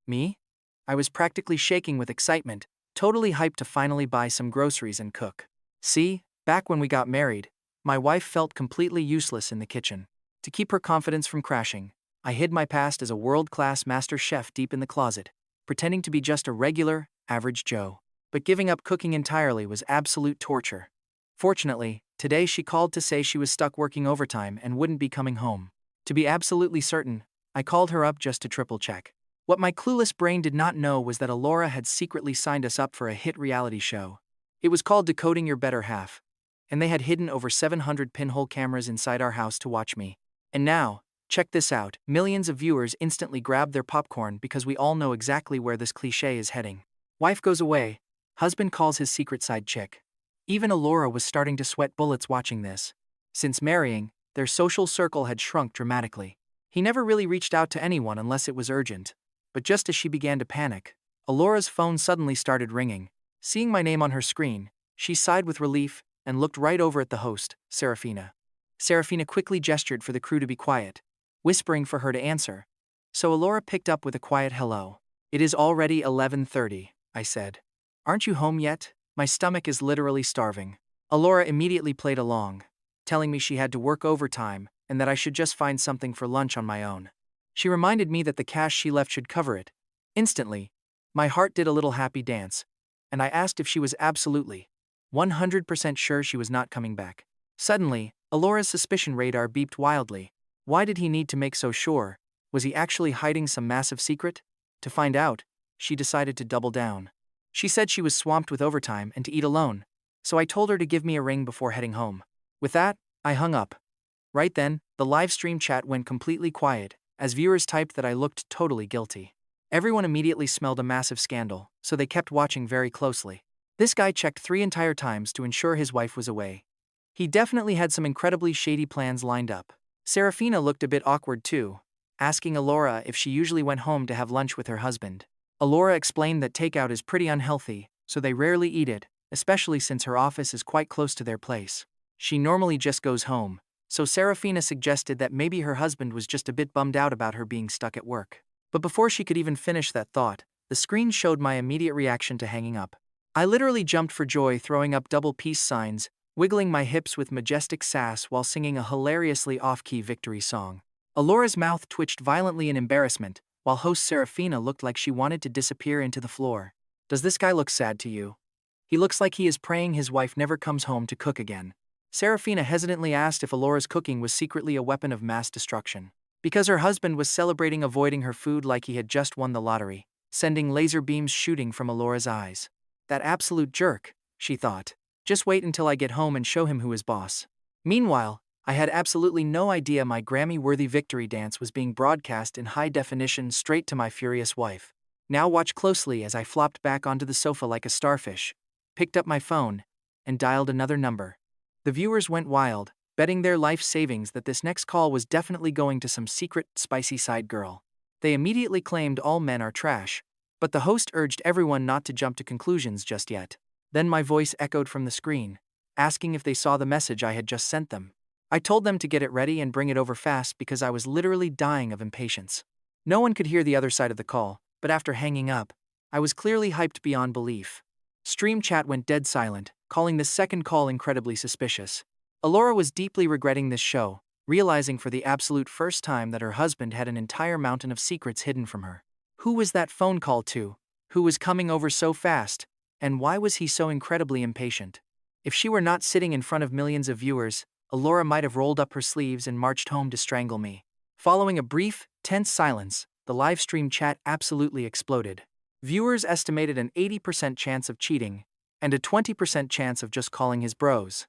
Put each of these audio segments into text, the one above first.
Me? I was practically shaking with excitement, totally hyped to finally buy some groceries and cook. See, back when we got married, my wife felt completely useless in the kitchen. To keep her confidence from crashing, I hid my past as a world-class master chef deep in the closet, pretending to be just a regular, average Joe. But giving up cooking entirely was absolute torture. Fortunately, today she called to say she was stuck working overtime and wouldn't be coming home. To be absolutely certain, I called her up just to triple check. What my clueless brain did not know was that Elara had secretly signed us up for a hit reality show. It was called Decoding Your Better Half, and they had hidden over 700 pinhole cameras inside our house to watch me. And now, check this out, millions of viewers instantly grab their popcorn because we all know exactly where this cliché is heading. Wife goes away, husband calls his secret side chick. Even Elara was starting to sweat bullets watching this. Since marrying, their social circle had shrunk dramatically. He never really reached out to anyone unless it was urgent. But just as she began to panic, Elara's phone suddenly started ringing. Seeing my name on her screen, she sighed with relief and looked right over at the host, Serafina. Serafina quickly gestured for the crew to be quiet, whispering for her to answer. So Elara picked up with a quiet hello. "It is already 11:30, I said. "Aren't you home yet? My stomach is literally starving." Elara immediately played along, telling me she had to work overtime and that I should just find something for lunch on my own. She reminded me that the cash she left should cover it. Instantly, my heart did a little happy dance, and I asked if she was absolutely 100% sure she was not coming back. Suddenly, Elara's suspicion radar beeped wildly. Why did he need to make so sure? Was he actually hiding some massive secret? To find out, she decided to double down. She said she was swamped with overtime and to eat alone, so I told her to give me a ring before heading home. With that, I hung up. Right then, the live stream chat went completely quiet, as viewers typed that I looked totally guilty. Everyone immediately smelled a massive scandal, so they kept watching very closely. This guy checked 3 entire times to ensure his wife was away. He definitely had some incredibly shady plans lined up. Serafina looked a bit awkward too, asking Elara if she usually went home to have lunch with her husband. Elara explained that takeout is pretty unhealthy, so they rarely eat it, especially since her office is quite close to their place. She normally just goes home, so Serafina suggested that maybe her husband was just a bit bummed out about her being stuck at work. But before she could even finish that thought, the screen showed my immediate reaction to hanging up. I literally jumped for joy, throwing up double peace signs, wiggling my hips with majestic sass while singing a hilariously off-key victory song. Elara's mouth twitched violently in embarrassment, while host Serafina looked like she wanted to disappear into the floor. "Does this guy look sad to you? He looks like he is praying his wife never comes home to cook again." Serafina hesitantly asked if Elara's cooking was secretly a weapon of mass destruction. Because her husband was celebrating avoiding her food like he had just won the lottery, sending laser beams shooting from Elara's eyes. That absolute jerk, she thought. Just wait until I get home and show him who is boss. Meanwhile, I had absolutely no idea my Grammy-worthy victory dance was being broadcast in high definition straight to my furious wife. Now watch closely as I flopped back onto the sofa like a starfish, picked up my phone, and dialed another number. The viewers went wild, betting their life savings that this next call was definitely going to some secret, spicy side girl. They immediately claimed all men are trash, but the host urged everyone not to jump to conclusions just yet. Then my voice echoed from the screen, asking if they saw the message I had just sent them. I told them to get it ready and bring it over fast because I was literally dying of impatience. No one could hear the other side of the call, but after hanging up, I was clearly hyped beyond belief. Stream chat went dead silent, calling this second call incredibly suspicious. Elara was deeply regretting this show, realizing for the absolute first time that her husband had an entire mountain of secrets hidden from her. Who was that phone call to? Who was coming over so fast? And why was he so incredibly impatient? If she were not sitting in front of millions of viewers, Elara might have rolled up her sleeves and marched home to strangle me. Following a brief, tense silence, the live stream chat absolutely exploded. Viewers estimated an 80% chance of cheating, and a 20% chance of just calling his bros.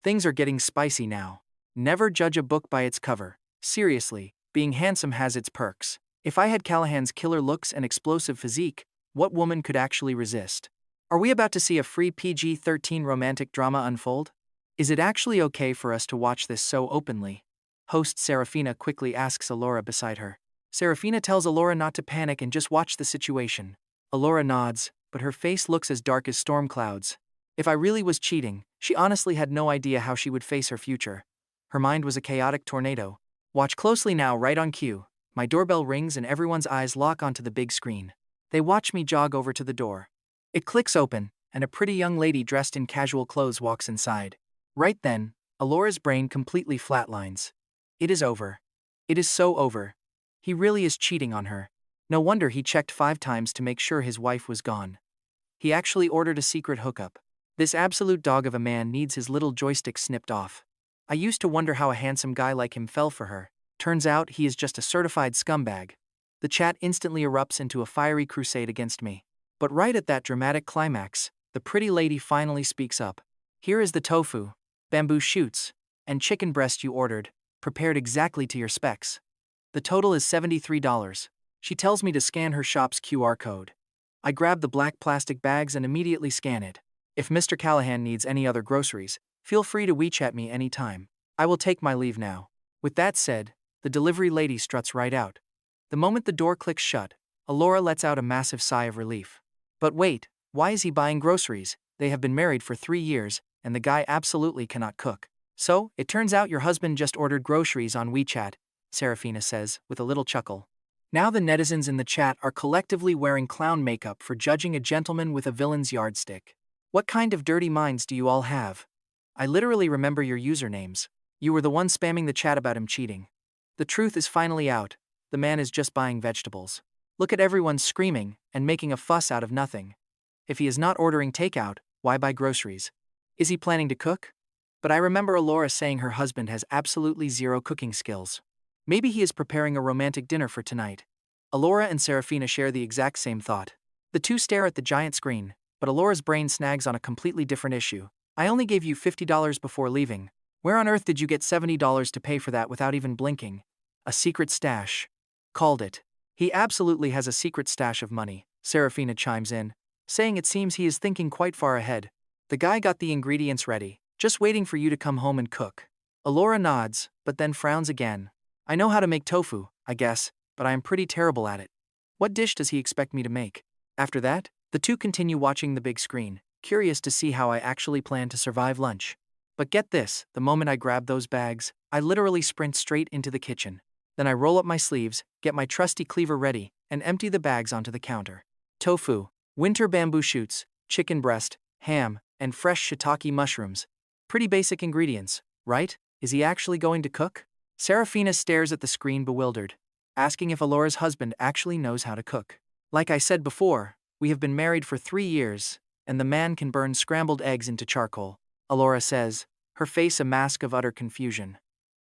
Things are getting spicy now. Never judge a book by its cover. Seriously, being handsome has its perks. If I had Callahan's killer looks and explosive physique, what woman could actually resist? Are we about to see a free PG-13 romantic drama unfold? Is it actually okay for us to watch this so openly? Host Serafina quickly asks Elara beside her. Serafina tells Elara not to panic and just watch the situation. Elara nods, but her face looks as dark as storm clouds. If I really was cheating, she honestly had no idea how she would face her future. Her mind was a chaotic tornado. Watch closely now, right on cue. My doorbell rings and everyone's eyes lock onto the big screen. They watch me jog over to the door. It clicks open, and a pretty young lady dressed in casual clothes walks inside. Right then, Elora's brain completely flatlines. It is over. It is so over. He really is cheating on her. No wonder he checked 5 times to make sure his wife was gone. He actually ordered a secret hookup. This absolute dog of a man needs his little joystick snipped off. I used to wonder how a handsome guy like him fell for her. Turns out he is just a certified scumbag. The chat instantly erupts into a fiery crusade against me. But right at that dramatic climax, the pretty lady finally speaks up. Here is the tofu, bamboo shoots, and chicken breast you ordered, prepared exactly to your specs. The total is $73. She tells me to scan her shop's QR code. I grab the black plastic bags and immediately scan it. If Mr. Callahan needs any other groceries, feel free to WeChat me anytime. I will take my leave now. With that said, the delivery lady struts right out. The moment the door clicks shut, Elora lets out a massive sigh of relief. But wait, why is he buying groceries? They have been married for 3 years, and the guy absolutely cannot cook. So, it turns out your husband just ordered groceries on WeChat, Serafina says, with a little chuckle. Now the netizens in the chat are collectively wearing clown makeup for judging a gentleman with a villain's yardstick. What kind of dirty minds do you all have? I literally remember your usernames. You were the one spamming the chat about him cheating. The truth is finally out. The man is just buying vegetables. Look at everyone screaming and making a fuss out of nothing. If he is not ordering takeout, why buy groceries? Is he planning to cook? But I remember Elora saying her husband has absolutely zero cooking skills. Maybe he is preparing a romantic dinner for tonight. Elora and Serafina share the exact same thought. The two stare at the giant screen, but Elora's brain snags on a completely different issue. I only gave you $50 before leaving. Where on earth did you get $70 to pay for that without even blinking? A secret stash. Called it. He absolutely has a secret stash of money, Serafina chimes in, saying it seems he is thinking quite far ahead. The guy got the ingredients ready, just waiting for you to come home and cook. Elora nods, but then frowns again. I know how to make tofu, I guess, but I am pretty terrible at it. What dish does he expect me to make? After that, the two continue watching the big screen, curious to see how I actually plan to survive lunch. But get this, the moment I grab those bags, I literally sprint straight into the kitchen. Then I roll up my sleeves, get my trusty cleaver ready, and empty the bags onto the counter. Tofu, winter bamboo shoots, chicken breast, ham, and fresh shiitake mushrooms. Pretty basic ingredients, right? Is he actually going to cook? Serafina stares at the screen bewildered, asking if Elora's husband actually knows how to cook. Like I said before, we have been married for 3 years, and the man can burn scrambled eggs into charcoal, Elora says, her face a mask of utter confusion.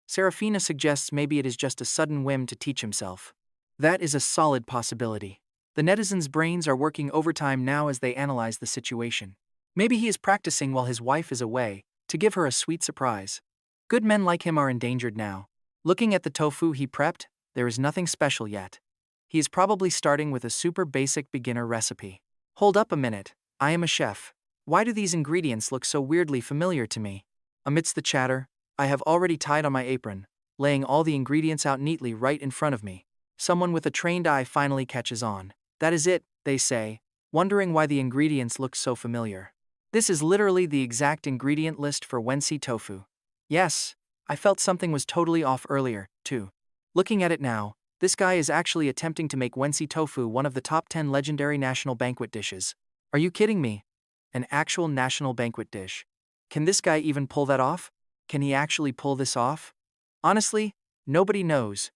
Serafina suggests maybe it is just a sudden whim to teach himself. That is a solid possibility. The netizens' brains are working overtime now as they analyze the situation. Maybe he is practicing while his wife is away, to give her a sweet surprise. Good men like him are endangered now. Looking at the tofu he prepped, there is nothing special yet. He is probably starting with a super basic beginner recipe. Hold up a minute, I am a chef. Why do these ingredients look so weirdly familiar to me? Amidst the chatter, I have already tied on my apron, laying all the ingredients out neatly right in front of me. Someone with a trained eye finally catches on. That is it, they say, wondering why the ingredients look so familiar. This is literally the exact ingredient list for Wensi tofu. Yes, I felt something was totally off earlier, too. Looking at it now, this guy is actually attempting to make Wensi tofu one of the top 10 legendary national banquet dishes. Are you kidding me? An actual national banquet dish. Can this guy even pull that off? Can he actually pull this off? Honestly, nobody knows.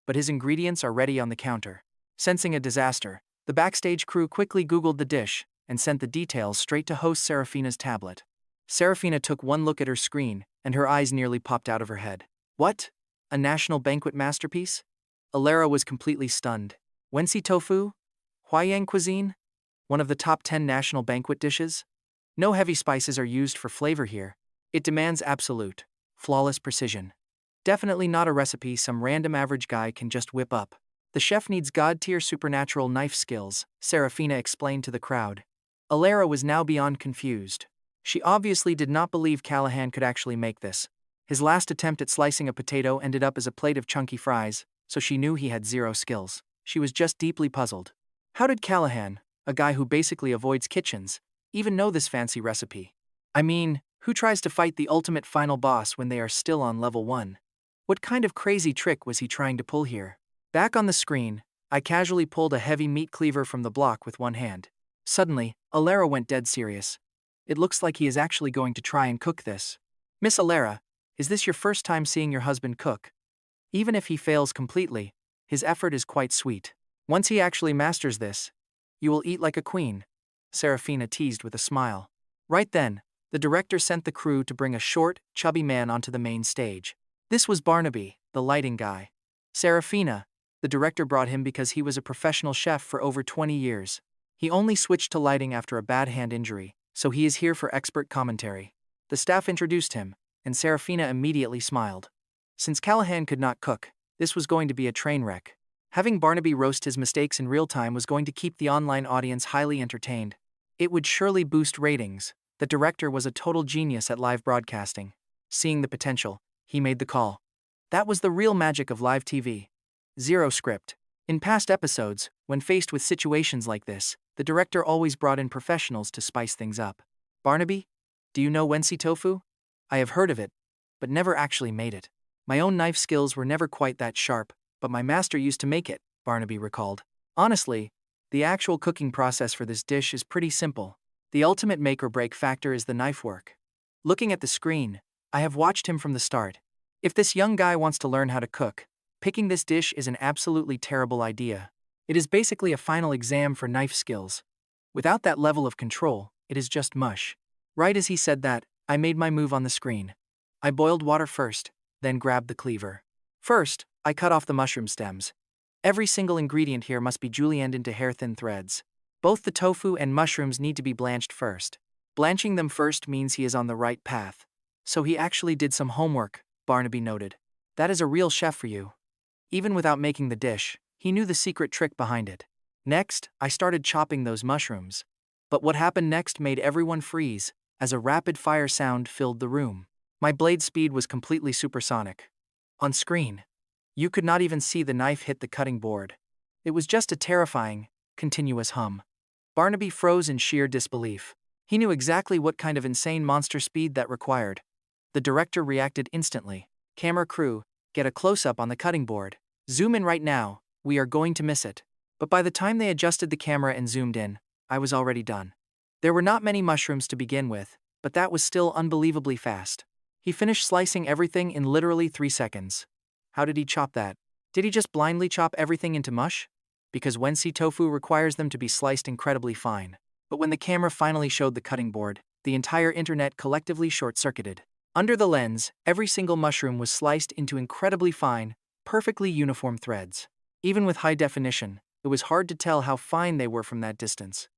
But his ingredients are ready on the counter. Sensing a disaster, the backstage crew quickly Googled the dish and sent the details straight to host Serafina's tablet. Serafina took one look at her screen, and her eyes nearly popped out of her head. What? A national banquet masterpiece? Elara was completely stunned. Wensi tofu? Huayang cuisine? One of the top 10 national banquet dishes? No heavy spices are used for flavor here. It demands absolute, flawless precision. Definitely not a recipe some random average guy can just whip up. The chef needs god-tier supernatural knife skills, Serafina explained to the crowd. Elara was now beyond confused. She obviously did not believe Callahan could actually make this. His last attempt at slicing a potato ended up as a plate of chunky fries, so she knew he had zero skills. She was just deeply puzzled. How did Callahan, a guy who basically avoids kitchens, even know this fancy recipe? I mean, who tries to fight the ultimate final boss when they are still on level 1? What kind of crazy trick was he trying to pull here? Back on the screen, I casually pulled a heavy meat cleaver from the block with one hand. Suddenly, Elara went dead serious. It looks like he is actually going to try and cook this. Miss Elara, is this your first time seeing your husband cook? Even if he fails completely, his effort is quite sweet. Once he actually masters this, you will eat like a queen, Serafina teased with a smile. Right then, the director sent the crew to bring a short, chubby man onto the main stage. This was Barnaby, the lighting guy. Serafina, the director brought him because he was a professional chef for over 20 years. He only switched to lighting after a bad hand injury, so he is here for expert commentary. The staff introduced him, and Serafina immediately smiled. Since Callahan could not cook, this was going to be a train wreck. Having Barnaby roast his mistakes in real time was going to keep the online audience highly entertained. It would surely boost ratings. The director was a total genius at live broadcasting. Seeing the potential, he made the call. That was the real magic of live TV. Zero script. In past episodes, when faced with situations like this, the director always brought in professionals to spice things up. Barnaby, do you know Wensi tofu? I have heard of it, but never actually made it. My own knife skills were never quite that sharp, but my master used to make it, Barnaby recalled. Honestly, the actual cooking process for this dish is pretty simple. The ultimate make-or-break factor is the knife work. Looking at the screen, I have watched him from the start. If this young guy wants to learn how to cook, picking this dish is an absolutely terrible idea. It is basically a final exam for knife skills. Without that level of control, it is just mush. Right as he said that, I made my move on the screen. I boiled water first, then grabbed the cleaver. First, I cut off the mushroom stems. Every single ingredient here must be julienned into hair-thin threads. Both the tofu and mushrooms need to be blanched first. Blanching them first means he is on the right path. So he actually did some homework, Barnaby noted. That is a real chef for you. Even without making the dish, he knew the secret trick behind it. Next, I started chopping those mushrooms. But what happened next made everyone freeze, as a rapid-fire sound filled the room. My blade speed was completely supersonic. On screen, you could not even see the knife hit the cutting board. It was just a terrifying, continuous hum. Barnaby froze in sheer disbelief. He knew exactly what kind of insane monster speed that required. The director reacted instantly. Camera crew, get a close-up on the cutting board. Zoom in right now, we are going to miss it. But by the time they adjusted the camera and zoomed in, I was already done. There were not many mushrooms to begin with, but that was still unbelievably fast. He finished slicing everything in literally 3 seconds. How did he chop that? Did he just blindly chop everything into mush? Because Wensi tofu requires them to be sliced incredibly fine. But when the camera finally showed the cutting board, the entire internet collectively short-circuited. Under the lens, every single mushroom was sliced into incredibly fine, perfectly uniform threads. Even with high definition, it was hard to tell how fine they were from that distance.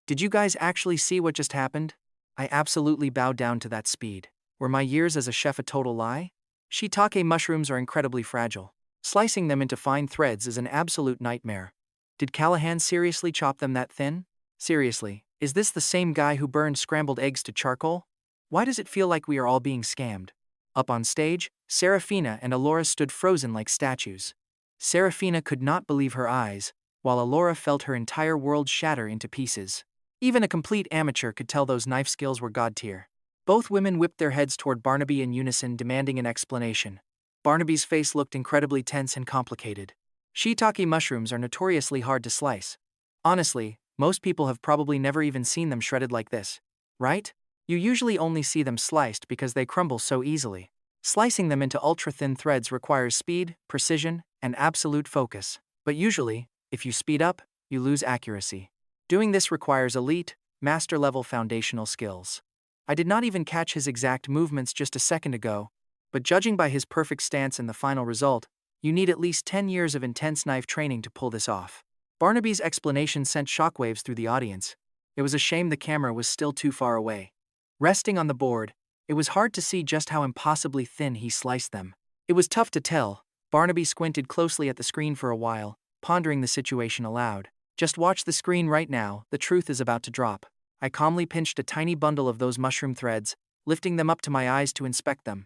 Did you guys actually see what just happened? I absolutely bowed down to that speed. Were my years as a chef a total lie? Shiitake mushrooms are incredibly fragile. Slicing them into fine threads is an absolute nightmare. Did Callahan seriously chop them that thin? Seriously, is this the same guy who burned scrambled eggs to charcoal? Why does it feel like we are all being scammed? Up on stage, Serafina and Elara stood frozen like statues. Serafina could not believe her eyes, while Elara felt her entire world shatter into pieces. Even a complete amateur could tell those knife skills were god tier. Both women whipped their heads toward Barnaby in unison, demanding an explanation. Barnaby's face looked incredibly tense and complicated. Shiitake mushrooms are notoriously hard to slice. Honestly, most people have probably never even seen them shredded like this. Right? You usually only see them sliced because they crumble so easily. Slicing them into ultra-thin threads requires speed, precision, and absolute focus. But usually, if you speed up, you lose accuracy. Doing this requires elite, master-level foundational skills. I did not even catch his exact movements just a second ago, but judging by his perfect stance and the final result, you need at least 10 years of intense knife training to pull this off. Barnaby's explanation sent shockwaves through the audience. It was a shame the camera was still too far away. Resting on the board, it was hard to see just how impossibly thin he sliced them. It was tough to tell. Barnaby squinted closely at the screen for a while, pondering the situation aloud. Just watch the screen right now, the truth is about to drop. I calmly pinched a tiny bundle of those mushroom threads, lifting them up to my eyes to inspect them,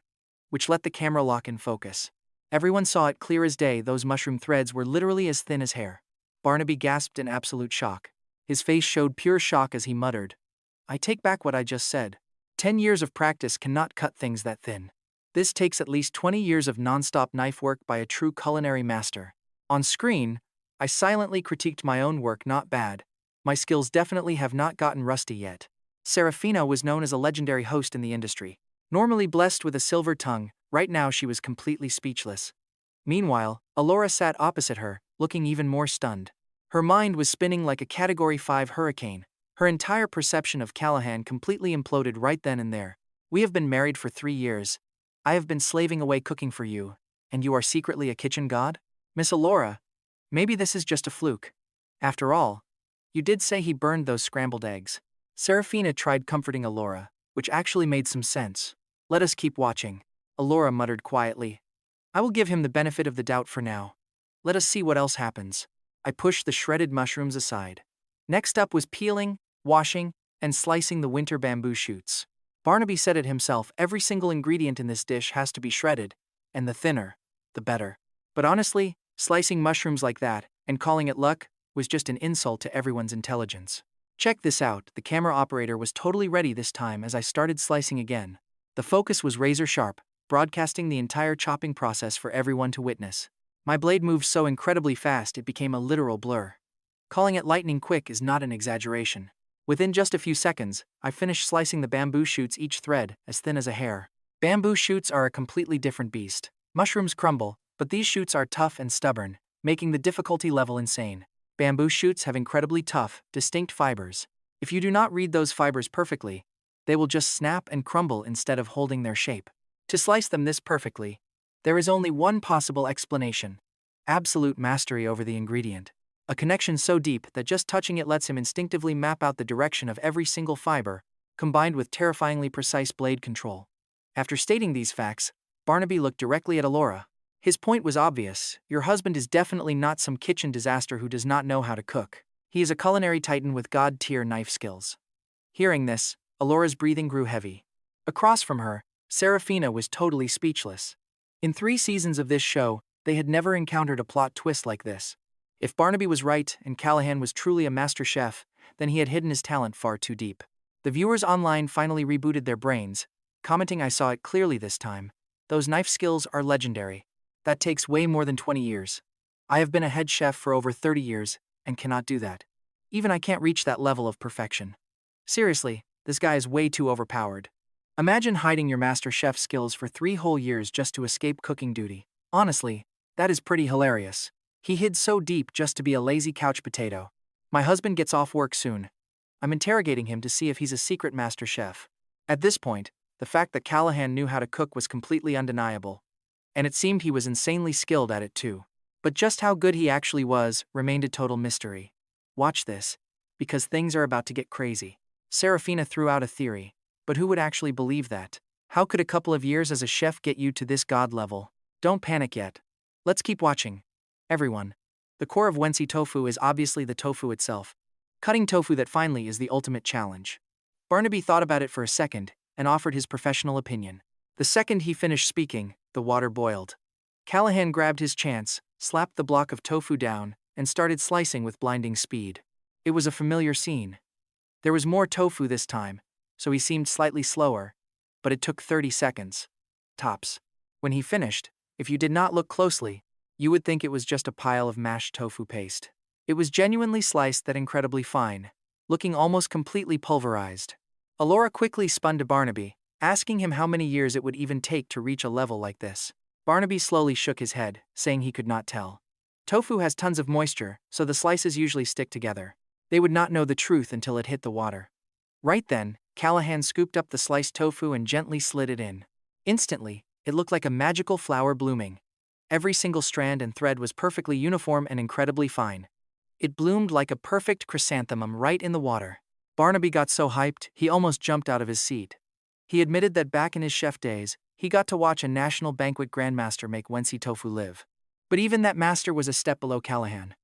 which let the camera lock in focus. Everyone saw it clear as day. Those mushroom threads were literally as thin as hair. Barnaby gasped in absolute shock. His face showed pure shock as he muttered, I take back what I just said. 10 years of practice cannot cut things that thin. This takes at least 20 years of non-stop knife work by a true culinary master. On screen, I silently critiqued my own work. Not bad. My skills definitely have not gotten rusty yet. Serafina was known as a legendary host in the industry. Normally blessed with a silver tongue, right now she was completely speechless. Meanwhile, Elara sat opposite her, looking even more stunned. Her mind was spinning like a Category 5 hurricane. Her entire perception of Callahan completely imploded right then and there. We have been married for 3 years. I have been slaving away cooking for you, and you are secretly a kitchen god? Miss Elara, maybe this is just a fluke. After all, you did say he burned those scrambled eggs. Serafina tried comforting Elara, which actually made some sense. Let us keep watching. Elara muttered quietly. I will give him the benefit of the doubt for now. Let us see what else happens. I pushed the shredded mushrooms aside. Next up was peeling, washing, and slicing the winter bamboo shoots. Barnaby said it himself, every single ingredient in this dish has to be shredded, and the thinner, the better. But honestly, slicing mushrooms like that, and calling it luck, was just an insult to everyone's intelligence. Check this out, the camera operator was totally ready this time as I started slicing again. The focus was razor sharp, broadcasting the entire chopping process for everyone to witness. My blade moved so incredibly fast it became a literal blur. Calling it lightning quick is not an exaggeration. Within just a few seconds, I finished slicing the bamboo shoots, each thread as thin as a hair. Bamboo shoots are a completely different beast. Mushrooms crumble, but these shoots are tough and stubborn, making the difficulty level insane. Bamboo shoots have incredibly tough, distinct fibers. If you do not read those fibers perfectly, they will just snap and crumble instead of holding their shape. To slice them this perfectly, there is only one possible explanation: absolute mastery over the ingredient. A connection so deep that just touching it lets him instinctively map out the direction of every single fiber, combined with terrifyingly precise blade control. After stating these facts, Barnaby looked directly at Elara. His point was obvious: your husband is definitely not some kitchen disaster who does not know how to cook. He is a culinary titan with god-tier knife skills. Hearing this, Elara's breathing grew heavy. Across from her, Serafina was totally speechless. In 3 seasons of this show, they had never encountered a plot twist like this. If Barnaby was right and Callahan was truly a master chef, then he had hidden his talent far too deep. The viewers online finally rebooted their brains, commenting, I saw it clearly this time. Those knife skills are legendary. That takes way more than 20 years. I have been a head chef for over 30 years, and cannot do that. Even I can't reach that level of perfection. Seriously, this guy is way too overpowered. Imagine hiding your master chef skills for 3 whole years just to escape cooking duty. Honestly, that is pretty hilarious. He hid so deep just to be a lazy couch potato. My husband gets off work soon. I'm interrogating him to see if he's a secret master chef. At this point, the fact that Callahan knew how to cook was completely undeniable. And it seemed he was insanely skilled at it too. But just how good he actually was remained a total mystery. Watch this, because things are about to get crazy. Serafina threw out a theory, but who would actually believe that? How could a couple of years as a chef get you to this god level? Don't panic yet. Let's keep watching. Everyone. The core of Wensi tofu is obviously the tofu itself. Cutting tofu that finely is the ultimate challenge. Barnaby thought about it for a second and offered his professional opinion. The second he finished speaking, the water boiled. Callahan grabbed his chance, slapped the block of tofu down, and started slicing with blinding speed. It was a familiar scene. There was more tofu this time, so he seemed slightly slower, but it took 30 seconds. Tops. When he finished, if you did not look closely, you would think it was just a pile of mashed tofu paste. It was genuinely sliced that incredibly fine, looking almost completely pulverized. Elara quickly spun to Barnaby, asking him how many years it would even take to reach a level like this. Barnaby slowly shook his head, saying he could not tell. Tofu has tons of moisture, so the slices usually stick together. They would not know the truth until it hit the water. Right then, Callahan scooped up the sliced tofu and gently slid it in. Instantly, it looked like a magical flower blooming. Every single strand and thread was perfectly uniform and incredibly fine. It bloomed like a perfect chrysanthemum right in the water. Barnaby got so hyped, he almost jumped out of his seat. He admitted that back in his chef days, he got to watch a national banquet grandmaster make Wensi tofu live. But even that master was a step below Callahan.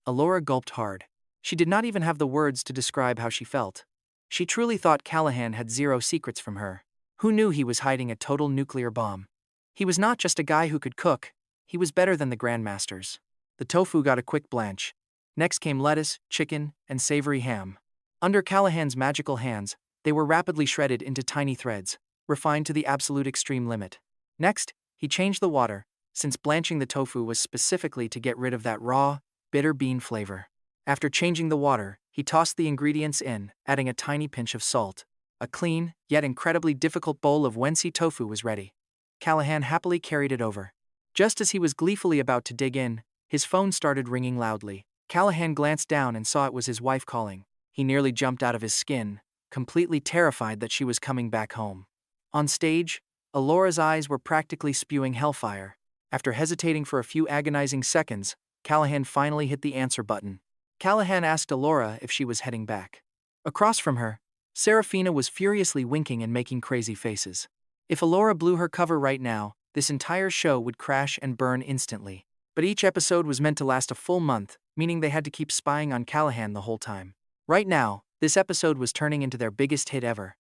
Elara gulped hard. She did not even have the words to describe how she felt. She truly thought Callahan had 0 secrets from her. Who knew he was hiding a total nuclear bomb? He was not just a guy who could cook, he was better than the grandmasters. The tofu got a quick blanch. Next came lettuce, chicken, and savory ham. Under Callahan's magical hands, they were rapidly shredded into tiny threads, refined to the absolute extreme limit. Next, he changed the water, since blanching the tofu was specifically to get rid of that raw, bitter bean flavor. After changing the water, he tossed the ingredients in, adding a tiny pinch of salt. A clean, yet incredibly difficult bowl of wensi tofu was ready. Callahan happily carried it over. Just as he was gleefully about to dig in, his phone started ringing loudly. Callahan glanced down and saw it was his wife calling. He nearly jumped out of his skin, completely terrified that she was coming back home. On stage, Elora's eyes were practically spewing hellfire. After hesitating for a few agonizing seconds, Callahan finally hit the answer button. Callahan asked Elora if she was heading back. Across from her, Serafina was furiously winking and making crazy faces. If Elora blew her cover right now, this entire show would crash and burn instantly. But each episode was meant to last a full month, meaning they had to keep spying on Callahan the whole time. Right now, this episode was turning into their biggest hit ever.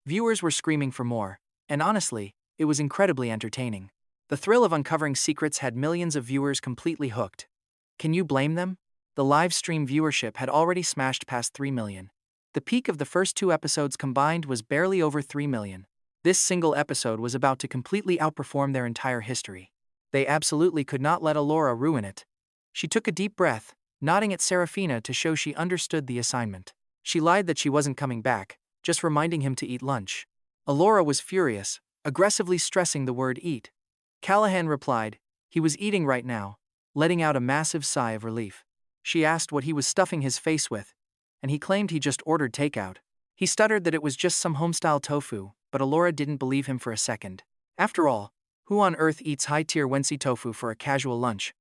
Viewers were screaming for more, and honestly, it was incredibly entertaining. The thrill of uncovering secrets had millions of viewers completely hooked. Can you blame them? The live stream viewership had already smashed past 3 million. The peak of the first 2 episodes combined was barely over 3 million. This single episode was about to completely outperform their entire history. They absolutely could not let Elora ruin it. She took a deep breath, nodding at Serafina to show she understood the assignment. She lied that she wasn't coming back, just reminding him to eat lunch. Elora was furious, aggressively stressing the word eat. Callahan replied, he was eating right now, letting out a massive sigh of relief. She asked what he was stuffing his face with, and he claimed he just ordered takeout. He stuttered that it was just some home-style tofu, but Elora didn't believe him for a second. After all, who on earth eats high-tier wensi tofu for a casual lunch?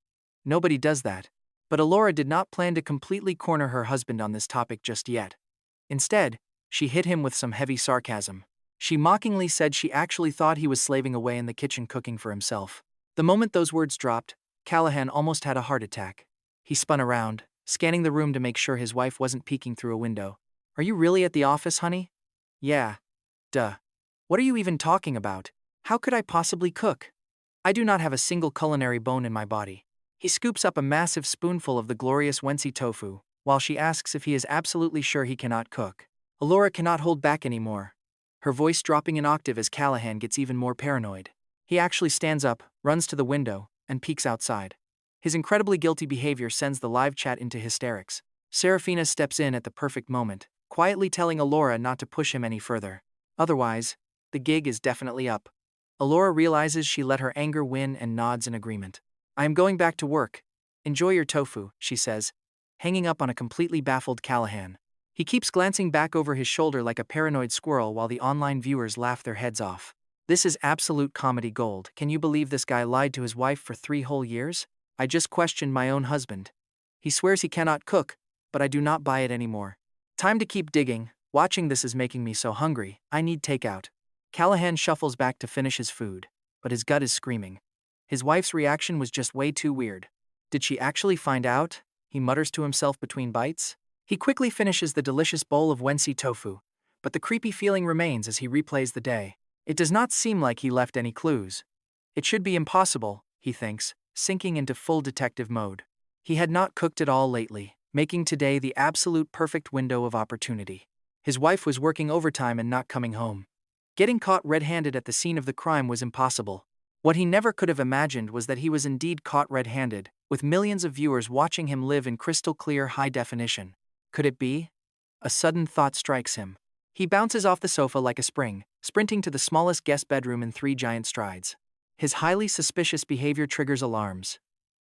Nobody does that. But Elora did not plan to completely corner her husband on this topic just yet. Instead, she hit him with some heavy sarcasm. She mockingly said she actually thought he was slaving away in the kitchen cooking for himself. The moment those words dropped, Callahan almost had a heart attack. He spun around, scanning the room to make sure his wife wasn't peeking through a window. Are you really at the office, honey? Yeah. Duh. What are you even talking about? How could I possibly cook? I do not have a single culinary bone in my body. He scoops up a massive spoonful of the glorious wensi tofu, while she asks if he is absolutely sure he cannot cook. Elora cannot hold back anymore, her voice dropping an octave as Callahan gets even more paranoid. He actually stands up, runs to the window, and peeks outside. His incredibly guilty behavior sends the live chat into hysterics. Serafina steps in at the perfect moment, quietly telling Elora not to push him any further. Otherwise, the gig is definitely up. Elora realizes she let her anger win and nods in agreement. I am going back to work. Enjoy your tofu, she says, hanging up on a completely baffled Callahan. He keeps glancing back over his shoulder like a paranoid squirrel while the online viewers laugh their heads off. This is absolute comedy gold. Can you believe this guy lied to his wife for 3 whole years? I just questioned my own husband. He swears he cannot cook, but I do not buy it anymore. Time to keep digging. Watching this is making me so hungry. I need takeout. Callahan shuffles back to finish his food, but his gut is screaming. His wife's reaction was just way too weird. Did she actually find out? He mutters to himself between bites. He quickly finishes the delicious bowl of wensi tofu, but the creepy feeling remains as he replays the day. It does not seem like he left any clues. It should be impossible, he thinks, sinking into full detective mode. He had not cooked at all lately, making today the absolute perfect window of opportunity. His wife was working overtime and not coming home. Getting caught red-handed at the scene of the crime was impossible. What he never could have imagined was that he was indeed caught red-handed, with millions of viewers watching him live in crystal-clear high definition. Could it be? A sudden thought strikes him. He bounces off the sofa like a spring, sprinting to the smallest guest bedroom in 3 giant strides. His highly suspicious behavior triggers alarms.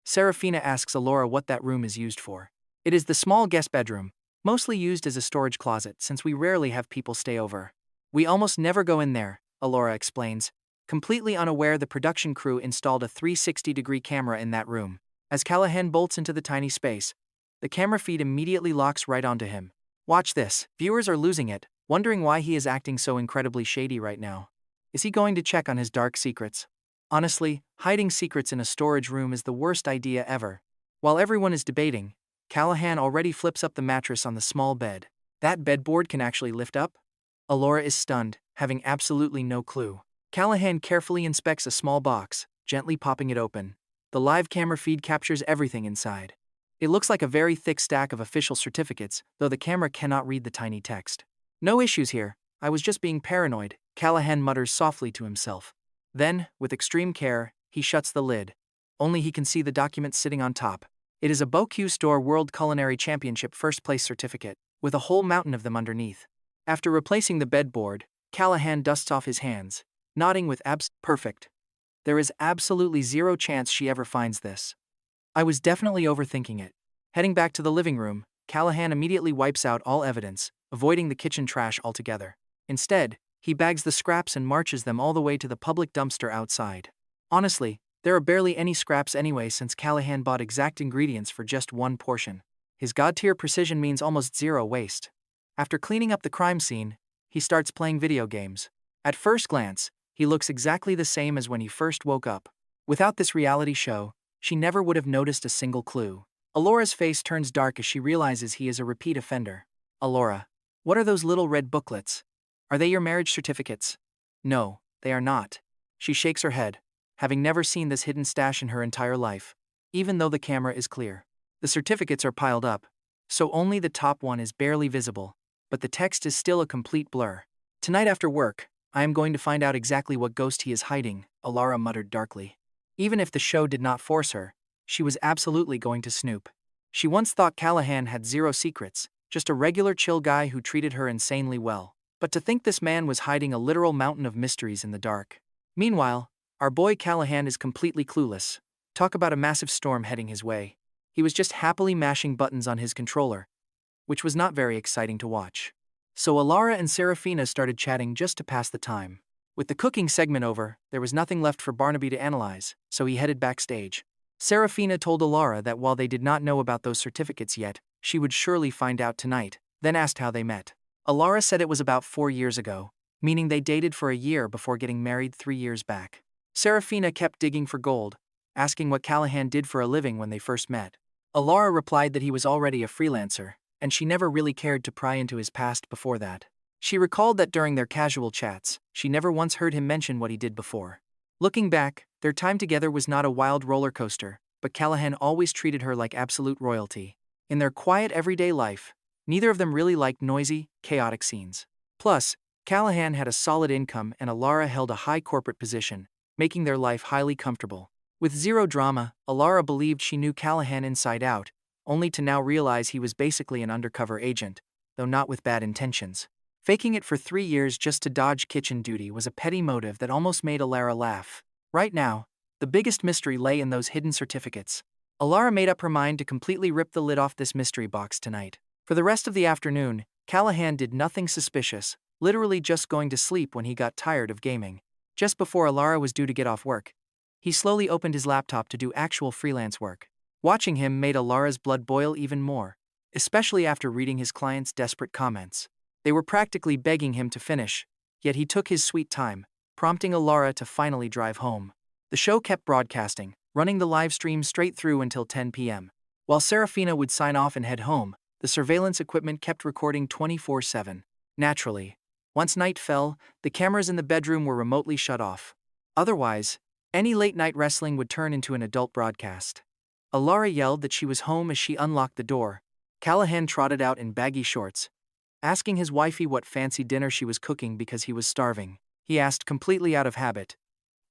Serafina asks Elora what that room is used for. It is the small guest bedroom, mostly used as a storage closet since we rarely have people stay over. We almost never go in there, Elora explains, completely unaware the production crew installed a 360-degree camera in that room. As Callahan bolts into the tiny space, the camera feed immediately locks right onto him. Watch this. Viewers are losing it, wondering why he is acting so incredibly shady right now. Is he going to check on his dark secrets? Honestly, hiding secrets in a storage room is the worst idea ever. While everyone is debating, Callahan already flips up the mattress on the small bed. That bedboard can actually lift up? Elora is stunned, having absolutely no clue. Callahan carefully inspects a small box, gently popping it open. The live camera feed captures everything inside. It looks like a very thick stack of official certificates, though the camera cannot read the tiny text. No issues here, I was just being paranoid, Callahan mutters softly to himself. Then, with extreme care, he shuts the lid. Only he can see the documents sitting on top. It is a Bokyu Store World Culinary Championship first place certificate, with a whole mountain of them underneath. After replacing the bedboard, Callahan dusts off his hands, nodding with perfect. There is absolutely zero chance she ever finds this. I was definitely overthinking it. Heading back to the living room, Callahan immediately wipes out all evidence, avoiding the kitchen trash altogether. Instead, he bags the scraps and marches them all the way to the public dumpster outside. Honestly, there are barely any scraps anyway since Callahan bought exact ingredients for just one portion. His god-tier precision means almost zero waste. After cleaning up the crime scene, he starts playing video games. At first glance, he looks exactly the same as when he first woke up. Without this reality show, she never would have noticed a single clue. Elora's face turns dark as she realizes he is a repeat offender. Elora, what are those little red booklets? Are they your marriage certificates? No, they are not. She shakes her head, having never seen this hidden stash in her entire life. Even though the camera is clear, the certificates are piled up, so only the top one is barely visible, but the text is still a complete blur. Tonight after work, I am going to find out exactly what ghost he is hiding, Elara muttered darkly. Even if the show did not force her, she was absolutely going to snoop. She once thought Callahan had zero secrets, just a regular chill guy who treated her insanely well. But to think this man was hiding a literal mountain of mysteries in the dark. Meanwhile, our boy Callahan is completely clueless. Talk about a massive storm heading his way. He was just happily mashing buttons on his controller, which was not very exciting to watch. So Elara and Serafina started chatting just to pass the time. With the cooking segment over, there was nothing left for Barnaby to analyze, so he headed backstage. Serafina told Elara that while they did not know about those certificates yet, she would surely find out tonight, then asked how they met. Elara said it was about 4 years ago, meaning they dated for a year before getting married 3 years back. Serafina kept digging for gold, asking what Callahan did for a living when they first met. Elara replied that he was already a freelancer, and she never really cared to pry into his past before that. She recalled that during their casual chats, she never once heard him mention what he did before. Looking back, their time together was not a wild roller coaster, but Callahan always treated her like absolute royalty. In their quiet everyday life, neither of them really liked noisy, chaotic scenes. Plus, Callahan had a solid income and Elara held a high corporate position, making their life highly comfortable. With zero drama, Elara believed she knew Callahan inside out, only to now realize he was basically an undercover agent, though not with bad intentions. Faking it for 3 years just to dodge kitchen duty was a petty motive that almost made Elara laugh. Right now, the biggest mystery lay in those hidden certificates. Elara made up her mind to completely rip the lid off this mystery box tonight. For the rest of the afternoon, Callahan did nothing suspicious, literally just going to sleep when he got tired of gaming. Just before Elara was due to get off work, he slowly opened his laptop to do actual freelance work. Watching him made Elara's blood boil even more, especially after reading his clients' desperate comments. They were practically begging him to finish, yet he took his sweet time, prompting Elara to finally drive home. The show kept broadcasting, running the live stream straight through until 10 p.m. While Serafina would sign off and head home, the surveillance equipment kept recording 24/7. Naturally, once night fell, the cameras in the bedroom were remotely shut off. Otherwise, any late-night wrestling would turn into an adult broadcast. Elara yelled that she was home as she unlocked the door. Callahan trotted out in baggy shorts, asking his wifey what fancy dinner she was cooking because he was starving. He asked completely out of habit.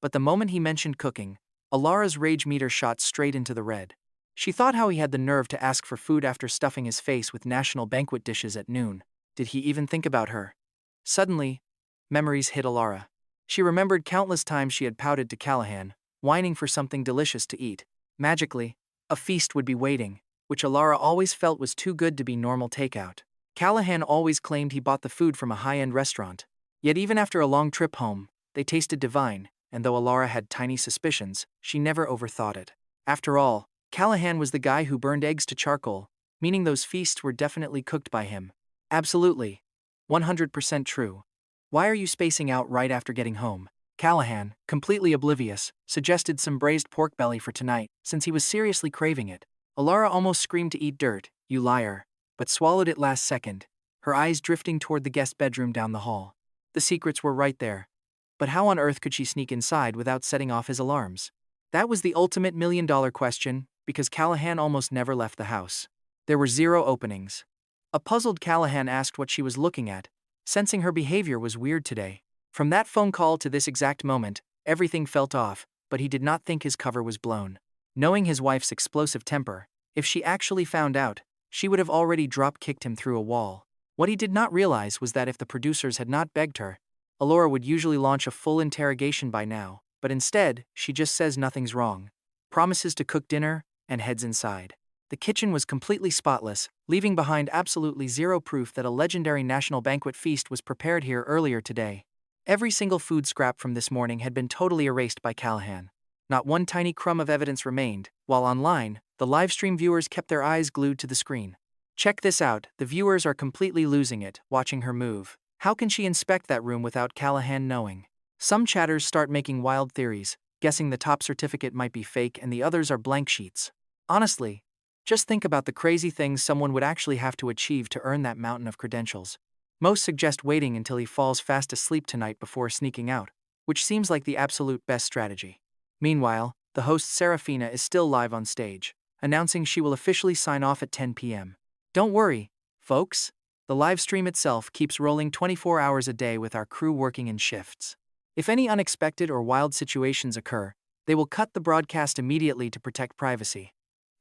But the moment he mentioned cooking, Elara's rage meter shot straight into the red. She thought how he had the nerve to ask for food after stuffing his face with national banquet dishes at noon. Did he even think about her? Suddenly, memories hit Elara. She remembered countless times she had pouted to Callahan, whining for something delicious to eat. Magically, a feast would be waiting, which Elara always felt was too good to be normal takeout. Callahan always claimed he bought the food from a high-end restaurant. Yet even after a long trip home, they tasted divine, and though Elara had tiny suspicions, she never overthought it. After all, Callahan was the guy who burned eggs to charcoal, meaning those feasts were definitely cooked by him. Absolutely. 100% true. Why are you spacing out right after getting home? Callahan, completely oblivious, suggested some braised pork belly for tonight, since he was seriously craving it. Elara almost screamed to eat dirt, you liar, but swallowed it last second, her eyes drifting toward the guest bedroom down the hall. The secrets were right there. But how on earth could she sneak inside without setting off his alarms? That was the ultimate million-dollar question, because Callahan almost never left the house. There were 0 openings. A puzzled Callahan asked what she was looking at, sensing her behavior was weird today. From that phone call to this exact moment, everything felt off, but he did not think his cover was blown. Knowing his wife's explosive temper, If she actually found out, she would have already drop-kicked him through a wall. What he did not realize was that if the producers had not begged her, Elara would usually launch a full interrogation by now, but instead, she just says nothing's wrong, promises to cook dinner, and heads inside. The kitchen was completely spotless, leaving behind absolutely zero proof that a legendary national banquet feast was prepared here earlier today. Every single food scrap from this morning had been totally erased by Callahan. Not one tiny crumb of evidence remained, while online, the livestream viewers kept their eyes glued to the screen. Check this out, the viewers are completely losing it, watching her move. How can she inspect that room without Callahan knowing? Some chatters start making wild theories, guessing the top certificate might be fake and the others are blank sheets. Honestly, just think about the crazy things someone would actually have to achieve to earn that mountain of credentials. Most suggest waiting until he falls fast asleep tonight before sneaking out, which seems like the absolute best strategy. Meanwhile, the host Serafina is still live on stage, announcing she will officially sign off at 10 p.m. Don't worry, folks. The live stream itself keeps rolling 24 hours a day with our crew working in shifts. If any unexpected or wild situations occur, they will cut the broadcast immediately to protect privacy.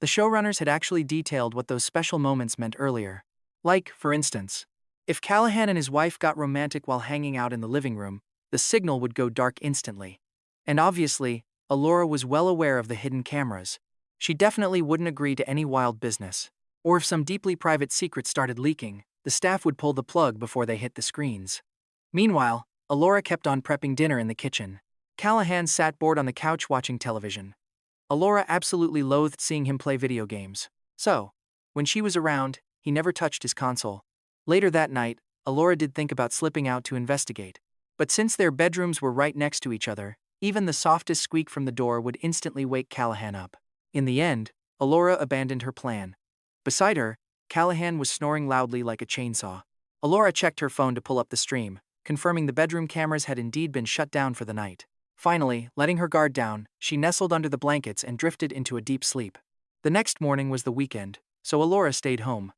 The showrunners had actually detailed what those special moments meant earlier. Like, for instance, if Callahan and his wife got romantic while hanging out in the living room, the signal would go dark instantly. And obviously, Elara was well aware of the hidden cameras. She definitely wouldn't agree to any wild business. Or if some deeply private secrets started leaking, the staff would pull the plug before they hit the screens. Meanwhile, Elara kept on prepping dinner in the kitchen. Callahan sat bored on the couch watching television. Elara absolutely loathed seeing him play video games. So, when she was around, he never touched his console. Later that night, Elara did think about slipping out to investigate. But since their bedrooms were right next to each other, even the softest squeak from the door would instantly wake Callahan up. In the end, Elara abandoned her plan. Beside her, Callahan was snoring loudly like a chainsaw. Elara checked her phone to pull up the stream, confirming the bedroom cameras had indeed been shut down for the night. Finally, letting her guard down, she nestled under the blankets and drifted into a deep sleep. The next morning was the weekend, so Elara stayed home.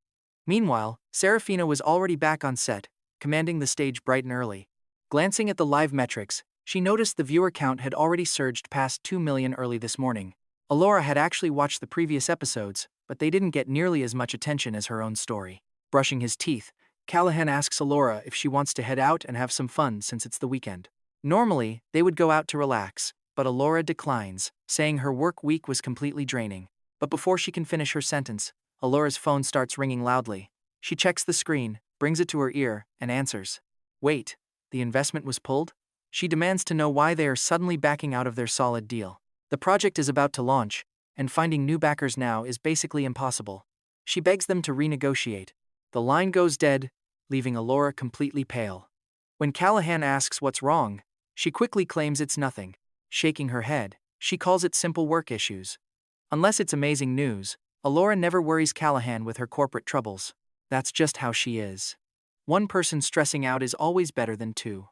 Meanwhile, Serafina was already back on set, commanding the stage bright and early. Glancing at the live metrics, she noticed the viewer count had already surged past 2 million early this morning. Elara had actually watched the previous episodes, but they didn't get nearly as much attention as her own story. Brushing his teeth, Callahan asks Elara if she wants to head out and have some fun since it's the weekend. Normally, they would go out to relax, but Elara declines, saying her work week was completely draining. But before she can finish her sentence, Elara's phone starts ringing loudly. She checks the screen, brings it to her ear, and answers. Wait, the investment was pulled? She demands to know why they are suddenly backing out of their solid deal. The project is about to launch, and finding new backers now is basically impossible. She begs them to renegotiate. The line goes dead, leaving Elara completely pale. When Callahan asks what's wrong, she quickly claims it's nothing. Shaking her head, she calls it simple work issues. Unless it's amazing news, Elara never worries Callahan with her corporate troubles. That's just how she is. One person stressing out is always better than two.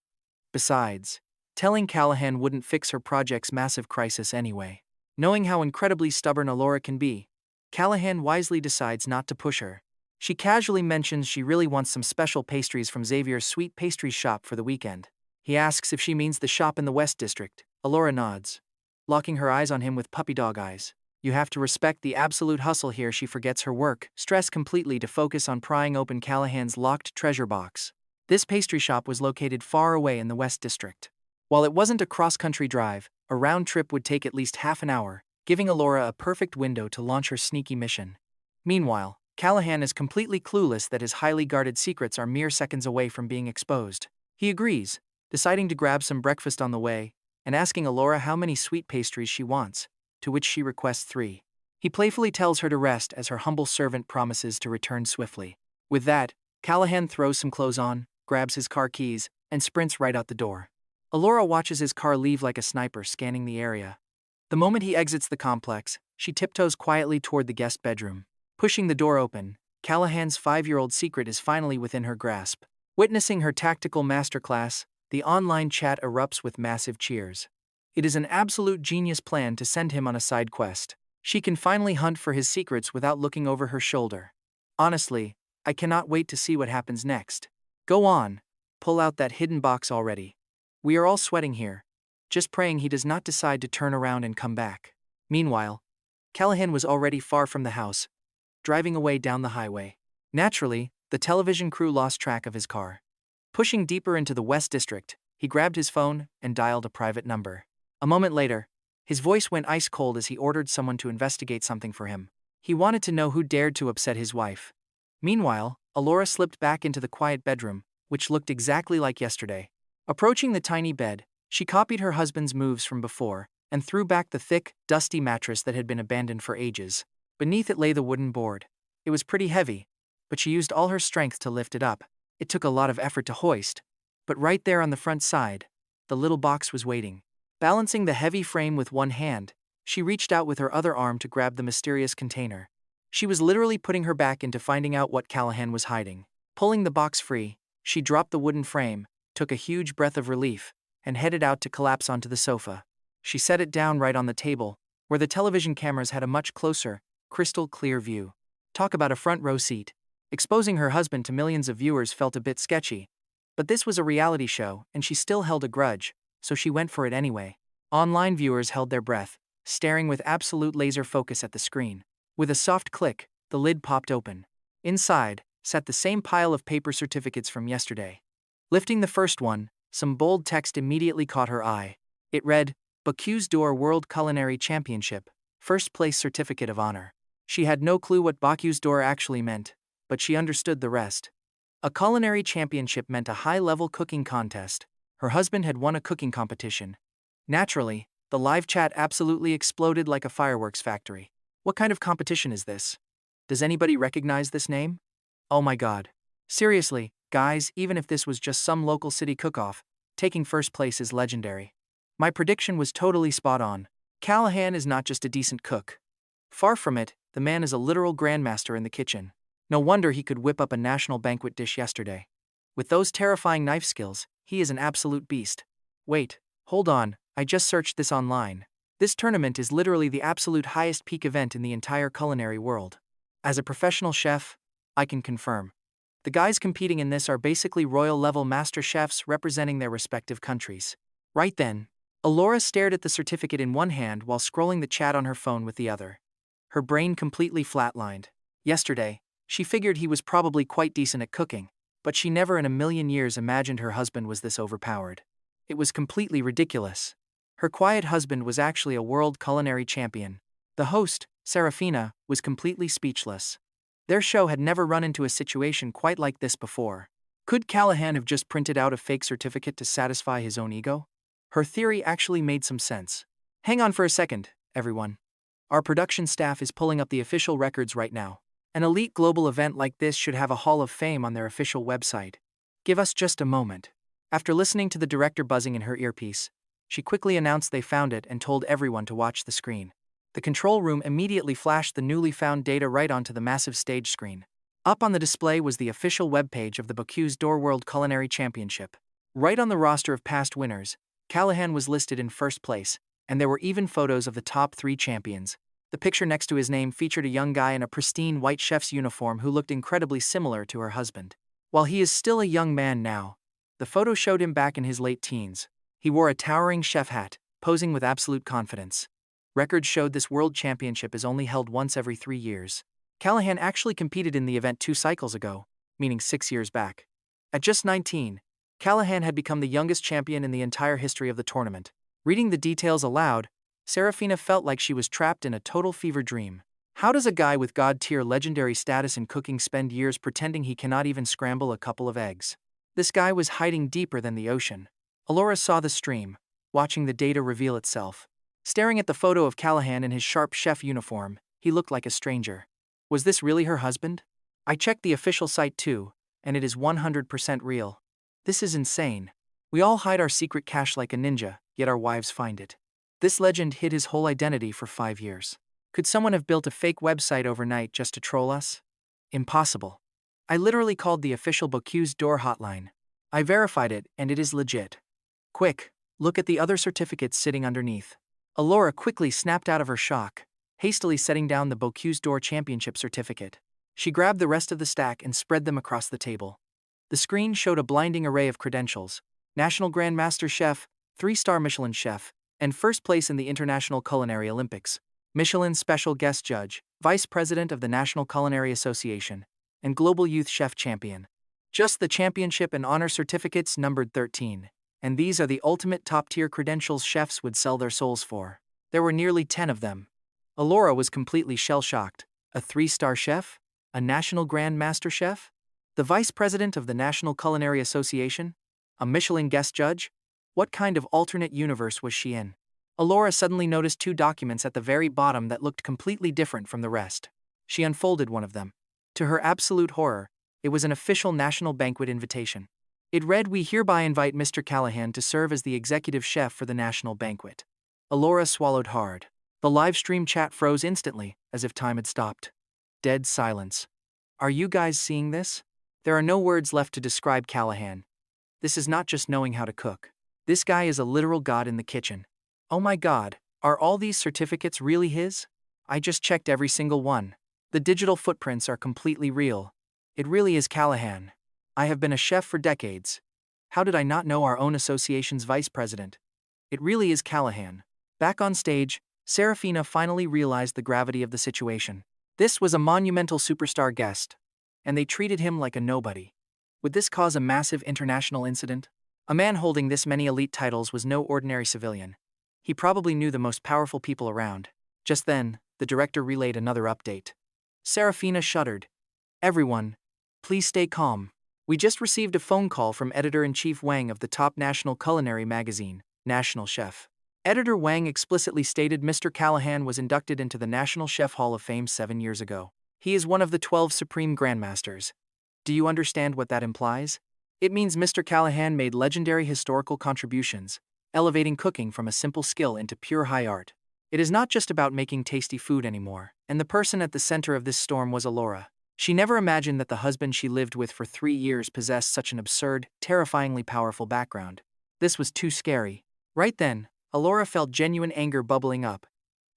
Besides, telling Callahan wouldn't fix her project's massive crisis anyway. Knowing how incredibly stubborn Elara can be, Callahan wisely decides not to push her. She casually mentions she really wants some special pastries from Xavier's sweet pastries shop for the weekend. He asks if she means the shop in the West District. Elara nods, locking her eyes on him with puppy dog eyes. You have to respect the absolute hustle here. She forgets her work, stressed completely to focus on prying open Callahan's locked treasure box. This pastry shop was located far away in the West District. While it wasn't a cross-country drive, a round trip would take at least half an hour, giving Elara a perfect window to launch her sneaky mission. Meanwhile, Callahan is completely clueless that his highly guarded secrets are mere seconds away from being exposed. He agrees, deciding to grab some breakfast on the way, and asking Elara how many sweet pastries she wants, to which she requests 3. He playfully tells her to rest as her humble servant promises to return swiftly. With that, Callahan throws some clothes on, grabs his car keys, and sprints right out the door. Elara watches his car leave like a sniper, scanning the area. The moment he exits the complex, she tiptoes quietly toward the guest bedroom. Pushing the door open, Callahan's 5-year-old secret is finally within her grasp. Witnessing her tactical masterclass, the online chat erupts with massive cheers. It is an absolute genius plan to send him on a side quest. She can finally hunt for his secrets without looking over her shoulder. Honestly, I cannot wait to see what happens next. Go on, pull out that hidden box already. We are all sweating here, just praying he does not decide to turn around and come back. Meanwhile, Callahan was already far from the house, driving away down the highway. Naturally, the television crew lost track of his car. Pushing deeper into the West District, he grabbed his phone and dialed a private number. A moment later, his voice went ice cold as he ordered someone to investigate something for him. He wanted to know who dared to upset his wife. Meanwhile, Elara slipped back into the quiet bedroom, which looked exactly like yesterday. Approaching the tiny bed, she copied her husband's moves from before and threw back the thick, dusty mattress that had been abandoned for ages. Beneath it lay the wooden board. It was pretty heavy, but she used all her strength to lift it up. It took a lot of effort to hoist, but right there on the front side, the little box was waiting. Balancing the heavy frame with one hand, she reached out with her other arm to grab the mysterious container. She was literally putting her back into finding out what Callahan was hiding. Pulling the box free, she dropped the wooden frame, took a huge breath of relief, and headed out to collapse onto the sofa. She set it down right on the table, where the television cameras had a much closer, crystal clear view. Talk about a front row seat. Exposing her husband to millions of viewers felt a bit sketchy. But this was a reality show, and she still held a grudge, so she went for it anyway. Online viewers held their breath, staring with absolute laser focus at the screen. With a soft click, the lid popped open. Inside sat the same pile of paper certificates from yesterday. Lifting the first one, some bold text immediately caught her eye. It read, Bocuse d'Or World Culinary Championship, First Place Certificate of Honor. She had no clue what Bocuse d'Or actually meant, but she understood the rest. A culinary championship meant a high-level cooking contest. Her husband had won a cooking competition. Naturally, the live chat absolutely exploded like a fireworks factory. What kind of competition is this? Does anybody recognize this name? Oh my god. Seriously, guys, even if this was just some local city cook-off, taking first place is legendary. My prediction was totally spot on. Callahan is not just a decent cook. Far from it, the man is a literal grandmaster in the kitchen. No wonder he could whip up a national banquet dish yesterday. With those terrifying knife skills, he is an absolute beast. Wait, hold on, I just searched this online. This tournament is literally the absolute highest peak event in the entire culinary world. As a professional chef, I can confirm. The guys competing in this are basically royal-level master chefs representing their respective countries. Right then, Elara stared at the certificate in one hand while scrolling the chat on her phone with the other. Her brain completely flatlined. Yesterday, she figured he was probably quite decent at cooking, but she never in a million years imagined her husband was this overpowered. It was completely ridiculous. Her quiet husband was actually a world culinary champion. The host, Serafina, was completely speechless. Their show had never run into a situation quite like this before. Could Callahan have just printed out a fake certificate to satisfy his own ego? Her theory actually made some sense. Hang on for a second, everyone. Our production staff is pulling up the official records right now. An elite global event like this should have a Hall of Fame on their official website. Give us just a moment. After listening to the director buzzing in her earpiece, she quickly announced they found it and told everyone to watch the screen. The control room immediately flashed the newly found data right onto the massive stage screen. Up on the display was the official webpage of the Bocuse d'Or World Culinary Championship. Right on the roster of past winners, Callahan was listed in first place, and there were even photos of the top 3 champions. The picture next to his name featured a young guy in a pristine white chef's uniform who looked incredibly similar to her husband. While he is still a young man now, the photo showed him back in his late teens. He wore a towering chef hat, posing with absolute confidence. Records showed this world championship is only held once every 3 years. Callahan actually competed in the event 2 cycles ago, meaning 6 years back. At just 19, Callahan had become the youngest champion in the entire history of the tournament. Reading the details aloud, Serafina felt like she was trapped in a total fever dream. How does a guy with god-tier legendary status in cooking spend years pretending he cannot even scramble a couple of eggs? This guy was hiding deeper than the ocean. Elara saw the stream, watching the data reveal itself. Staring at the photo of Callahan in his sharp chef uniform, he looked like a stranger. Was this really her husband? I checked the official site too, and it is 100% real. This is insane. We all hide our secret cache like a ninja, yet our wives find it. This legend hid his whole identity for 5 years. Could someone have built a fake website overnight just to troll us? Impossible. I literally called the official Bocuse d'Or hotline. I verified it, and it is legit. Quick, look at the other certificates sitting underneath. Elara quickly snapped out of her shock, hastily setting down the Bocuse d'Or Championship certificate. She grabbed the rest of the stack and spread them across the table. The screen showed a blinding array of credentials: National Grandmaster Chef, 3-star Michelin Chef, and first place in the International Culinary Olympics. Michelin special guest judge, vice president of the National Culinary Association, and global youth chef champion. Just the championship and honor certificates numbered 13. And these are the ultimate top-tier credentials chefs would sell their souls for. There were nearly 10 of them. Elara was completely shell-shocked. A 3-star chef? A national Grand Master chef? The vice president of the National Culinary Association? A Michelin guest judge? What kind of alternate universe was she in? Elara suddenly noticed 2 documents at the very bottom that looked completely different from the rest. She unfolded one of them. To her absolute horror, it was an official national banquet invitation. It read, "We hereby invite Mr. Callahan to serve as the executive chef for the national banquet." Elara swallowed hard. The live stream chat froze instantly, as if time had stopped. Dead silence. Are you guys seeing this? There are no words left to describe Callahan. This is not just knowing how to cook. This guy is a literal god in the kitchen. Oh my god, are all these certificates really his? I just checked every single one. The digital footprints are completely real. It really is Callahan. I have been a chef for decades. How did I not know our own association's vice president? It really is Callahan. Back on stage, Serafina finally realized the gravity of the situation. This was a monumental superstar guest, and they treated him like a nobody. Would this cause a massive international incident? A man holding this many elite titles was no ordinary civilian. He probably knew the most powerful people around. Just then, the director relayed another update. Serafina shuddered. Everyone, please stay calm. We just received a phone call from Editor-in-Chief Wang of the top national culinary magazine, National Chef. Editor Wang explicitly stated Mr. Callahan was inducted into the National Chef Hall of Fame 7 years ago. He is one of the 12 Supreme Grandmasters. Do you understand what that implies? It means Mr. Callahan made legendary historical contributions, elevating cooking from a simple skill into pure high art. It is not just about making tasty food anymore, and the person at the center of this storm was Elara. She never imagined that the husband she lived with for 3 years possessed such an absurd, terrifyingly powerful background. This was too scary. Right then, Elara felt genuine anger bubbling up.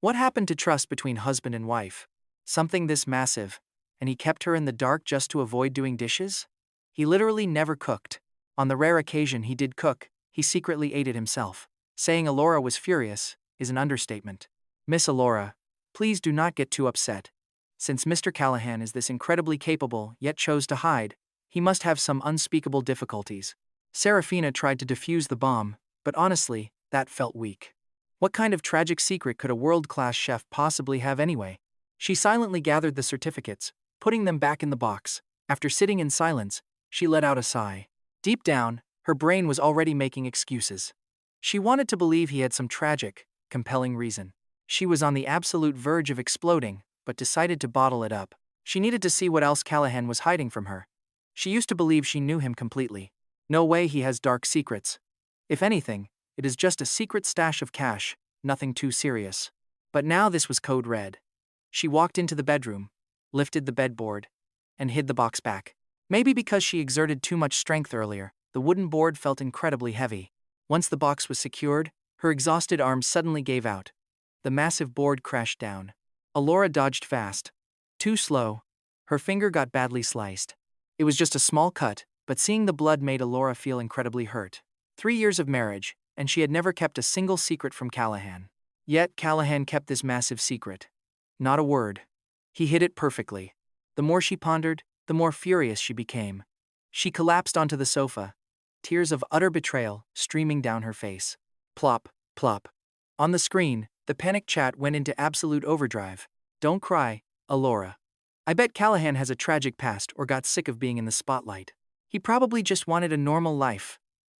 What happened to trust between husband and wife? Something this massive, and he kept her in the dark just to avoid doing dishes? He literally never cooked. On the rare occasion he did cook, he secretly ate it himself. Saying Elara was furious is an understatement. Miss Elara, please do not get too upset. Since Mr. Callahan is this incredibly capable yet chose to hide, he must have some unspeakable difficulties. Serafina tried to defuse the bomb, but honestly, that felt weak. What kind of tragic secret could a world-class chef possibly have anyway? She silently gathered the certificates, putting them back in the box. After sitting in silence, she let out a sigh. Deep down, her brain was already making excuses. She wanted to believe he had some tragic, compelling reason. She was on the absolute verge of exploding, but decided to bottle it up. She needed to see what else Callahan was hiding from her. She used to believe she knew him completely. No way he has dark secrets. If anything, it is just a secret stash of cash, nothing too serious. But now this was code red. She walked into the bedroom, lifted the bedboard, and hid the box back. Maybe because she exerted too much strength earlier, the wooden board felt incredibly heavy. Once the box was secured, her exhausted arms suddenly gave out. The massive board crashed down. Elara dodged fast. Too slow. Her finger got badly sliced. It was just a small cut, but seeing the blood made Elara feel incredibly hurt. 3 years of marriage, and she had never kept a single secret from Callahan. Yet Callahan kept this massive secret. Not a word. He hid it perfectly. The more she pondered, the more furious she became. She collapsed onto the sofa, tears of utter betrayal streaming down her face. Plop, plop. On the screen, the panic chat went into absolute overdrive. Don't cry, Elara. I bet Callahan has a tragic past or got sick of being in the spotlight. He probably just wanted a normal life.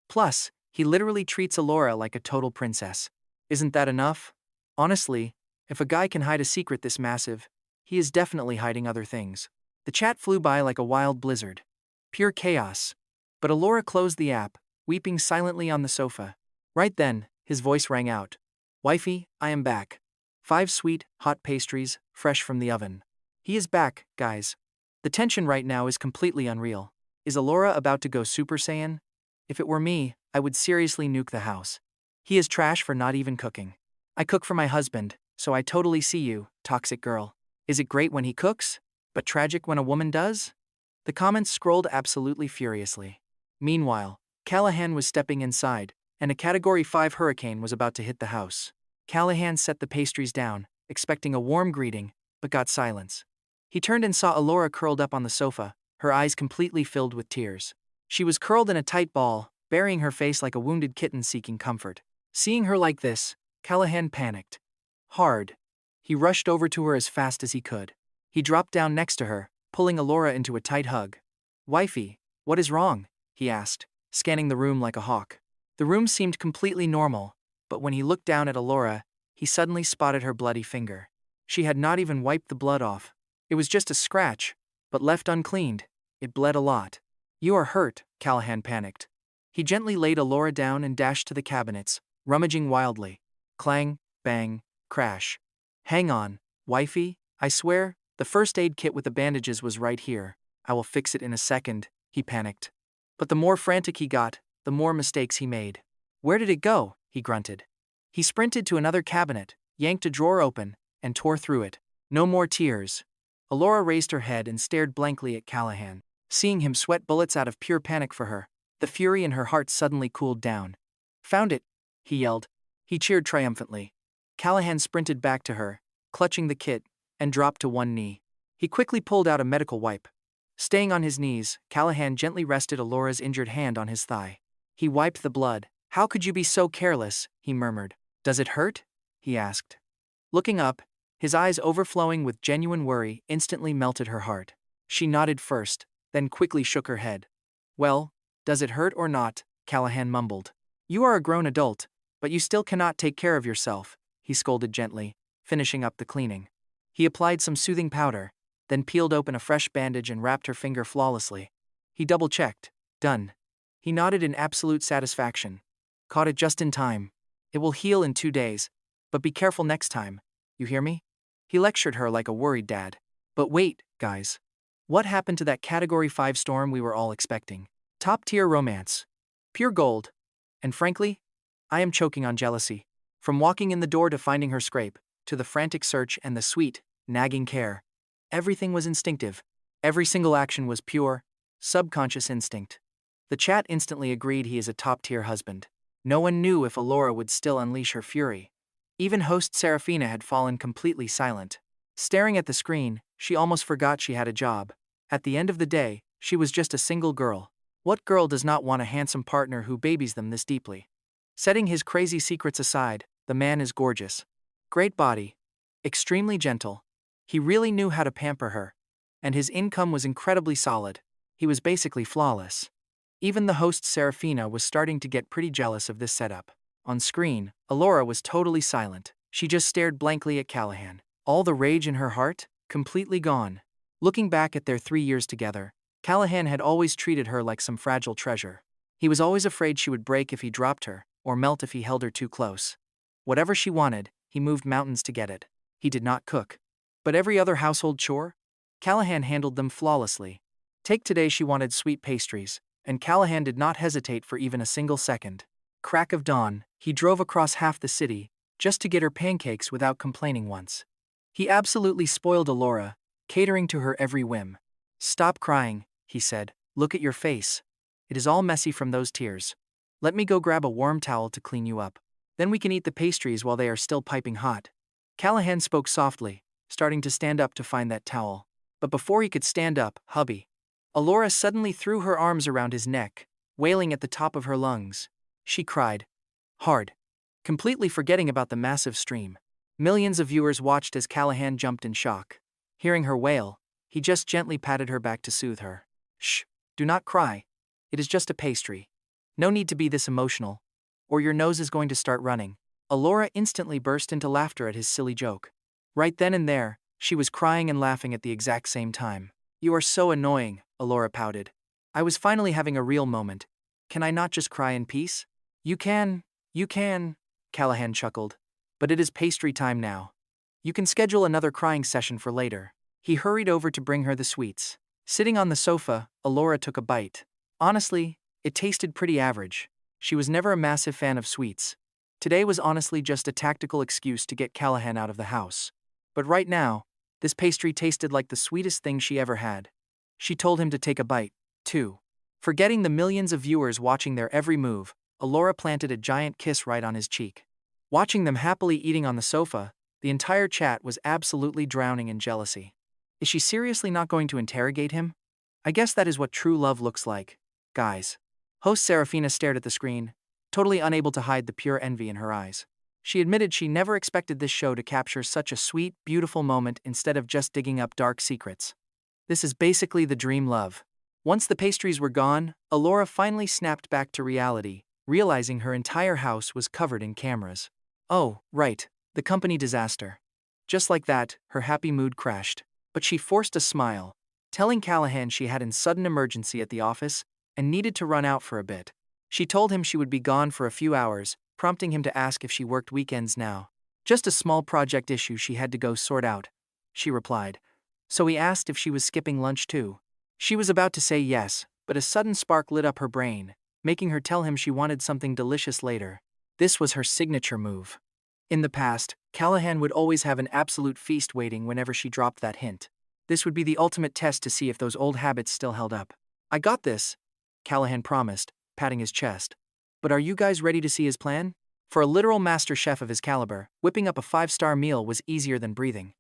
Plus, he literally treats Elara like a total princess. Isn't that enough? Honestly, if a guy can hide a secret this massive, he is definitely hiding other things. The chat flew by like a wild blizzard. Pure chaos. But Elara closed the app, weeping silently on the sofa. Right then, his voice rang out. Wifey, I am back. 5 sweet, hot pastries, fresh from the oven. He is back, guys. The tension right now is completely unreal. Is Elara about to go Super Saiyan? If it were me, I would seriously nuke the house. He is trash for not even cooking. I cook for my husband, so I totally see you, toxic girl. Is it great when he cooks, but tragic when a woman does? The comments scrolled absolutely furiously. Meanwhile, Callahan was stepping inside, and a Category 5 hurricane was about to hit the house. Callahan set the pastries down, expecting a warm greeting, but got silence. He turned and saw Elara curled up on the sofa, her eyes completely filled with tears. She was curled in a tight ball, burying her face like a wounded kitten seeking comfort. Seeing her like this, Callahan panicked. Hard. He rushed over to her as fast as he could. He dropped down next to her, pulling Elara into a tight hug. "Wifey, what is wrong?" he asked, scanning the room like a hawk. The room seemed completely normal, but when he looked down at Elara, he suddenly spotted her bloody finger. She had not even wiped the blood off. It was just a scratch, but left uncleaned. It bled a lot. "You are hurt," Callahan panicked. He gently laid Elara down and dashed to the cabinets, rummaging wildly. Clang, bang, crash. "Hang on, wifey, I swear, the first aid kit with the bandages was right here. I will fix it in a second," he panicked. But the more frantic he got, the more mistakes he made. "Where did it go?" he grunted. He sprinted to another cabinet, yanked a drawer open, and tore through it. No more tears. Elara raised her head and stared blankly at Callahan. Seeing him sweat bullets out of pure panic for her, the fury in her heart suddenly cooled down. "Found it," he yelled. He cheered triumphantly. Callahan sprinted back to her, clutching the kit, and dropped to one knee. He quickly pulled out a medical wipe. Staying on his knees, Callahan gently rested Elara's injured hand on his thigh. He wiped the blood. "How could you be so careless?" he murmured. "Does it hurt?" he asked. Looking up, his eyes overflowing with genuine worry instantly melted her heart. She nodded first, then quickly shook her head. "Well, does it hurt or not?" Callahan mumbled. "You are a grown adult, but you still cannot take care of yourself," he scolded gently, finishing up the cleaning. He applied some soothing powder, then peeled open a fresh bandage and wrapped her finger flawlessly. He double-checked. "Done." He nodded in absolute satisfaction. "Caught it just in time. It will heal in 2 days, but be careful next time. You hear me?" He lectured her like a worried dad. But wait, guys. What happened to that Category 5 storm we were all expecting? Top-tier romance. Pure gold. And frankly, I am choking on jealousy. From walking in the door to finding her scrape, to the frantic search and the sweet, nagging care. Everything was instinctive. Every single action was pure, subconscious instinct. The chat instantly agreed he is a top-tier husband. No one knew if Elara would still unleash her fury. Even host Serafina had fallen completely silent. Staring at the screen, she almost forgot she had a job. At the end of the day, she was just a single girl. What girl does not want a handsome partner who babies them this deeply? Setting his crazy secrets aside, the man is gorgeous. Great body. Extremely gentle. He really knew how to pamper her. And his income was incredibly solid. He was basically flawless. Even the host Serafina was starting to get pretty jealous of this setup. On screen, Elara was totally silent. She just stared blankly at Callahan. All the rage in her heart, completely gone. Looking back at their 3 years together, Callahan had always treated her like some fragile treasure. He was always afraid she would break if he dropped her, or melt if he held her too close. Whatever she wanted, he moved mountains to get it. He did not cook. But every other household chore? Callahan handled them flawlessly. Take today, she wanted sweet pastries, and Callahan did not hesitate for even a single second. Crack of dawn, he drove across half the city, just to get her pancakes without complaining once. He absolutely spoiled Elara, catering to her every whim. "Stop crying," he said. "Look at your face. It is all messy from those tears. Let me go grab a warm towel to clean you up. Then we can eat the pastries while they are still piping hot." Callahan spoke softly, starting to stand up to find that towel. But before he could stand up, hubby. Elara suddenly threw her arms around his neck, wailing at the top of her lungs. She cried. Hard. Completely forgetting about the massive stream. Millions of viewers watched as Callahan jumped in shock. Hearing her wail, he just gently patted her back to soothe her. "Shh, do not cry. It is just a pastry. No need to be this emotional, or your nose is going to start running." Elara instantly burst into laughter at his silly joke. Right then and there, she was crying and laughing at the exact same time. "You are so annoying," Elara pouted. "I was finally having a real moment. Can I not just cry in peace?" You can, Callahan chuckled. "But it is pastry time now. You can schedule another crying session for later." He hurried over to bring her the sweets. Sitting on the sofa, Elara took a bite. Honestly, it tasted pretty average. She was never a massive fan of sweets. Today was honestly just a tactical excuse to get Callahan out of the house. But right now, this pastry tasted like the sweetest thing she ever had. She told him to take a bite, too. Forgetting the millions of viewers watching their every move, Elara planted a giant kiss right on his cheek. Watching them happily eating on the sofa, The entire chat was absolutely drowning in jealousy. Is she seriously not going to interrogate him? I guess that is what true love looks like, guys. Host Serafina stared at the screen, totally unable to hide the pure envy in her eyes. She admitted she never expected this show to capture such a sweet, beautiful moment instead of just digging up dark secrets. This is basically the dream love. Once the pastries were gone, Elara finally snapped back to reality, realizing her entire house was covered in cameras. Oh, right, the company disaster. Just like that, her happy mood crashed. But she forced a smile, telling Callahan she had a sudden emergency at the office and needed to run out for a bit. She told him she would be gone for a few hours, prompting him to ask if she worked weekends now. Just a small project issue she had to go sort out, she replied. So he asked if she was skipping lunch too. She was about to say yes, but a sudden spark lit up her brain, making her tell him she wanted something delicious later. This was her signature move. In the past, Callahan would always have an absolute feast waiting whenever she dropped that hint. This would be the ultimate test to see if those old habits still held up. I got this, Callahan promised, patting his chest. But are you guys ready to see his plan? For a literal master chef of his caliber, whipping up a 5-star meal was easier than breathing.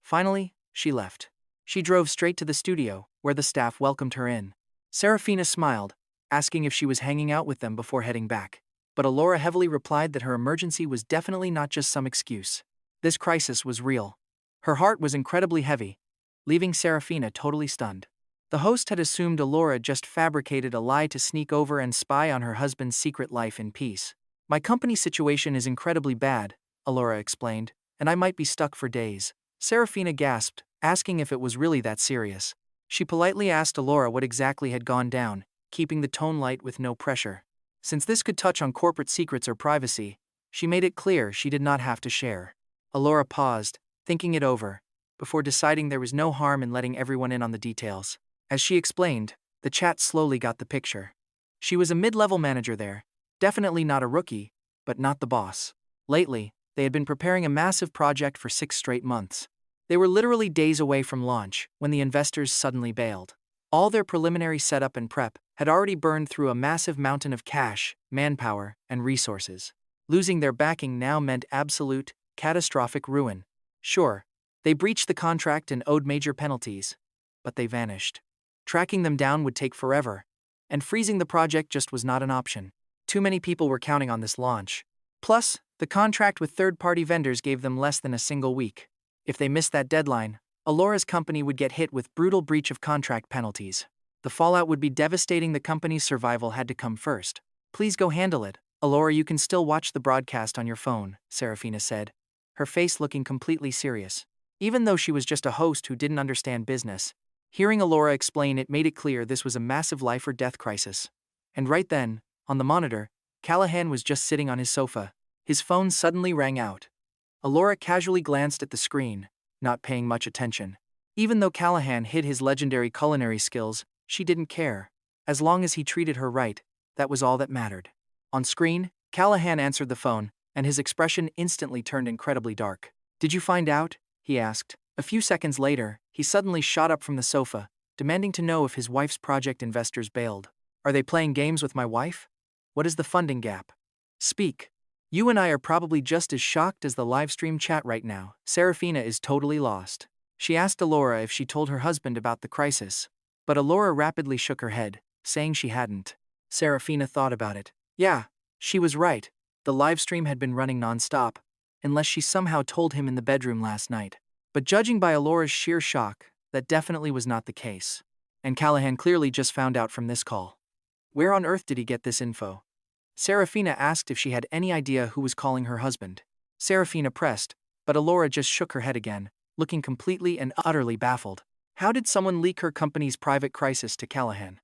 Finally, she left. She drove straight to the studio, where the staff welcomed her in. Serafina smiled, asking if she was hanging out with them before heading back. But Elara heavily replied that her emergency was definitely not just some excuse. This crisis was real. Her heart was incredibly heavy, leaving Serafina totally stunned. The host had assumed Elara just fabricated a lie to sneak over and spy on her husband's secret life in peace. My company situation is incredibly bad, Elara explained, and I might be stuck for days. Serafina gasped, asking if it was really that serious. She politely asked Elara what exactly had gone down, keeping the tone light with no pressure. Since this could touch on corporate secrets or privacy, she made it clear she did not have to share. Elara paused, thinking it over, before deciding there was no harm in letting everyone in on the details. As she explained, the chat slowly got the picture. She was a mid-level manager there, definitely not a rookie, but not the boss. Lately, they had been preparing a massive project for 6 straight months. They were literally days away from launch when the investors suddenly bailed. All their preliminary setup and prep had already burned through a massive mountain of cash, manpower, and resources. Losing their backing now meant absolute, catastrophic ruin. Sure, they breached the contract and owed major penalties, but they vanished. Tracking them down would take forever, and freezing the project just was not an option. Too many people were counting on this launch. Plus, the contract with third-party vendors gave them less than a single week. If they missed that deadline, Elara's company would get hit with brutal breach of contract penalties. The fallout would be devastating. The company's survival had to come first. Please go handle it. Elara, you can still watch the broadcast on your phone, Serafina said, her face looking completely serious. Even though she was just a host who didn't understand business, hearing Elara explain it made it clear this was a massive life-or-death crisis. And right then, on the monitor, Callahan was just sitting on his sofa. His phone suddenly rang out. Elara casually glanced at the screen, not paying much attention. Even though Callahan hid his legendary culinary skills, she didn't care. As long as he treated her right, that was all that mattered. On screen, Callahan answered the phone, and his expression instantly turned incredibly dark. Did you find out? He asked. A few seconds later, he suddenly shot up from the sofa, demanding to know if his wife's project investors bailed. Are they playing games with my wife? What is the funding gap? Speak. You and I are probably just as shocked as the livestream chat right now. Serafina is totally lost. She asked Elara if she told her husband about the crisis, but Elara rapidly shook her head, saying she hadn't. Serafina thought about it. Yeah, she was right. The livestream had been running non-stop, unless she somehow told him in the bedroom last night. But judging by Elara's sheer shock, that definitely was not the case. And Callahan clearly just found out from this call. Where on earth did he get this info? Serafina asked if she had any idea who was calling her husband. Serafina pressed, but Elara just shook her head again, looking completely and utterly baffled. How did someone leak her company's private crisis to Callahan?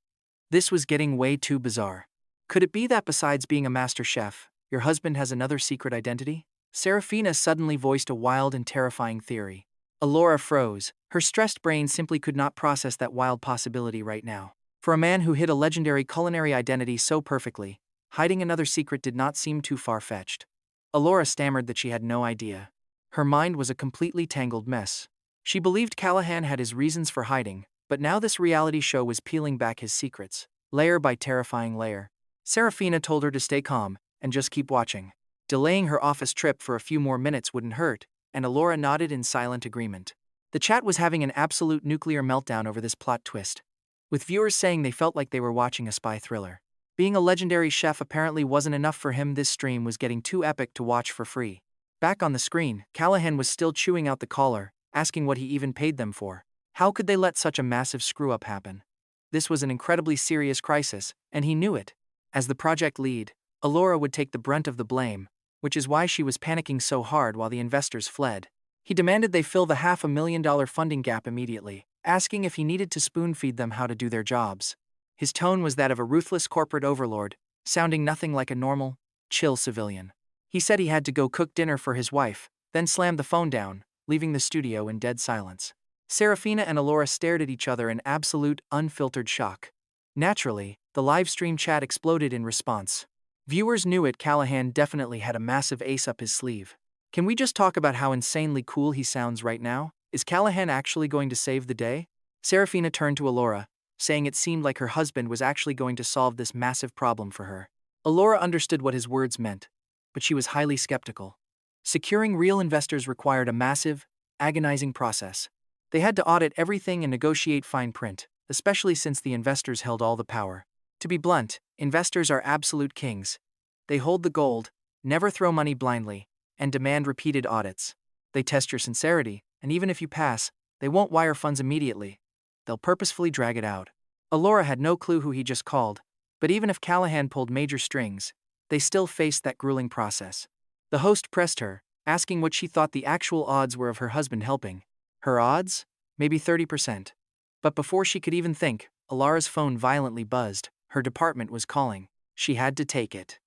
This was getting way too bizarre. Could it be that besides being a master chef, your husband has another secret identity? Serafina suddenly voiced a wild and terrifying theory. Elara froze. Her stressed brain simply could not process that wild possibility right now. For a man who hid a legendary culinary identity so perfectly, hiding another secret did not seem too far-fetched. Elara stammered that she had no idea. Her mind was a completely tangled mess. She believed Callahan had his reasons for hiding, but now this reality show was peeling back his secrets, layer by terrifying layer. Serafina told her to stay calm and just keep watching. Delaying her office trip for a few more minutes wouldn't hurt, and Elara nodded in silent agreement. The chat was having an absolute nuclear meltdown over this plot twist, with viewers saying they felt like they were watching a spy thriller. Being a legendary chef apparently wasn't enough for him. This stream was getting too epic to watch for free. Back on the screen, Callahan was still chewing out the caller, asking what he even paid them for. How could they let such a massive screw-up happen? This was an incredibly serious crisis, and he knew it. As the project lead, Elara would take the brunt of the blame, which is why she was panicking so hard while the investors fled. He demanded they fill the $500,000 funding gap immediately, asking if he needed to spoon-feed them how to do their jobs. His tone was that of a ruthless corporate overlord, sounding nothing like a normal, chill civilian. He said he had to go cook dinner for his wife, then slammed the phone down, leaving the studio in dead silence. Serafina and Elara stared at each other in absolute, unfiltered shock. Naturally, the live stream chat exploded in response. Viewers knew it. Callahan definitely had a massive ace up his sleeve. Can we just talk about how insanely cool he sounds right now? Is Callahan actually going to save the day? Serafina turned to Elara, saying it seemed like her husband was actually going to solve this massive problem for her. Elara understood what his words meant, but she was highly skeptical. Securing real investors required a massive, agonizing process. They had to audit everything and negotiate fine print, especially since the investors held all the power. To be blunt, investors are absolute kings. They hold the gold, never throw money blindly, and demand repeated audits. They test your sincerity, and even if you pass, they won't wire funds immediately. They'll purposefully drag it out. Elara had no clue who he just called, but even if Callahan pulled major strings, they still faced that grueling process. The host pressed her, asking what she thought the actual odds were of her husband helping. Her odds? Maybe 30%. But before she could even think, Elara's phone violently buzzed. Her department was calling. She had to take it.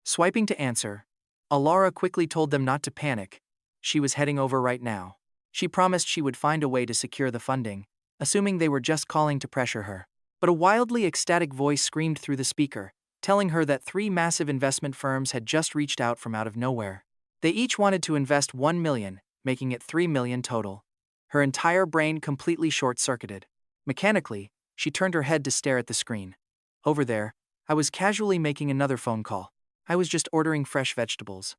Swiping to answer, Elara quickly told them not to panic. She was heading over right now. She promised she would find a way to secure the funding, assuming they were just calling to pressure her. But a wildly ecstatic voice screamed through the speaker, telling her that 3 massive investment firms had just reached out from out of nowhere. They each wanted to invest $1 million, making it $3 million total. Her entire brain completely short-circuited. Mechanically, she turned her head to stare at the screen. Over there, I was casually making another phone call. I was just ordering fresh vegetables.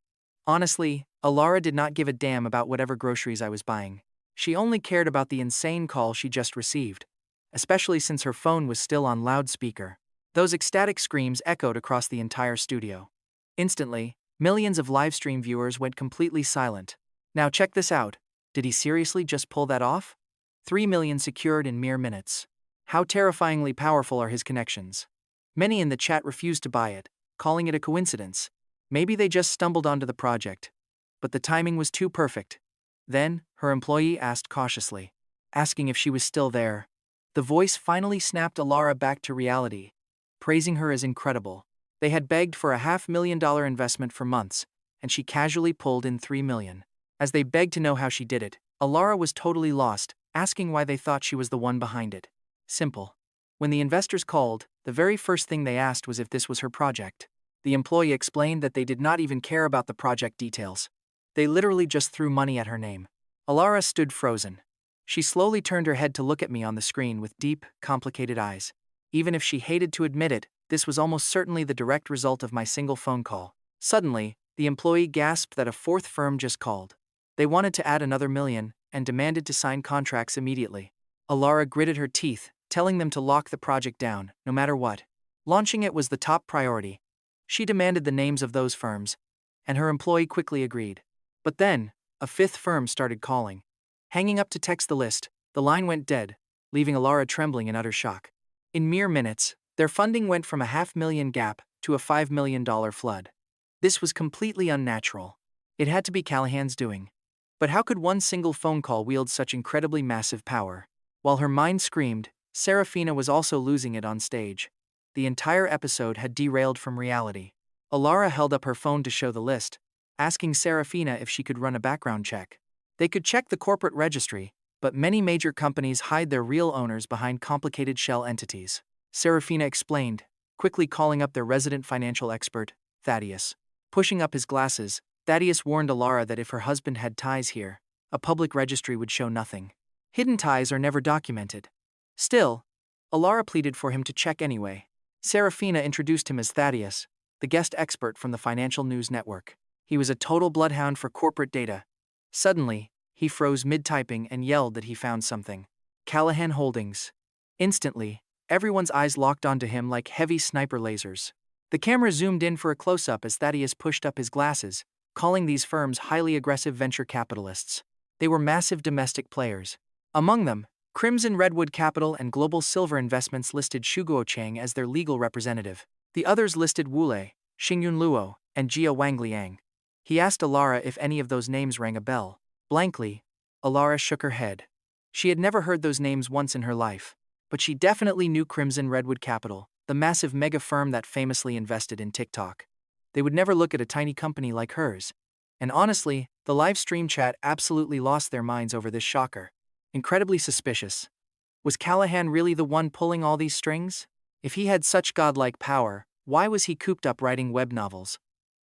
Honestly, Elara did not give a damn about whatever groceries I was buying. She only cared about the insane call she just received, especially since her phone was still on loudspeaker. Those ecstatic screams echoed across the entire studio. Instantly, millions of livestream viewers went completely silent. Now check this out. Did he seriously just pull that off? 3 million secured in mere minutes. How terrifyingly powerful are his connections? Many in the chat refused to buy it, calling it a coincidence. Maybe they just stumbled onto the project. But the timing was too perfect. Then, her employee asked cautiously, asking if she was still there. The voice finally snapped Elara back to reality, praising her as incredible. They had begged for a $500,000 investment for months, and she casually pulled in $3 million. As they begged to know how she did it, Elara was totally lost, asking why they thought she was the one behind it. Simple. When the investors called, the very first thing they asked was if this was her project. The employee explained that they did not even care about the project details. They literally just threw money at her name. Elara stood frozen. She slowly turned her head to look at me on the screen with deep, complicated eyes. Even if she hated to admit it, this was almost certainly the direct result of my single phone call. Suddenly, the employee gasped that a fourth firm just called. They wanted to add another $1 million and demanded to sign contracts immediately. Elara gritted her teeth, telling them to lock the project down, no matter what. Launching it was the top priority. She demanded the names of those firms, and her employee quickly agreed. But then, a fifth firm started calling. Hanging up to text the list, the line went dead, leaving Elara trembling in utter shock. In mere minutes, their funding went from a $500,000 gap to a $5 million flood. This was completely unnatural. It had to be Callahan's doing. But how could one single phone call wield such incredibly massive power? While her mind screamed, Serafina was also losing it on stage. The entire episode had derailed from reality. Elara held up her phone to show the list, asking Serafina if she could run a background check. They could check the corporate registry, but many major companies hide their real owners behind complicated shell entities. Serafina explained, quickly calling up their resident financial expert, Thaddeus. Pushing up his glasses, Thaddeus warned Elara that if her husband had ties here, a public registry would show nothing. Hidden ties are never documented. Still, Elara pleaded for him to check anyway. Serafina introduced him as Thaddeus, the guest expert from the Financial News Network. He was a total bloodhound for corporate data, Suddenly, he froze mid-typing and yelled that he found something. Callahan Holdings. Instantly, everyone's eyes locked onto him like heavy sniper lasers. The camera zoomed in for a close-up as Thaddeus pushed up his glasses, calling these firms highly aggressive venture capitalists. They were massive domestic players. Among them, Crimson Redwood Capital and Global Silver Investments listed Shuguo Chang as their legal representative. The others listed Wu Lei, Xingyun Luo, and Jia Wangliang. He asked Elara if any of those names rang a bell. Blankly, Elara shook her head. She had never heard those names once in her life. But she definitely knew Crimson Redwood Capital, the massive mega firm that famously invested in TikTok. They would never look at a tiny company like hers. And honestly, the live stream chat absolutely lost their minds over this shocker. Incredibly suspicious. Was Callahan really the one pulling all these strings? If he had such godlike power, why was he cooped up writing web novels?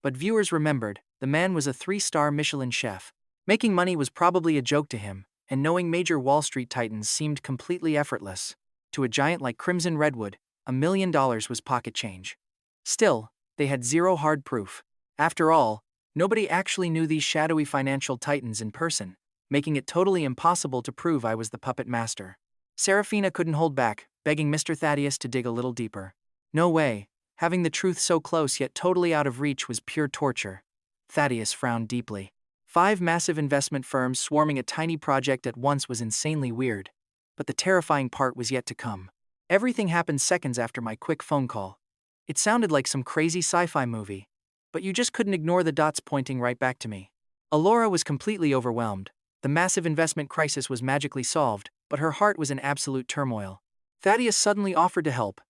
But viewers remembered, the man was a 3-star Michelin chef. Making money was probably a joke to him, and knowing major Wall Street titans seemed completely effortless. To a giant like Crimson Redwood, $1 million was pocket change. Still, they had zero hard proof. After all, nobody actually knew these shadowy financial titans in person, making it totally impossible to prove I was the puppet master. Serafina couldn't hold back, begging Mr. Thaddeus to dig a little deeper. No way, having the truth so close yet totally out of reach was pure torture. Thaddeus frowned deeply. 5 massive investment firms swarming a tiny project at once was insanely weird. But the terrifying part was yet to come. Everything happened seconds after my quick phone call. It sounded like some crazy sci-fi movie. But you just couldn't ignore the dots pointing right back to me. Elara was completely overwhelmed. The massive investment crisis was magically solved, but her heart was in absolute turmoil. Thaddeus suddenly offered to help,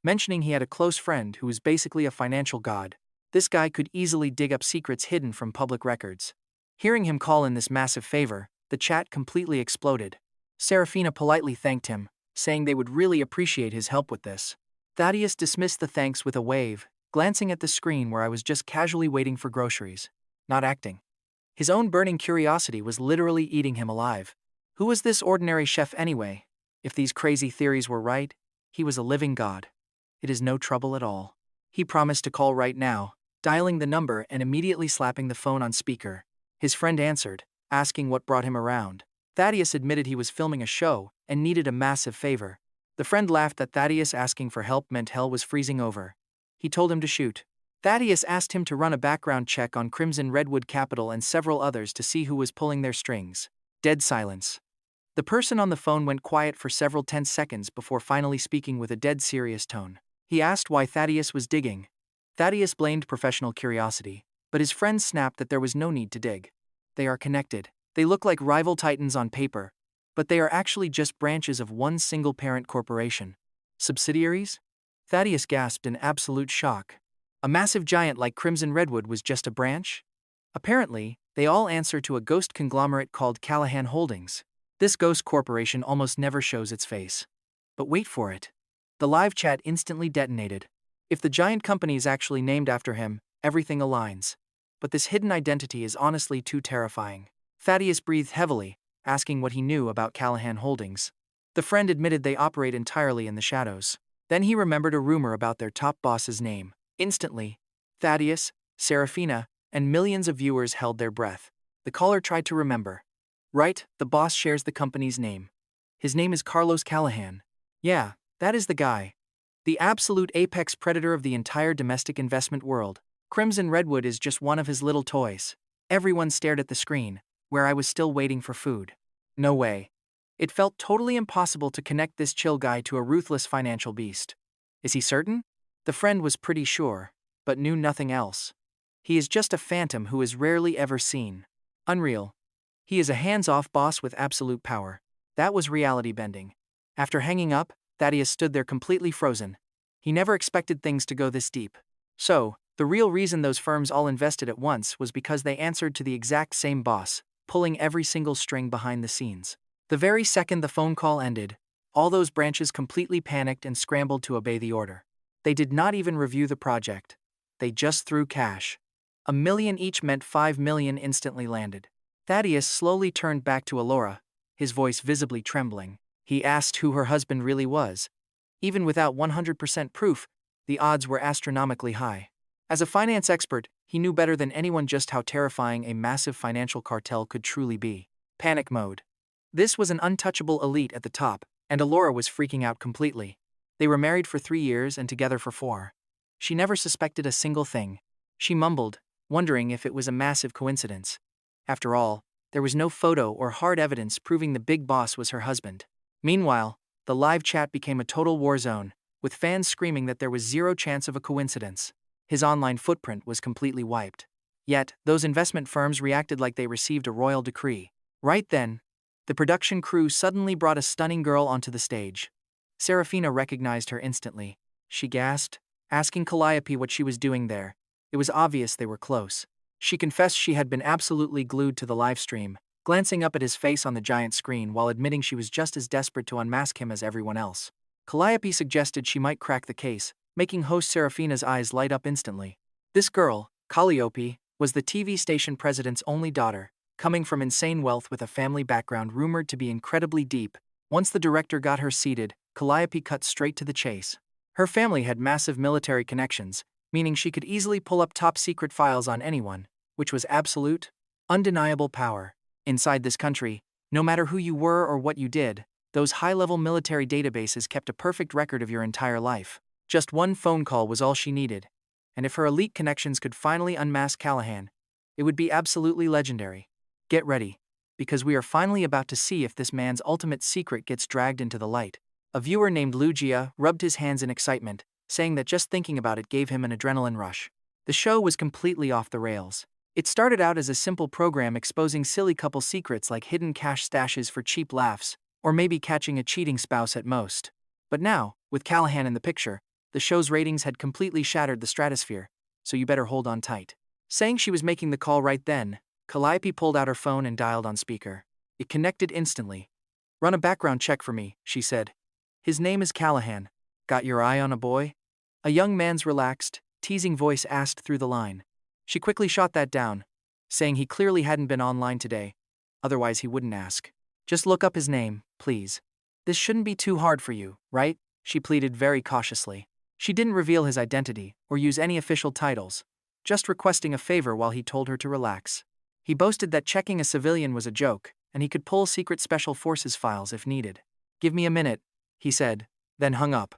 mentioning he had a close friend who was basically a financial god. This guy could easily dig up secrets hidden from public records. Hearing him call in this massive favor, the chat completely exploded. Serafina politely thanked him, saying they would really appreciate his help with this. Thaddeus dismissed the thanks with a wave, glancing at the screen where I was just casually waiting for groceries. Not acting. His own burning curiosity was literally eating him alive. Who was this ordinary chef anyway? If these crazy theories were right, he was a living god. It is no trouble at all. He promised to call right now, dialing the number and immediately slapping the phone on speaker. His friend answered, asking what brought him around. Thaddeus admitted he was filming a show and needed a massive favor. The friend laughed that Thaddeus asking for help meant hell was freezing over. He told him to shoot. Thaddeus asked him to run a background check on Crimson Redwood Capital and several others to see who was pulling their strings. Dead silence. The person on the phone went quiet for several tense seconds before finally speaking with a dead serious tone. He asked why Thaddeus was digging. Thaddeus blamed professional curiosity, but his friend snapped that there was no need to dig. They are connected. They look like rival titans on paper, but they are actually just branches of one single parent corporation. Subsidiaries? Thaddeus gasped in absolute shock. A massive giant like Crimson Redwood was just a branch? Apparently, they all answer to a ghost conglomerate called Callahan Holdings. This ghost corporation almost never shows its face. But wait for it. The live chat instantly detonated. If the giant company is actually named after him, everything aligns. But this hidden identity is honestly too terrifying. Thaddeus breathed heavily, asking what he knew about Callahan Holdings. The friend admitted they operate entirely in the shadows. Then he remembered a rumor about their top boss's name. Instantly, Thaddeus, Serafina, and millions of viewers held their breath. The caller tried to remember. Right, the boss shares the company's name. His name is Carlos Callahan. Yeah, that is the guy. The absolute apex predator of the entire domestic investment world. Crimson Redwood is just one of his little toys. Everyone stared at the screen, where I was still waiting for food. No way. It felt totally impossible to connect this chill guy to a ruthless financial beast. Is he certain? The friend was pretty sure, but knew nothing else. He is just a phantom who is rarely ever seen. Unreal. He is a hands-off boss with absolute power. That was reality bending. After hanging up, Thaddeus stood there completely frozen. He never expected things to go this deep. So, the real reason those firms all invested at once was because they answered to the exact same boss, pulling every single string behind the scenes. The very second the phone call ended, all those branches completely panicked and scrambled to obey the order. They did not even review the project. They just threw cash. $1 million each meant $5 million instantly landed. Thaddeus slowly turned back to Elara, his voice visibly trembling. He asked who her husband really was. Even without 100% proof, the odds were astronomically high. As a finance expert, he knew better than anyone just how terrifying a massive financial cartel could truly be. Panic mode. This was an untouchable elite at the top, and Elara was freaking out completely. They were married for 3 years and together for 4. She never suspected a single thing. She mumbled, wondering if it was a massive coincidence. After all, there was no photo or hard evidence proving the big boss was her husband. Meanwhile, the live chat became a total war zone, with fans screaming that there was zero chance of a coincidence. His online footprint was completely wiped. Yet, those investment firms reacted like they received a royal decree. Right then, the production crew suddenly brought a stunning girl onto the stage. Serafina recognized her instantly. She gasped, asking Calliope what she was doing there. It was obvious they were close. She confessed she had been absolutely glued to the live stream, glancing up at his face on the giant screen while admitting she was just as desperate to unmask him as everyone else. Calliope suggested she might crack the case, making host Serafina's eyes light up instantly. This girl, Calliope, was the TV station president's only daughter, coming from insane wealth with a family background rumored to be incredibly deep. Once the director got her seated, Calliope cut straight to the chase. Her family had massive military connections, meaning she could easily pull up top-secret files on anyone, which was absolute, undeniable power. Inside this country, no matter who you were or what you did, those high-level military databases kept a perfect record of your entire life. Just one phone call was all she needed, and if her elite connections could finally unmask Callahan, it would be absolutely legendary. Get ready, because we are finally about to see if this man's ultimate secret gets dragged into the light. A viewer named Lugia rubbed his hands in excitement, saying that just thinking about it gave him an adrenaline rush. The show was completely off the rails. It started out as a simple program exposing silly couple secrets like hidden cash stashes for cheap laughs, or maybe catching a cheating spouse at most. But now, with Callahan in the picture, the show's ratings had completely shattered the stratosphere, so you better hold on tight. Saying she was making the call right then, Calliope pulled out her phone and dialed on speaker. It connected instantly. "Run a background check for me," she said. "His name is Callahan. Got your eye on a boy?" A young man's relaxed, teasing voice asked through the line. She quickly shot that down, saying he clearly hadn't been online today, otherwise he wouldn't ask. "Just look up his name, please. This shouldn't be too hard for you, right?" she pleaded very cautiously. She didn't reveal his identity or use any official titles, just requesting a favor while he told her to relax. He boasted that checking a civilian was a joke, and he could pull secret special forces files if needed. "Give me a minute," he said, then hung up.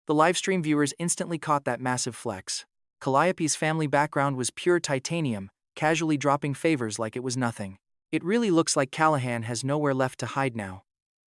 The livestream viewers instantly caught that massive flex. Calliope's family background was pure titanium, casually dropping favors like it was nothing. It really looks like Callahan has nowhere left to hide now.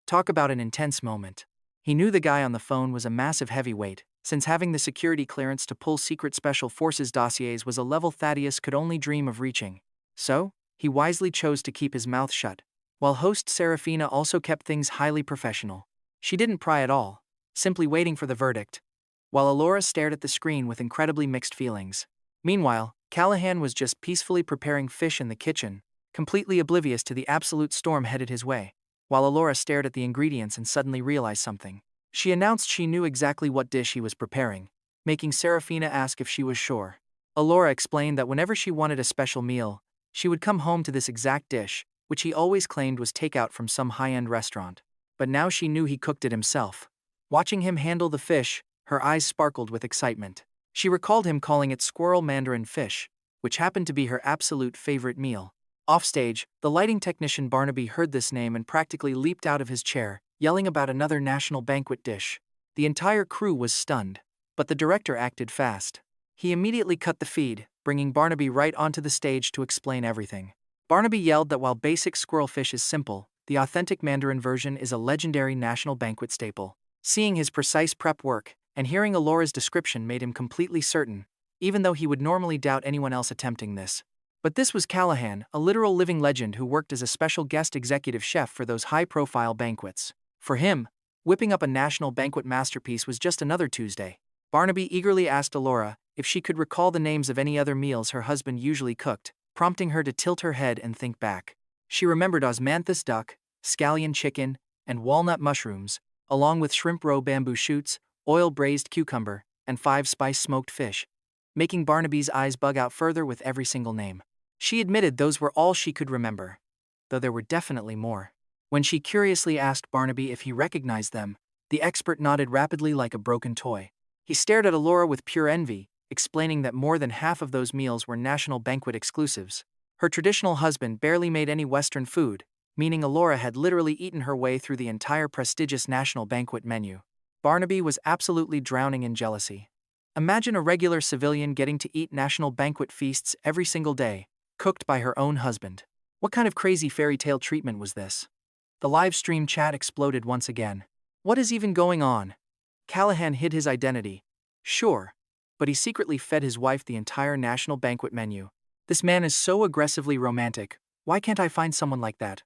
Talk about an intense moment. He knew the guy on the phone was a massive heavyweight, since having the security clearance to pull secret special forces dossiers was a level Thaddeus could only dream of reaching. So, he wisely chose to keep his mouth shut, while host Serafina also kept things highly professional. She didn't pry at all, simply waiting for the verdict, while Elara stared at the screen with incredibly mixed feelings. Meanwhile, Callahan was just peacefully preparing fish in the kitchen, completely oblivious to the absolute storm headed his way. While Elara stared at the ingredients and suddenly realized something. She announced she knew exactly what dish he was preparing, making Serafina ask if she was sure. Elara explained that whenever she wanted a special meal, she would come home to this exact dish, which he always claimed was takeout from some high-end restaurant. But now she knew he cooked it himself. Watching him handle the fish, her eyes sparkled with excitement. She recalled him calling it squirrel mandarin fish, which happened to be her absolute favorite meal. Offstage, the lighting technician Barnaby heard this name and practically leaped out of his chair, yelling about another national banquet dish. The entire crew was stunned, but the director acted fast. He immediately cut the feed, bringing Barnaby right onto the stage to explain everything. Barnaby yelled that while basic squirrelfish is simple, the authentic Mandarin version is a legendary national banquet staple. Seeing his precise prep work, and hearing Elara's description made him completely certain, even though he would normally doubt anyone else attempting this. But this was Callahan, a literal living legend who worked as a special guest executive chef for those high-profile banquets. For him, whipping up a national banquet masterpiece was just another Tuesday. Barnaby eagerly asked Elara if she could recall the names of any other meals her husband usually cooked, prompting her to tilt her head and think back. She remembered osmanthus duck, scallion chicken, and walnut mushrooms, along with shrimp roe bamboo shoots, oil-braised cucumber, and 5-spice smoked fish, making Barnaby's eyes bug out further with every single name. She admitted those were all she could remember, though there were definitely more. When she curiously asked Barnaby if he recognized them, the expert nodded rapidly like a broken toy. He stared at Elara with pure envy, explaining that more than half of those meals were national banquet exclusives. Her traditional husband barely made any Western food, meaning Elara had literally eaten her way through the entire prestigious national banquet menu. Barnaby was absolutely drowning in jealousy. Imagine a regular civilian getting to eat national banquet feasts every single day, cooked by her own husband. What kind of crazy fairy tale treatment was this? The live stream chat exploded once again. What is even going on? Callahan hid his identity. Sure. But he secretly fed his wife the entire national banquet menu. This man is so aggressively romantic. Why can't I find someone like that?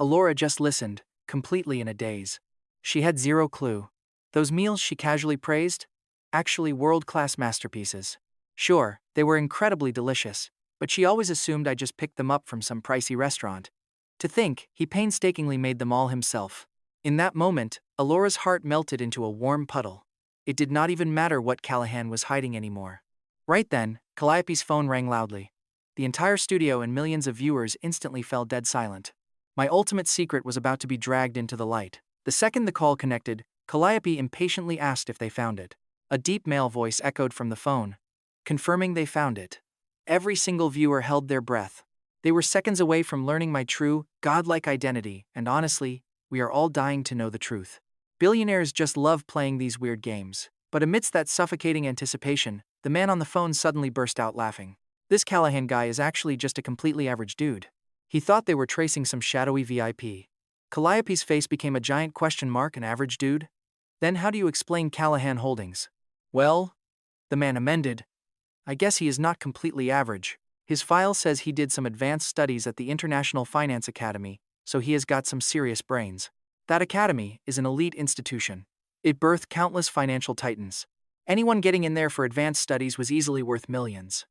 Elara just listened, completely in a daze. She had zero clue. Those meals she casually praised? Actually world-class masterpieces. Sure, they were incredibly delicious, but she always assumed I just picked them up from some pricey restaurant. To think, he painstakingly made them all himself. In that moment, Elara's heart melted into a warm puddle. It did not even matter what Callahan was hiding anymore. Right then, Calliope's phone rang loudly. The entire studio and millions of viewers instantly fell dead silent. My ultimate secret was about to be dragged into the light. The second the call connected, Calliope impatiently asked if they found it. A deep male voice echoed from the phone, confirming they found it. Every single viewer held their breath. They were seconds away from learning my true, godlike identity, and honestly, we are all dying to know the truth. Billionaires just love playing these weird games. But amidst that suffocating anticipation, the man on the phone suddenly burst out laughing. This Callahan guy is actually just a completely average dude. He thought they were tracing some shadowy VIP. Calliope's face became a giant question mark. An average dude? Then how do you explain Callahan Holdings? Well, the man amended, I guess he is not completely average. His file says he did some advanced studies at the International Finance Academy, so he has got some serious brains. That academy is an elite institution. It birthed countless financial titans. Anyone getting in there for advanced studies was easily worth millions.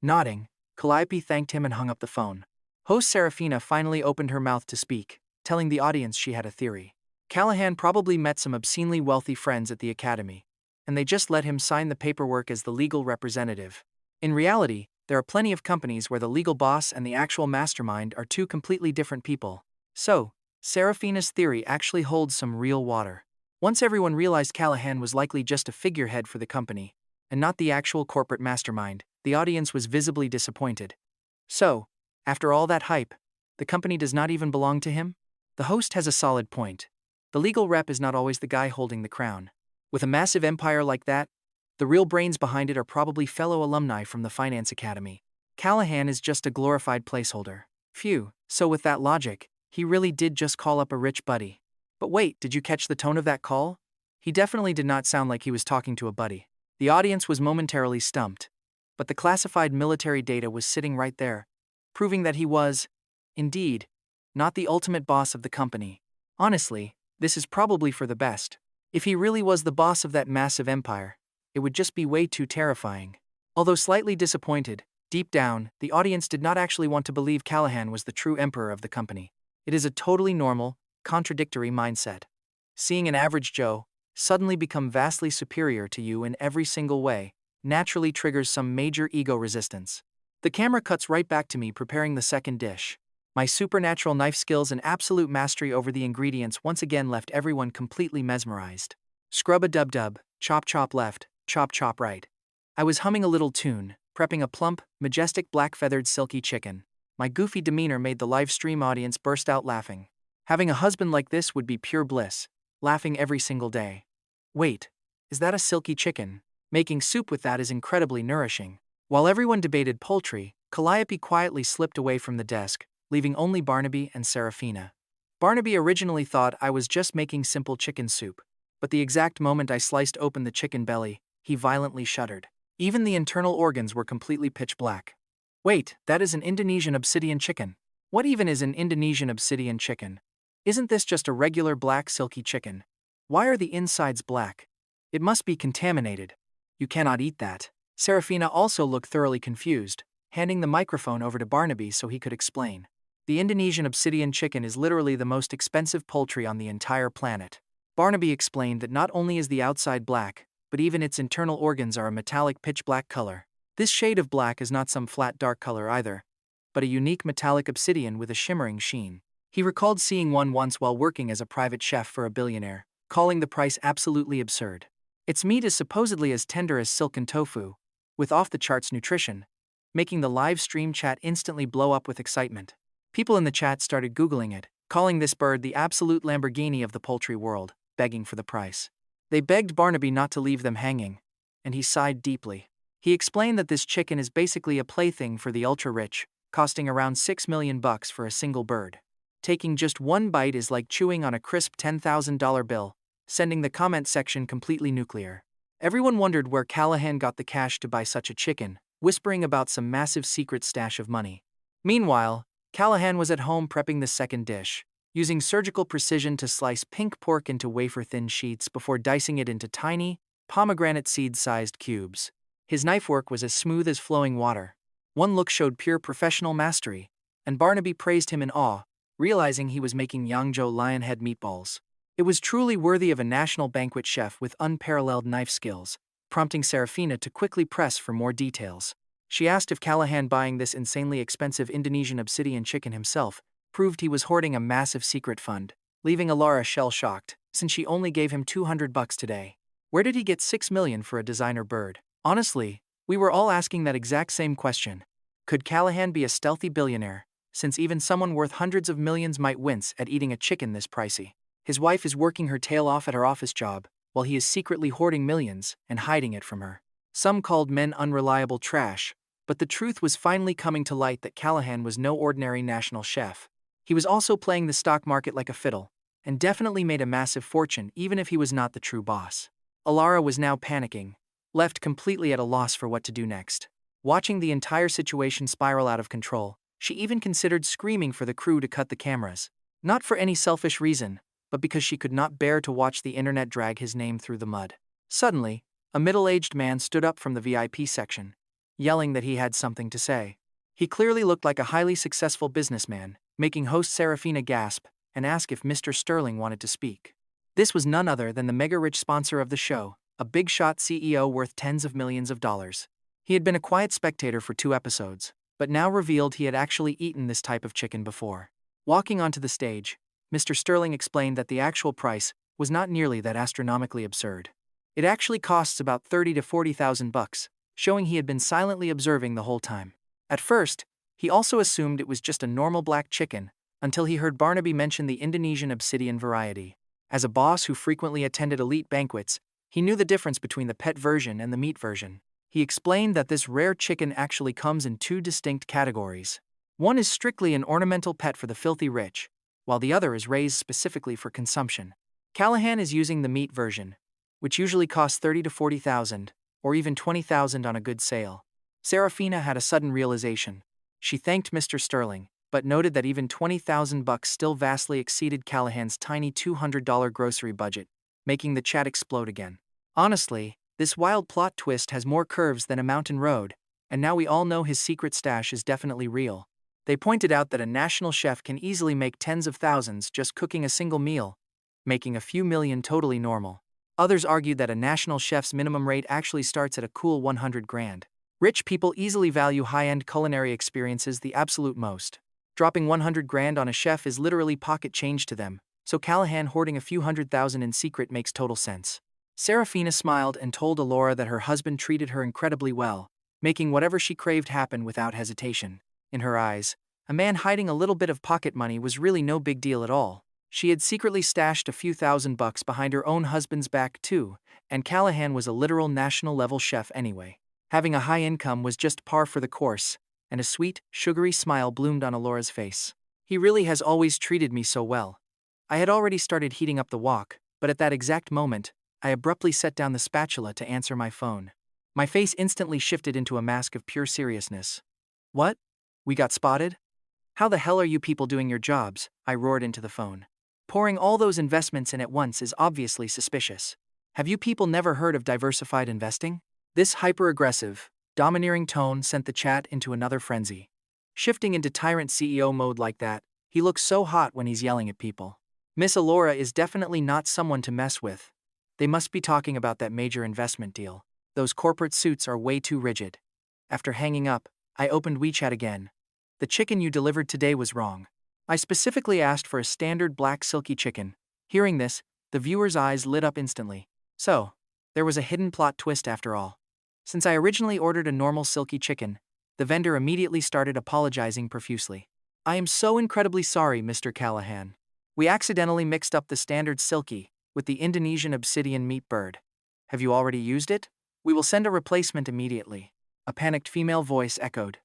Nodding, Calliope thanked him and hung up the phone. Host Serafina finally opened her mouth to speak, telling the audience she had a theory. Callahan probably met some obscenely wealthy friends at the academy, and they just let him sign the paperwork as the legal representative. In reality, there are plenty of companies where the legal boss and the actual mastermind are two completely different people. So, Serafina's theory actually holds some real water. Once everyone realized Callahan was likely just a figurehead for the company, and not the actual corporate mastermind, the audience was visibly disappointed. So, after all that hype, the company does not even belong to him? The host has a solid point. The legal rep is not always the guy holding the crown. With a massive empire like that, the real brains behind it are probably fellow alumni from the Finance Academy. Callahan is just a glorified placeholder. Phew, so with that logic, he really did just call up a rich buddy. But wait, did you catch the tone of that call? He definitely did not sound like he was talking to a buddy. The audience was momentarily stumped. But the classified military data was sitting right there, proving that he was, indeed, not the ultimate boss of the company. Honestly, this is probably for the best. If he really was the boss of that massive empire, it would just be way too terrifying. Although slightly disappointed, deep down, the audience did not actually want to believe Callahan was the true emperor of the company. It is a totally normal, contradictory mindset. Seeing an average Joe suddenly become vastly superior to you in every single way naturally triggers some major ego resistance. The camera cuts right back to me preparing the second dish. My supernatural knife skills and absolute mastery over the ingredients once again left everyone completely mesmerized. Scrub-a-dub-dub, chop-chop left, chop-chop right. I was humming a little tune, prepping a plump, majestic black-feathered silky chicken. My goofy demeanor made the live stream audience burst out laughing. Having a husband like this would be pure bliss, laughing every single day. Wait, is that a silky chicken? Making soup with that is incredibly nourishing. While everyone debated poultry, Calliope quietly slipped away from the desk, leaving only Barnaby and Serafina. Barnaby originally thought I was just making simple chicken soup, but the exact moment I sliced open the chicken belly, he violently shuddered. Even the internal organs were completely pitch black. Wait, that is an Indonesian obsidian chicken. What even is an Indonesian obsidian chicken? Isn't this just a regular black silky chicken? Why are the insides black? It must be contaminated. You cannot eat that. Serafina also looked thoroughly confused, handing the microphone over to Barnaby so he could explain. The Indonesian obsidian chicken is literally the most expensive poultry on the entire planet. Barnaby explained that not only is the outside black, but even its internal organs are a metallic pitch black color. This shade of black is not some flat dark color either, but a unique metallic obsidian with a shimmering sheen. He recalled seeing one once while working as a private chef for a billionaire, calling the price absolutely absurd. Its meat is supposedly as tender as silken tofu, with off-the-charts nutrition, making the live stream chat instantly blow up with excitement. People in the chat started Googling it, calling this bird the absolute Lamborghini of the poultry world, begging for the price. They begged Barnaby not to leave them hanging, and he sighed deeply. He explained that this chicken is basically a plaything for the ultra-rich, costing around $6 million for a single bird. Taking just one bite is like chewing on a crisp $10,000 bill, sending the comment section completely nuclear. Everyone wondered where Callahan got the cash to buy such a chicken, whispering about some massive secret stash of money. Meanwhile, Callahan was at home prepping the second dish, using surgical precision to slice pink pork into wafer-thin sheets before dicing it into tiny, pomegranate seed-sized cubes. His knife work was as smooth as flowing water. One look showed pure professional mastery, and Barnaby praised him in awe, realizing he was making Yangzhou lionhead meatballs. It was truly worthy of a national banquet chef with unparalleled knife skills, prompting Serafina to quickly press for more details. She asked if Callahan buying this insanely expensive Indonesian obsidian chicken himself proved he was hoarding a massive secret fund, leaving Elara shell-shocked, since she only gave him $200 today. Where did he get $6 million for a designer bird? Honestly, we were all asking that exact same question. Could Callahan be a stealthy billionaire, since even someone worth hundreds of millions might wince at eating a chicken this pricey? His wife is working her tail off at her office job, while he is secretly hoarding millions and hiding it from her. Some called men unreliable trash, but the truth was finally coming to light that Callahan was no ordinary national chef. He was also playing the stock market like a fiddle, and definitely made a massive fortune even if he was not the true boss. Elara was now panicking, left completely at a loss for what to do next. Watching the entire situation spiral out of control, she even considered screaming for the crew to cut the cameras. Not for any selfish reason, but because she could not bear to watch the internet drag his name through the mud. Suddenly, a middle-aged man stood up from the VIP section, yelling that he had something to say. He clearly looked like a highly successful businessman, making host Serafina gasp and ask if Mr. Sterling wanted to speak. This was none other than the mega-rich sponsor of the show, a big-shot CEO worth tens of millions of dollars. He had been a quiet spectator for 2 episodes, but now revealed he had actually eaten this type of chicken before. Walking onto the stage, Mr. Sterling explained that the actual price was not nearly that astronomically absurd. It actually costs about $30,000 to $40,000, showing he had been silently observing the whole time. At first, he also assumed it was just a normal black chicken, until he heard Barnaby mention the Indonesian obsidian variety. As a boss who frequently attended elite banquets, he knew the difference between the pet version and the meat version. He explained that this rare chicken actually comes in 2 distinct categories. One is strictly an ornamental pet for the filthy rich, while the other is raised specifically for consumption. Callahan is using the meat version, which usually costs $30,000 to $40,000, or even $20,000 on a good sale. Serafina had a sudden realization. She thanked Mr. Sterling, but noted that even $20,000 still vastly exceeded Callahan's tiny $200 grocery budget, making the chat explode again. Honestly, this wild plot twist has more curves than a mountain road, and now we all know his secret stash is definitely real. They pointed out that a national chef can easily make tens of thousands just cooking a single meal, making a few million totally normal. Others argued that a national chef's minimum rate actually starts at a cool 100 grand. Rich people easily value high-end culinary experiences the absolute most. Dropping 100 grand on a chef is literally pocket change to them, so Callahan hoarding a few $100,000 in secret makes total sense. Serafina smiled and told Elara that her husband treated her incredibly well, making whatever she craved happen without hesitation. In her eyes, a man hiding a little bit of pocket money was really no big deal at all. She had secretly stashed a few $1,000s behind her own husband's back too, and Callahan was a literal national-level chef anyway. Having a high income was just par for the course, and a sweet, sugary smile bloomed on Elara's face. He really has always treated me so well. I had already started heating up the wok, but at that exact moment, I abruptly set down the spatula to answer my phone. My face instantly shifted into a mask of pure seriousness. What? We got spotted? How the hell are you people doing your jobs? I roared into the phone. Pouring all those investments in at once is obviously suspicious. Have you people never heard of diversified investing? This hyper-aggressive, domineering tone sent the chat into another frenzy. Shifting into tyrant CEO mode like that, he looks so hot when he's yelling at people. Miss Elara is definitely not someone to mess with. They must be talking about that major investment deal. Those corporate suits are way too rigid. After hanging up, I opened WeChat again. The chicken you delivered today was wrong. I specifically asked for a standard black silky chicken. Hearing this, the viewer's eyes lit up instantly. So, there was a hidden plot twist after all. Since I originally ordered a normal silky chicken, the vendor immediately started apologizing profusely. I am so incredibly sorry, Mr. Callahan. We accidentally mixed up the standard silky with the Indonesian obsidian meat bird. Have you already used it? We will send a replacement immediately. A panicked female voice echoed.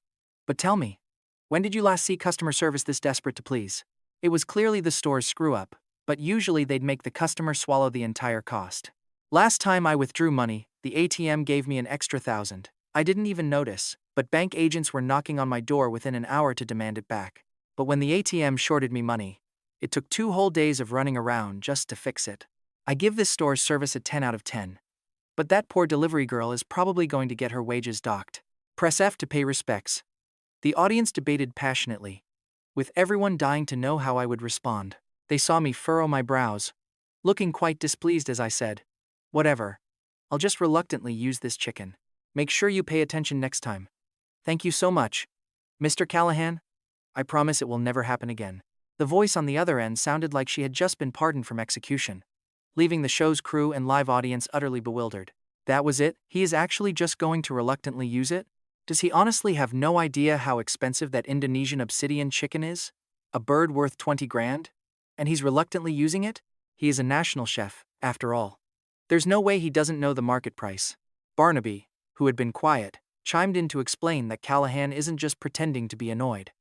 But tell me, when did you last see customer service this desperate to please? It was clearly the store's screw-up, but usually they'd make the customer swallow the entire cost. Last time I withdrew money, the ATM gave me an extra 1,000. I didn't even notice, but bank agents were knocking on my door within an hour to demand it back. But when the ATM shorted me money, it took 2 whole days of running around just to fix it. I give this store's service a 10 out of 10. But that poor delivery girl is probably going to get her wages docked. Press F to pay respects. The audience debated passionately, with everyone dying to know how I would respond. They saw me furrow my brows, looking quite displeased as I said, "Whatever. I'll just reluctantly use this chicken. Make sure you pay attention next time. Thank you so much, Mr. Callahan. I promise it will never happen again." The voice on the other end sounded like she had just been pardoned from execution, leaving the show's crew and live audience utterly bewildered. That was it? He is actually just going to reluctantly use it? Does he honestly have no idea how expensive that Indonesian obsidian chicken is? A bird worth 20 grand? And he's reluctantly using it? He is a national chef, after all. There's no way he doesn't know the market price. Barnaby, who had been quiet, chimed in to explain that Callahan isn't just pretending to be annoyed.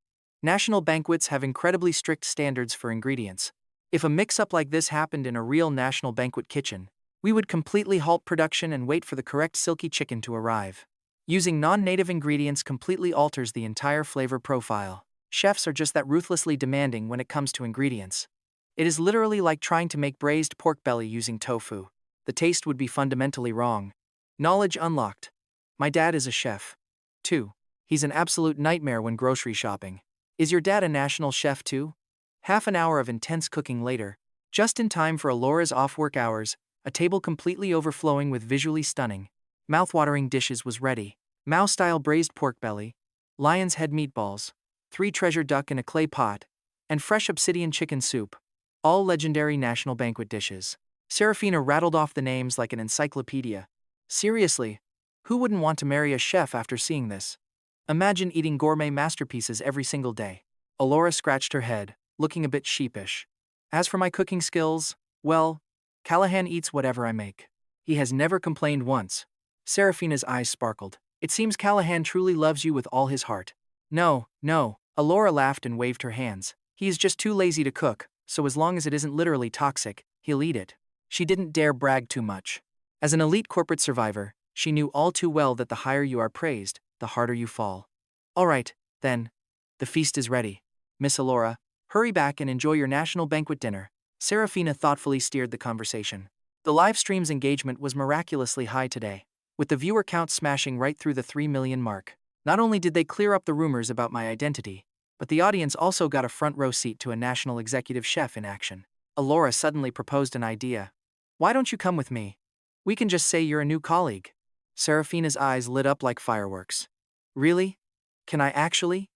National banquets have incredibly strict standards for ingredients. If a mix-up like this happened in a real national banquet kitchen, we would completely halt production and wait for the correct silky chicken to arrive. Using non-native ingredients completely alters the entire flavor profile. Chefs are just that ruthlessly demanding when it comes to ingredients. It is literally like trying to make braised pork belly using tofu. The taste would be fundamentally wrong. Knowledge unlocked. My dad is a chef. 2. He's an absolute nightmare when grocery shopping. Is your dad a national chef too? Half an hour of intense cooking later, just in time for Elora's off-work hours, a table completely overflowing with visually stunning, mouth-watering dishes was ready. Mao-style braised pork belly, lion's head meatballs, 3 treasure duck in a clay pot, and fresh obsidian chicken soup, all legendary national banquet dishes. Serafina rattled off the names like an encyclopedia. Seriously, who wouldn't want to marry a chef after seeing this? Imagine eating gourmet masterpieces every single day. Elora scratched her head, looking a bit sheepish. As for my cooking skills, well, Callahan eats whatever I make. He has never complained once. Serafina's eyes sparkled. It seems Callahan truly loves you with all his heart. No, Elora laughed and waved her hands. He is just too lazy to cook, so as long as it isn't literally toxic, he'll eat it. She didn't dare brag too much. As an elite corporate survivor, she knew all too well that the higher you are praised, the harder you fall. All right, then. The feast is ready. Miss Elora, hurry back and enjoy your national banquet dinner. Serafina thoughtfully steered the conversation. The live stream's engagement was miraculously high today, with the viewer count smashing right through the 3 million mark. Not only did they clear up the rumors about my identity, but the audience also got a front row seat to a national executive chef in action. Elora suddenly proposed an idea. Why don't you come with me? We can just say you're a new colleague. Serafina's eyes lit up like fireworks. Really? Can I actually?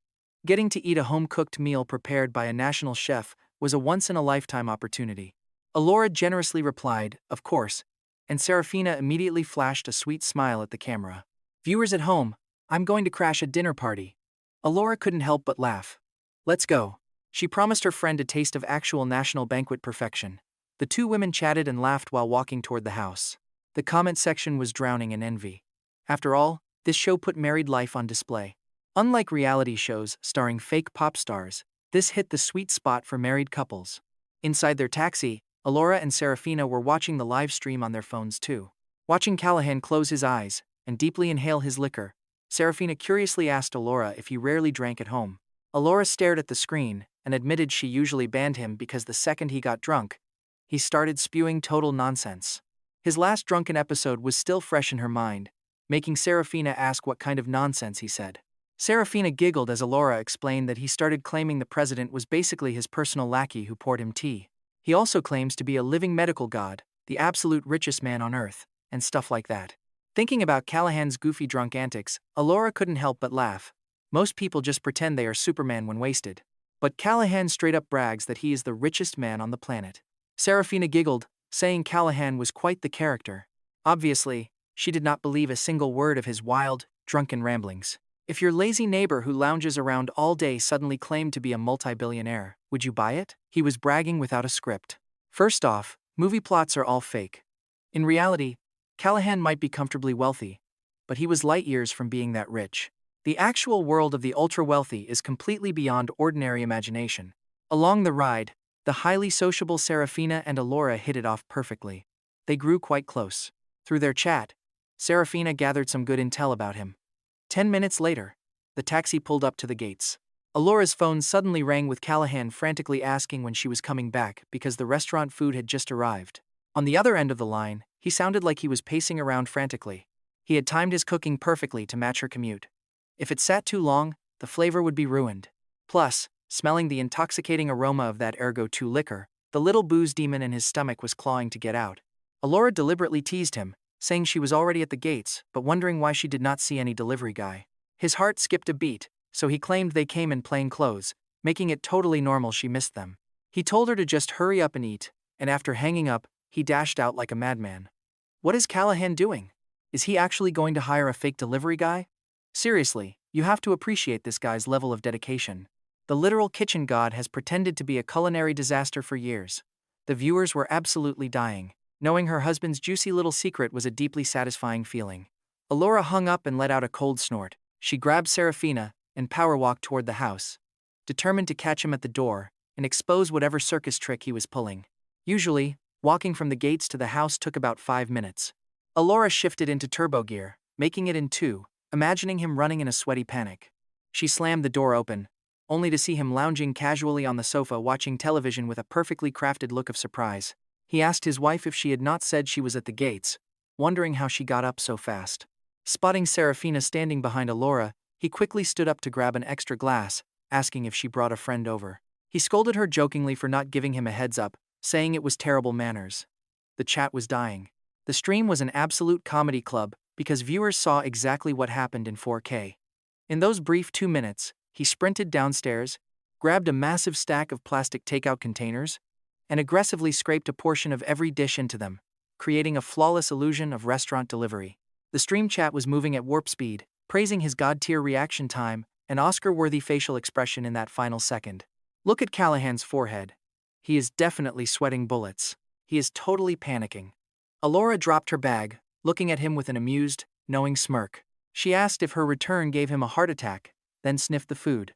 Getting to eat a home-cooked meal prepared by a national chef was a once-in-a-lifetime opportunity. Elora generously replied, "Of course," and Serafina immediately flashed a sweet smile at the camera. Viewers at home, I'm going to crash a dinner party. Elora couldn't help but laugh. Let's go. She promised her friend a taste of actual national banquet perfection. The 2 women chatted and laughed while walking toward the house. The comment section was drowning in envy. After all, this show put married life on display. Unlike reality shows starring fake pop stars, this hit the sweet spot for married couples. Inside their taxi, Elora and Serafina were watching the live stream on their phones too. Watching Callahan close his eyes and deeply inhale his liquor, Serafina curiously asked Elora if he rarely drank at home. Elora stared at the screen and admitted she usually banned him because the second he got drunk, he started spewing total nonsense. His last drunken episode was still fresh in her mind, making Serafina ask what kind of nonsense he said. Serafina giggled as Elora explained that he started claiming the president was basically his personal lackey who poured him tea. He also claims to be a living medical god, the absolute richest man on earth, and stuff like that. Thinking about Callahan's goofy drunk antics, Elora couldn't help but laugh. Most people just pretend they are Superman when wasted. But Callahan straight up brags that he is the richest man on the planet. Serafina giggled, saying Callahan was quite the character. Obviously, She did not believe a single word of his wild, drunken ramblings. If your lazy neighbor who lounges around all day suddenly claimed to be a multi-billionaire, would you buy it? He was bragging without a script. First off, movie plots are all fake. In reality, Callahan might be comfortably wealthy, but he was light years from being that rich. The actual world of the ultra-wealthy is completely beyond ordinary imagination. Along the ride, the highly sociable Serafina and Elara hit it off perfectly. They grew quite close. Through their chat, Serafina gathered some good intel about him. 10 minutes later, the taxi pulled up to the gates. Elora's phone suddenly rang with Callahan frantically asking when she was coming back because the restaurant food had just arrived. On the other end of the line, he sounded like he was pacing around frantically. He had timed his cooking perfectly to match her commute. If it sat too long, the flavor would be ruined. Plus, smelling the intoxicating aroma of that ergo-2 liquor, the little booze demon in his stomach was clawing to get out. Elara deliberately teased him, saying she was already at the gates, but wondering why she did not see any delivery guy. His heart skipped a beat, so he claimed they came in plain clothes, making it totally normal she missed them. He told her to just hurry up and eat, and after hanging up, he dashed out like a madman. What is Callahan doing? Is he actually going to hire a fake delivery guy? Seriously, you have to appreciate this guy's level of dedication. The literal kitchen god has pretended to be a culinary disaster for years. The viewers were absolutely dying. Knowing her husband's juicy little secret was a deeply satisfying feeling. Elara hung up and let out a cold snort. She grabbed Serafina and power-walked toward the house, determined to catch him at the door and expose whatever circus trick he was pulling. Usually, walking from the gates to the house took about 5 minutes. Elara shifted into turbo gear, making it in 2, imagining him running in a sweaty panic. She slammed the door open, only to see him lounging casually on the sofa watching television with a perfectly crafted look of surprise. He asked his wife if she had not said she was at the gates, wondering how she got up so fast. Spotting Serafina standing behind Elara, he quickly stood up to grab an extra glass, asking if she brought a friend over. He scolded her jokingly for not giving him a heads up, saying it was terrible manners. The chat was dying. The stream was an absolute comedy club because viewers saw exactly what happened in 4K. In those brief 2 minutes, he sprinted downstairs, grabbed a massive stack of plastic takeout containers, and aggressively scraped a portion of every dish into them, creating a flawless illusion of restaurant delivery. The stream chat was moving at warp speed, praising his god-tier reaction time and Oscar-worthy facial expression in that final second. Look at Callahan's forehead. He is definitely sweating bullets. He is totally panicking. Elara dropped her bag, looking at him with an amused, knowing smirk. She asked if her return gave him a heart attack, then sniffed the food.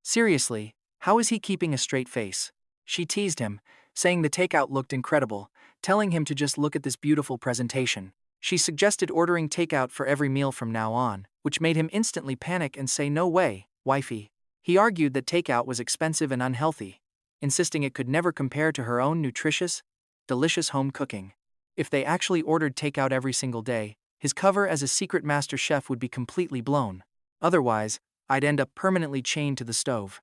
Seriously, how is he keeping a straight face? She teased him, saying the takeout looked incredible, telling him to just look at this beautiful presentation. She suggested ordering takeout for every meal from now on, which made him instantly panic and say no way, wifey. He argued that takeout was expensive and unhealthy, insisting it could never compare to her own nutritious, delicious home cooking. If they actually ordered takeout every single day, his cover as a secret master chef would be completely blown. Otherwise, I'd end up permanently chained to the stove.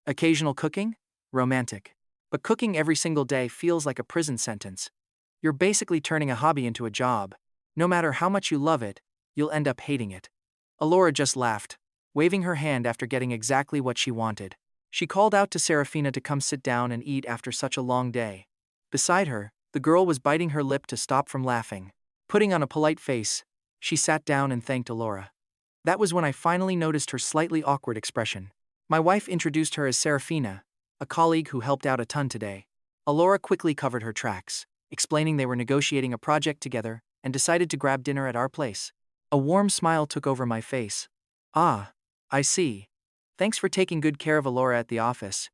Occasional cooking? Romantic. But cooking every single day feels like a prison sentence. You're basically turning a hobby into a job. No matter how much you love it, you'll end up hating it. Elara just laughed, waving her hand after getting exactly what she wanted. She called out to Serafina to come sit down and eat after such a long day. Beside her, the girl was biting her lip to stop from laughing. Putting on a polite face, she sat down and thanked Elara. That was when I finally noticed her slightly awkward expression. My wife introduced her as Serafina, a colleague who helped out a ton today. Elara quickly covered her tracks, explaining they were negotiating a project together and decided to grab dinner at our place. A warm smile took over my face. Ah, I see. Thanks for taking good care of Elara at the office.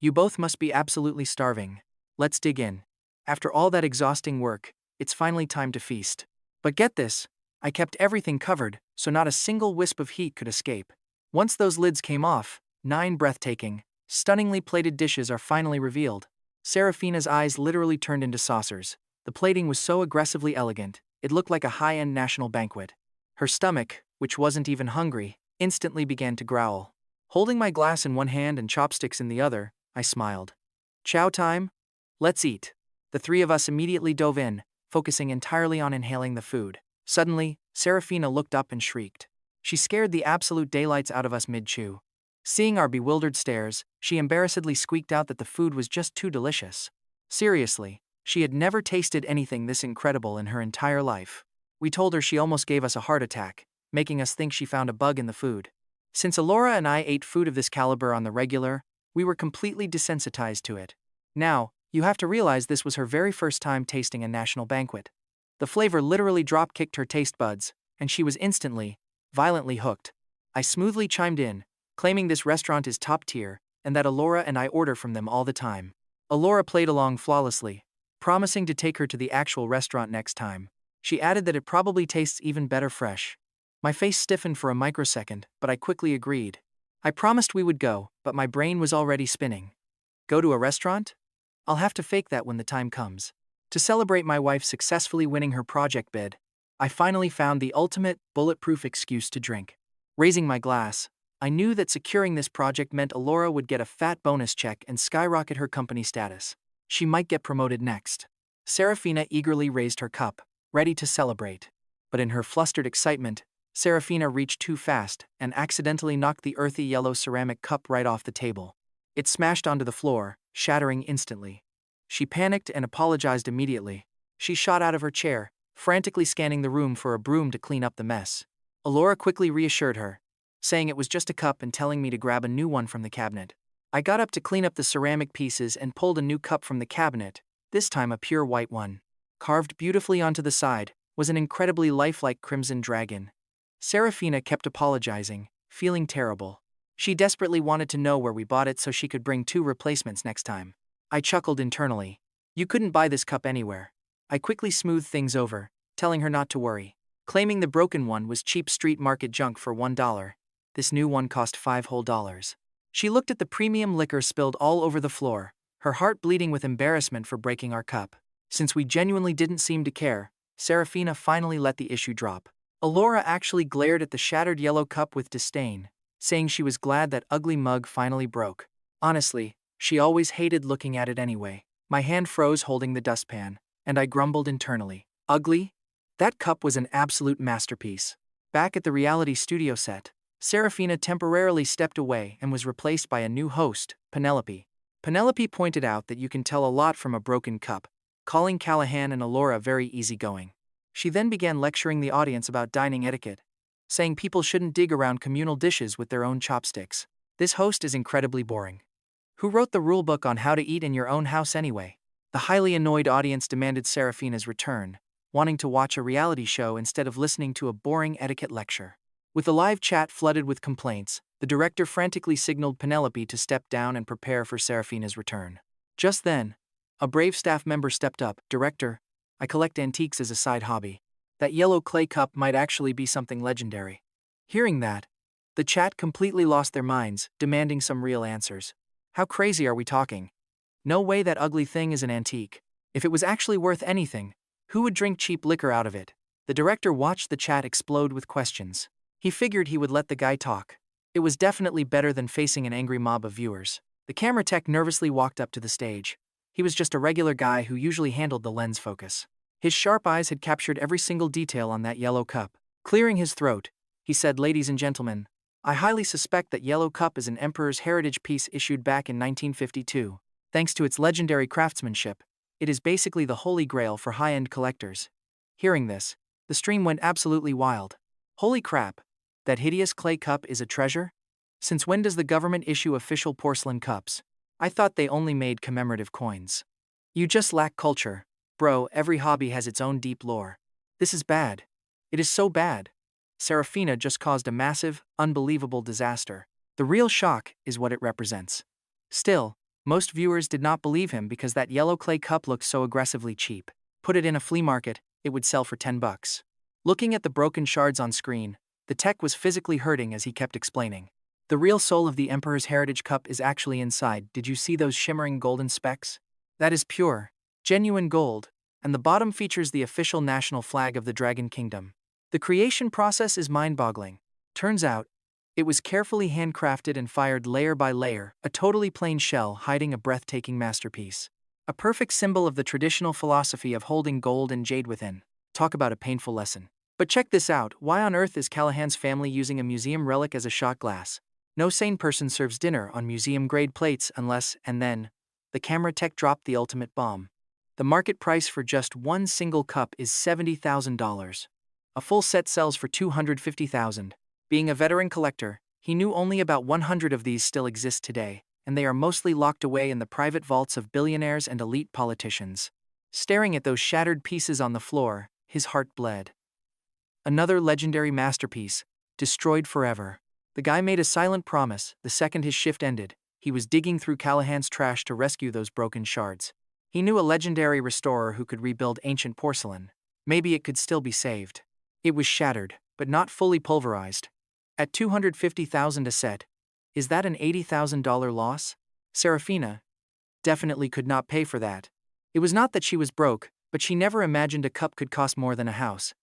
You both must be absolutely starving. Let's dig in. After all that exhausting work, it's finally time to feast. But get this, I kept everything covered, so not a single wisp of heat could escape. Once those lids came off, 9 breathtaking, stunningly plated dishes are finally revealed. Serafina's eyes literally turned into saucers. The plating was so aggressively elegant, it looked like a high-end national banquet. Her stomach, which wasn't even hungry, instantly began to growl. Holding my glass in one hand and chopsticks in the other, I smiled. Chow time? Let's eat. The three of us immediately dove in, focusing entirely on inhaling the food. Suddenly, Serafina looked up and shrieked. She scared the absolute daylights out of us mid-chew. Seeing our bewildered stares, she embarrassedly squeaked out that the food was just too delicious. Seriously, she had never tasted anything this incredible in her entire life. We told her she almost gave us a heart attack, making us think she found a bug in the food. Since Elara and I ate food of this caliber on the regular, we were completely desensitized to it. Now, you have to realize this was her very first time tasting a national banquet. The flavor literally drop-kicked her taste buds, and she was instantly, violently hooked. I smoothly chimed in, claiming this restaurant is top tier, and that Elara and I order from them all the time. Elara played along flawlessly, promising to take her to the actual restaurant next time. She added that it probably tastes even better fresh. My face stiffened for a microsecond, but I quickly agreed. I promised we would go, but my brain was already spinning. Go to a restaurant? I'll have to fake that when the time comes. To celebrate my wife successfully winning her project bid, I finally found the ultimate, bulletproof excuse to drink. Raising my glass, I knew that securing this project meant Elara would get a fat bonus check and skyrocket her company status. She might get promoted next. Serafina eagerly raised her cup, ready to celebrate. But in her flustered excitement, Serafina reached too fast and accidentally knocked the earthy yellow ceramic cup right off the table. It smashed onto the floor, shattering instantly. She panicked and apologized immediately. She shot out of her chair, frantically scanning the room for a broom to clean up the mess. Elara quickly reassured her, saying it was just a cup and telling me to grab a new one from the cabinet. I got up to clean up the ceramic pieces and pulled a new cup from the cabinet, this time a pure white one. Carved beautifully onto the side was an incredibly lifelike crimson dragon. Serafina kept apologizing, feeling terrible. She desperately wanted to know where we bought it so she could bring 2 replacements next time. I chuckled internally. You couldn't buy this cup anywhere. I quickly smoothed things over, telling her not to worry. Claiming the broken one was cheap street market junk for $1. This new one cost $5 whole. She looked at the premium liquor spilled all over the floor, her heart bleeding with embarrassment for breaking our cup. Since we genuinely didn't seem to care, Serafina finally let the issue drop. Elara actually glared at the shattered yellow cup with disdain, saying she was glad that ugly mug finally broke. Honestly, she always hated looking at it anyway. My hand froze holding the dustpan, and I grumbled internally. Ugly? That cup was an absolute masterpiece. Back at the reality studio set, Serafina temporarily stepped away and was replaced by a new host, Penelope. Penelope pointed out that you can tell a lot from a broken cup, calling Callahan and Elara very easygoing. She then began lecturing the audience about dining etiquette, saying people shouldn't dig around communal dishes with their own chopsticks. This host is incredibly boring. Who wrote the rulebook on how to eat in your own house anyway? The highly annoyed audience demanded Serafina's return, wanting to watch a reality show instead of listening to a boring etiquette lecture. With the live chat flooded with complaints, the director frantically signaled Penelope to step down and prepare for Serafina's return. Just then, a brave staff member stepped up. Director, I collect antiques as a side hobby. That yellow clay cup might actually be something legendary. Hearing that, the chat completely lost their minds, demanding some real answers. How crazy are we talking? No way that ugly thing is an antique. If it was actually worth anything, who would drink cheap liquor out of it? The director watched the chat explode with questions. He figured he would let the guy talk. It was definitely better than facing an angry mob of viewers. The camera tech nervously walked up to the stage. He was just a regular guy who usually handled the lens focus. His sharp eyes had captured every single detail on that yellow cup. Clearing his throat, he said, "Ladies and gentlemen, I highly suspect that yellow cup is an Emperor's Heritage piece issued back in 1952. Thanks to its legendary craftsmanship, it is basically the holy grail for high-end collectors." Hearing this, the stream went absolutely wild. Holy crap! That hideous clay cup is a treasure? Since when does the government issue official porcelain cups? I thought they only made commemorative coins. You just lack culture. Bro, every hobby has its own deep lore. This is bad. It is so bad. Serafina just caused a massive, unbelievable disaster. The real shock is what it represents. Still, most viewers did not believe him because that yellow clay cup looked so aggressively cheap. Put it in a flea market, it would sell for $10. Looking at the broken shards on screen, the tech was physically hurting as he kept explaining. The real soul of the Emperor's Heritage cup is actually inside. Did you see those shimmering golden specks? That is pure, genuine gold, and the bottom features the official national flag of the Dragon Kingdom. The creation process is mind-boggling. Turns out, it was carefully handcrafted and fired layer by layer, a totally plain shell hiding a breathtaking masterpiece. A perfect symbol of the traditional philosophy of holding gold and jade within. Talk about a painful lesson. But check this out, why on earth is Callahan's family using a museum relic as a shot glass? No sane person serves dinner on museum-grade plates unless, and then, the camera tech dropped the ultimate bomb. The market price for just one single cup is $70,000. A full set sells for 250,000. Being a veteran collector, he knew only about 100 of these still exist today, and they are mostly locked away in the private vaults of billionaires and elite politicians. Staring at those shattered pieces on the floor, his heart bled. Another legendary masterpiece, destroyed forever. The guy made a silent promise. The second his shift ended, he was digging through Callahan's trash to rescue those broken shards. He knew a legendary restorer who could rebuild ancient porcelain. Maybe it could still be saved. It was shattered, but not fully pulverized. At 250,000 a set, is that an $80,000 loss? Serafina definitely could not pay for that. It was not that she was broke, but she never imagined a cup could cost more than a house.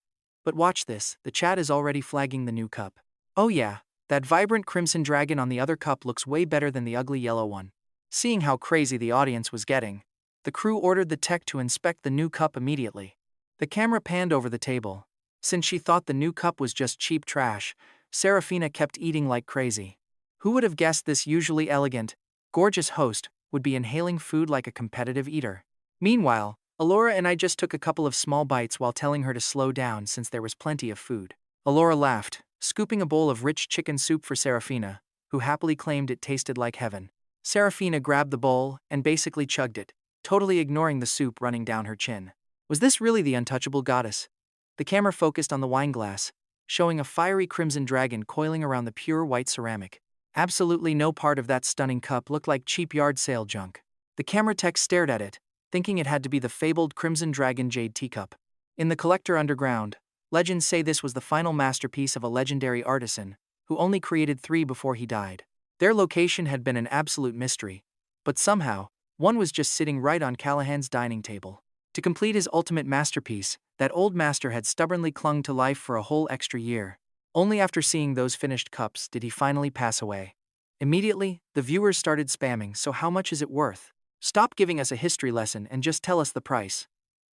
But watch this, the chat is already flagging the new cup. Oh yeah, that vibrant crimson dragon on the other cup looks way better than the ugly yellow one. Seeing how crazy the audience was getting, the crew ordered the tech to inspect the new cup immediately. The camera panned over the table. Since she thought the new cup was just cheap trash, Serafina kept eating like crazy. Who would have guessed this usually elegant, gorgeous host would be inhaling food like a competitive eater? Meanwhile, Elara and I just took a couple of small bites while telling her to slow down since there was plenty of food. Elara laughed, scooping a bowl of rich chicken soup for Serafina, who happily claimed it tasted like heaven. Serafina grabbed the bowl and basically chugged it, totally ignoring the soup running down her chin. Was this really the untouchable goddess? The camera focused on the wine glass, showing a fiery crimson dragon coiling around the pure white ceramic. Absolutely no part of that stunning cup looked like cheap yard sale junk. The camera tech stared at it, thinking it had to be the fabled Crimson Dragon Jade teacup. In the collector underground, legends say this was the final masterpiece of a legendary artisan, who only created 3 before he died. Their location had been an absolute mystery, but somehow, one was just sitting right on Callahan's dining table. To complete his ultimate masterpiece, that old master had stubbornly clung to life for a whole extra year. Only after seeing those finished cups did he finally pass away. Immediately, the viewers started spamming, "So how much is it worth? Stop giving us a history lesson and just tell us the price."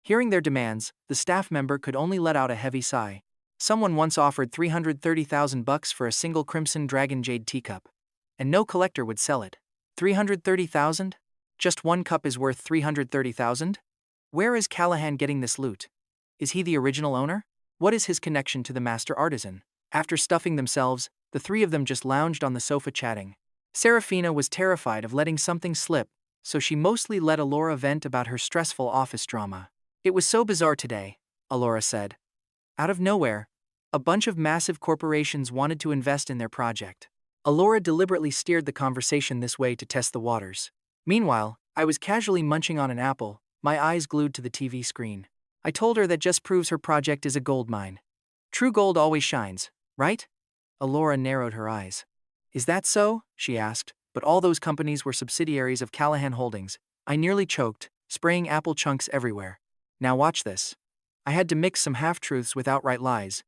Hearing their demands, the staff member could only let out a heavy sigh. Someone once offered $330,000 for a single Crimson Dragon Jade teacup, and no collector would sell it. 330,000? Just one cup is worth 330,000? Where is Callahan getting this loot? Is he the original owner? What is his connection to the master artisan? After stuffing themselves, the 3 of them just lounged on the sofa chatting. Serafina was terrified of letting something slip, so she mostly let Elara vent about her stressful office drama. "It was so bizarre today," Elara said. "Out of nowhere, a bunch of massive corporations wanted to invest in their project." Elara deliberately steered the conversation this way to test the waters. Meanwhile, I was casually munching on an apple, my eyes glued to the TV screen. I told her that just proves her project is a gold mine. True gold always shines, right? Elara narrowed her eyes. "Is that so?" she asked, but all those companies were subsidiaries of Callahan Holdings. I nearly choked, spraying apple chunks everywhere. Now watch this. I had to mix some half-truths with outright lies,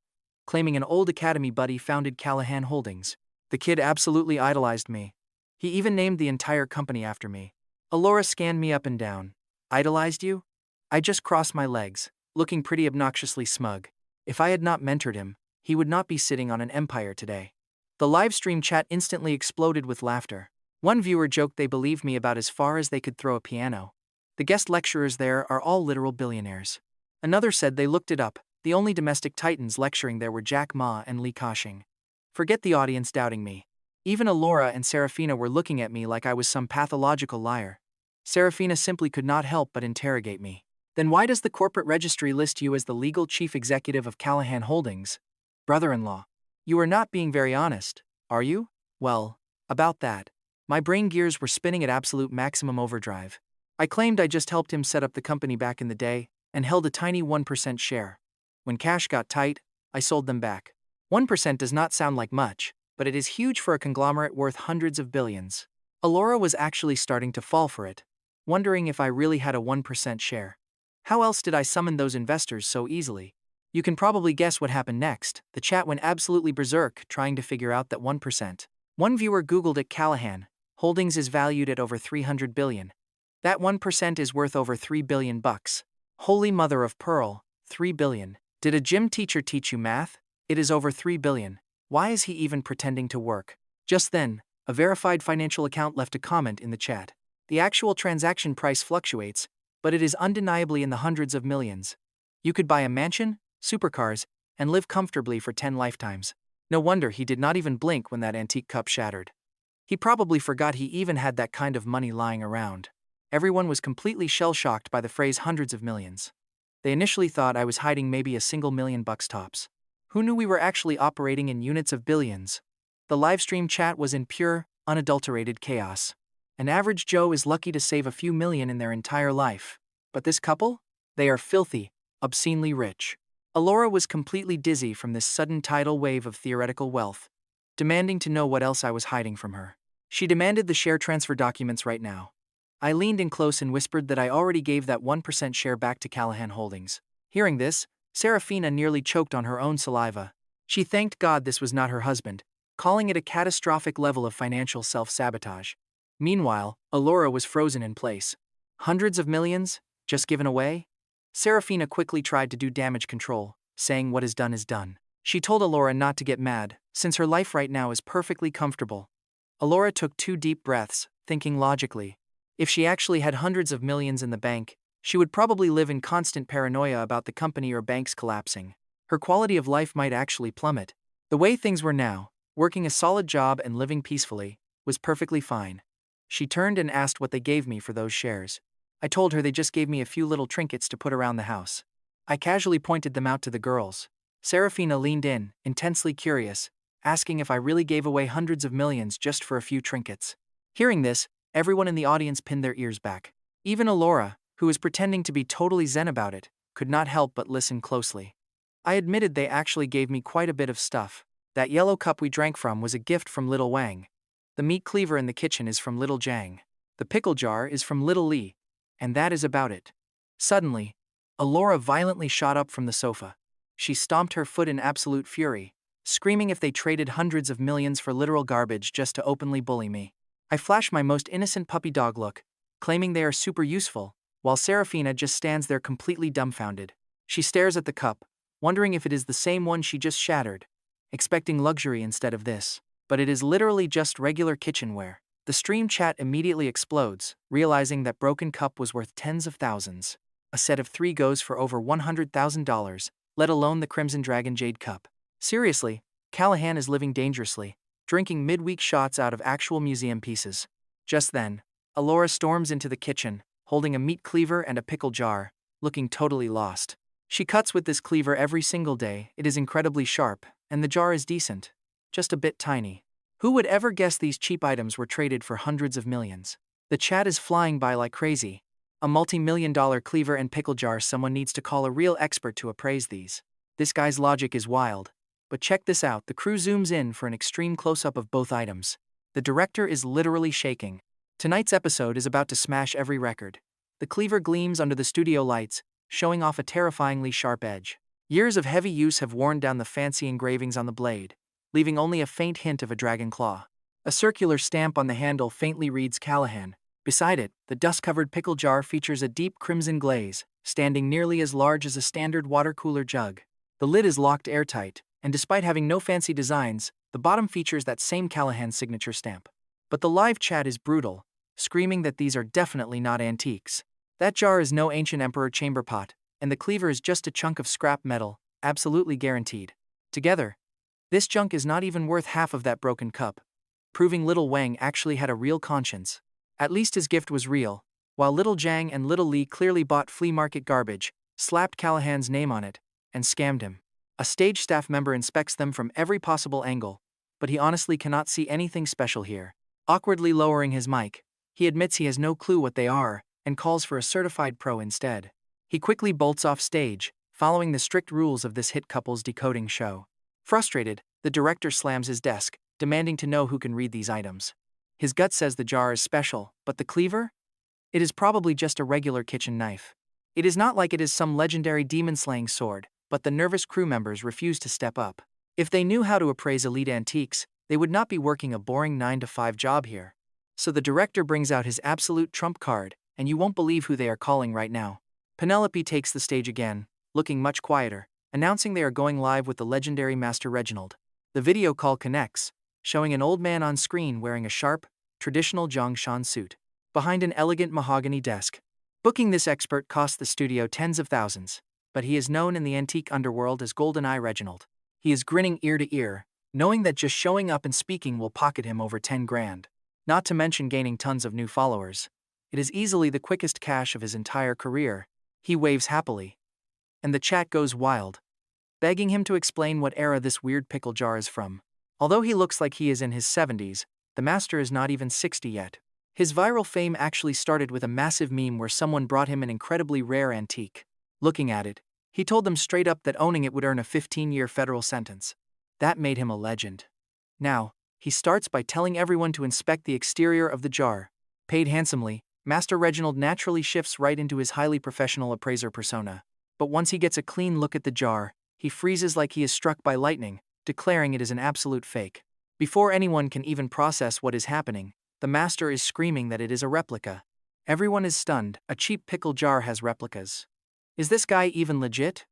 claiming an old academy buddy founded Callahan Holdings. The kid absolutely idolized me. He even named the entire company after me. Elara scanned me up and down. "Idolized you?" I just crossed my legs, looking pretty obnoxiously smug. If I had not mentored him, he would not be sitting on an empire today. The livestream chat instantly exploded with laughter. One viewer joked they believed me about as far as they could throw a piano. The guest lecturers there are all literal billionaires. Another said they looked it up. The only domestic titans lecturing there were Jack Ma and Li Ka-shing. Forget the audience doubting me. Even Elara and Serafina were looking at me like I was some pathological liar. Serafina simply could not help but interrogate me. "Then why does the corporate registry list you as the legal chief executive of Callahan Holdings? Brother-in-law. You are not being very honest, are you?" Well, about that. My brain gears were spinning at absolute maximum overdrive. I claimed I just helped him set up the company back in the day, and held a tiny 1% share. When cash got tight, I sold them back. 1% does not sound like much, but it is huge for a conglomerate worth hundreds of billions. Elara was actually starting to fall for it, wondering if I really had a 1% share. How else did I summon those investors so easily? You can probably guess what happened next. The chat went absolutely berserk trying to figure out that 1%. One viewer Googled it. Callahan Holdings is valued at over 300 billion. That 1% is worth over $3 billion bucks. Holy mother of pearl, 3 billion. Did a gym teacher teach you math? It is over 3 billion. Why is he even pretending to work? Just then, a verified financial account left a comment in the chat. The actual transaction price fluctuates, but it is undeniably in the hundreds of millions. You could buy a mansion, supercars, and live comfortably for 10 lifetimes. No wonder he did not even blink when that antique cup shattered. He probably forgot he even had that kind of money lying around. Everyone was completely shell-shocked by the phrase hundreds of millions. They initially thought I was hiding maybe a single $1,000,000 tops. Who knew we were actually operating in units of billions? The livestream chat was in pure, unadulterated chaos. An average Joe is lucky to save a few million in their entire life. But this couple? They are filthy, obscenely rich. Elara was completely dizzy from this sudden tidal wave of theoretical wealth, demanding to know what else I was hiding from her. She demanded the share transfer documents right now. I leaned in close and whispered that I already gave that 1% share back to Callahan Holdings. Hearing this, Serafina nearly choked on her own saliva. She thanked God this was not her husband, calling it a catastrophic level of financial self-sabotage. Meanwhile, Elara was frozen in place. Hundreds of millions? Just given away? Serafina quickly tried to do damage control, saying what is done is done. She told Elara not to get mad, since her life right now is perfectly comfortable. Elara took 2 deep breaths, thinking logically. If she actually had hundreds of millions in the bank, she would probably live in constant paranoia about the company or banks collapsing. Her quality of life might actually plummet. The way things were now, working a solid job and living peacefully, was perfectly fine. She turned and asked what they gave me for those shares. I told her they just gave me a few little trinkets to put around the house. I casually pointed them out to the girls. Serafina leaned in, intensely curious, asking if I really gave away hundreds of millions just for a few trinkets. Hearing this, everyone in the audience pinned their ears back. Even Elara, who was pretending to be totally zen about it, could not help but listen closely. I admitted they actually gave me quite a bit of stuff. That yellow cup we drank from was a gift from Little Wang. The meat cleaver in the kitchen is from Little Jang. The pickle jar is from Little Li. And that is about it. Suddenly, Elara violently shot up from the sofa. She stomped her foot in absolute fury, screaming if they traded hundreds of millions for literal garbage just to openly bully me. I flash my most innocent puppy dog look, claiming they are super useful, while Serafina just stands there completely dumbfounded. She stares at the cup, wondering if it is the same one she just shattered, expecting luxury instead of this. But it is literally just regular kitchenware. The stream chat immediately explodes, realizing that broken cup was worth tens of thousands. A set of 3 goes for over $100,000, let alone the Crimson Dragon Jade Cup. Seriously, Callahan is living dangerously, drinking midweek shots out of actual museum pieces. Just then, Elara storms into the kitchen, holding a meat cleaver and a pickle jar, looking totally lost. She cuts with this cleaver every single day. It is incredibly sharp, and the jar is decent, just a bit tiny. Who would ever guess these cheap items were traded for hundreds of millions? The chat is flying by like crazy. A multi-million-dollar cleaver and pickle jar. Someone needs to call a real expert to appraise these. This guy's logic is wild. But check this out, the crew zooms in for an extreme close-up of both items. The director is literally shaking. Tonight's episode is about to smash every record. The cleaver gleams under the studio lights, showing off a terrifyingly sharp edge. Years of heavy use have worn down the fancy engravings on the blade, leaving only a faint hint of a dragon claw. A circular stamp on the handle faintly reads Callahan. Beside it, the dust-covered pickle jar features a deep crimson glaze, standing nearly as large as a standard water cooler jug. The lid is locked airtight, and despite having no fancy designs, the bottom features that same Callahan signature stamp. But the live chat is brutal, screaming that these are definitely not antiques. That jar is no ancient emperor chamber pot, and the cleaver is just a chunk of scrap metal, absolutely guaranteed. Together, this junk is not even worth half of that broken cup, proving Little Wang actually had a real conscience. At least his gift was real, while Little Jang and Little Li clearly bought flea market garbage, slapped Callahan's name on it, and scammed him. A stage staff member inspects them from every possible angle, but he honestly cannot see anything special here. Awkwardly lowering his mic, he admits he has no clue what they are, and calls for a certified pro instead. He quickly bolts off stage, following the strict rules of this hit couple's decoding show. Frustrated, the director slams his desk, demanding to know who can read these items. His gut says the jar is special, but the cleaver? It is probably just a regular kitchen knife. It is not like it is some legendary demon-slaying sword, but the nervous crew members refuse to step up. If they knew how to appraise elite antiques, they would not be working a boring 9-to-5 job here. So the director brings out his absolute trump card, and you won't believe who they are calling right now. Penelope takes the stage again, looking much quieter, announcing they are going live with the legendary Master Reginald. The video call connects, showing an old man on screen wearing a sharp, traditional Zhongshan suit, behind an elegant mahogany desk. Booking this expert cost the studio tens of thousands. but he is known in the antique underworld as GoldenEye Reginald. He is grinning ear to ear, knowing that just showing up and speaking will pocket him over 10 grand. Not to mention gaining tons of new followers. It is easily the quickest cash of his entire career. He waves happily. And the chat goes wild, begging him to explain what era this weird pickle jar is from. Although he looks like he is in his 70s, the master is not even 60 yet. His viral fame actually started with a massive meme where someone brought him an incredibly rare antique. Looking at it, he told them straight up that owning it would earn a 15-year federal sentence. That made him a legend. Now, he starts by telling everyone to inspect the exterior of the jar. Paid handsomely, Master Reginald naturally shifts right into his highly professional appraiser persona. But once he gets a clean look at the jar, he freezes like he is struck by lightning, declaring it is an absolute fake. Before anyone can even process what is happening, the master is screaming that it is a replica. Everyone is stunned. A cheap pickle jar has replicas. Is this guy even legit?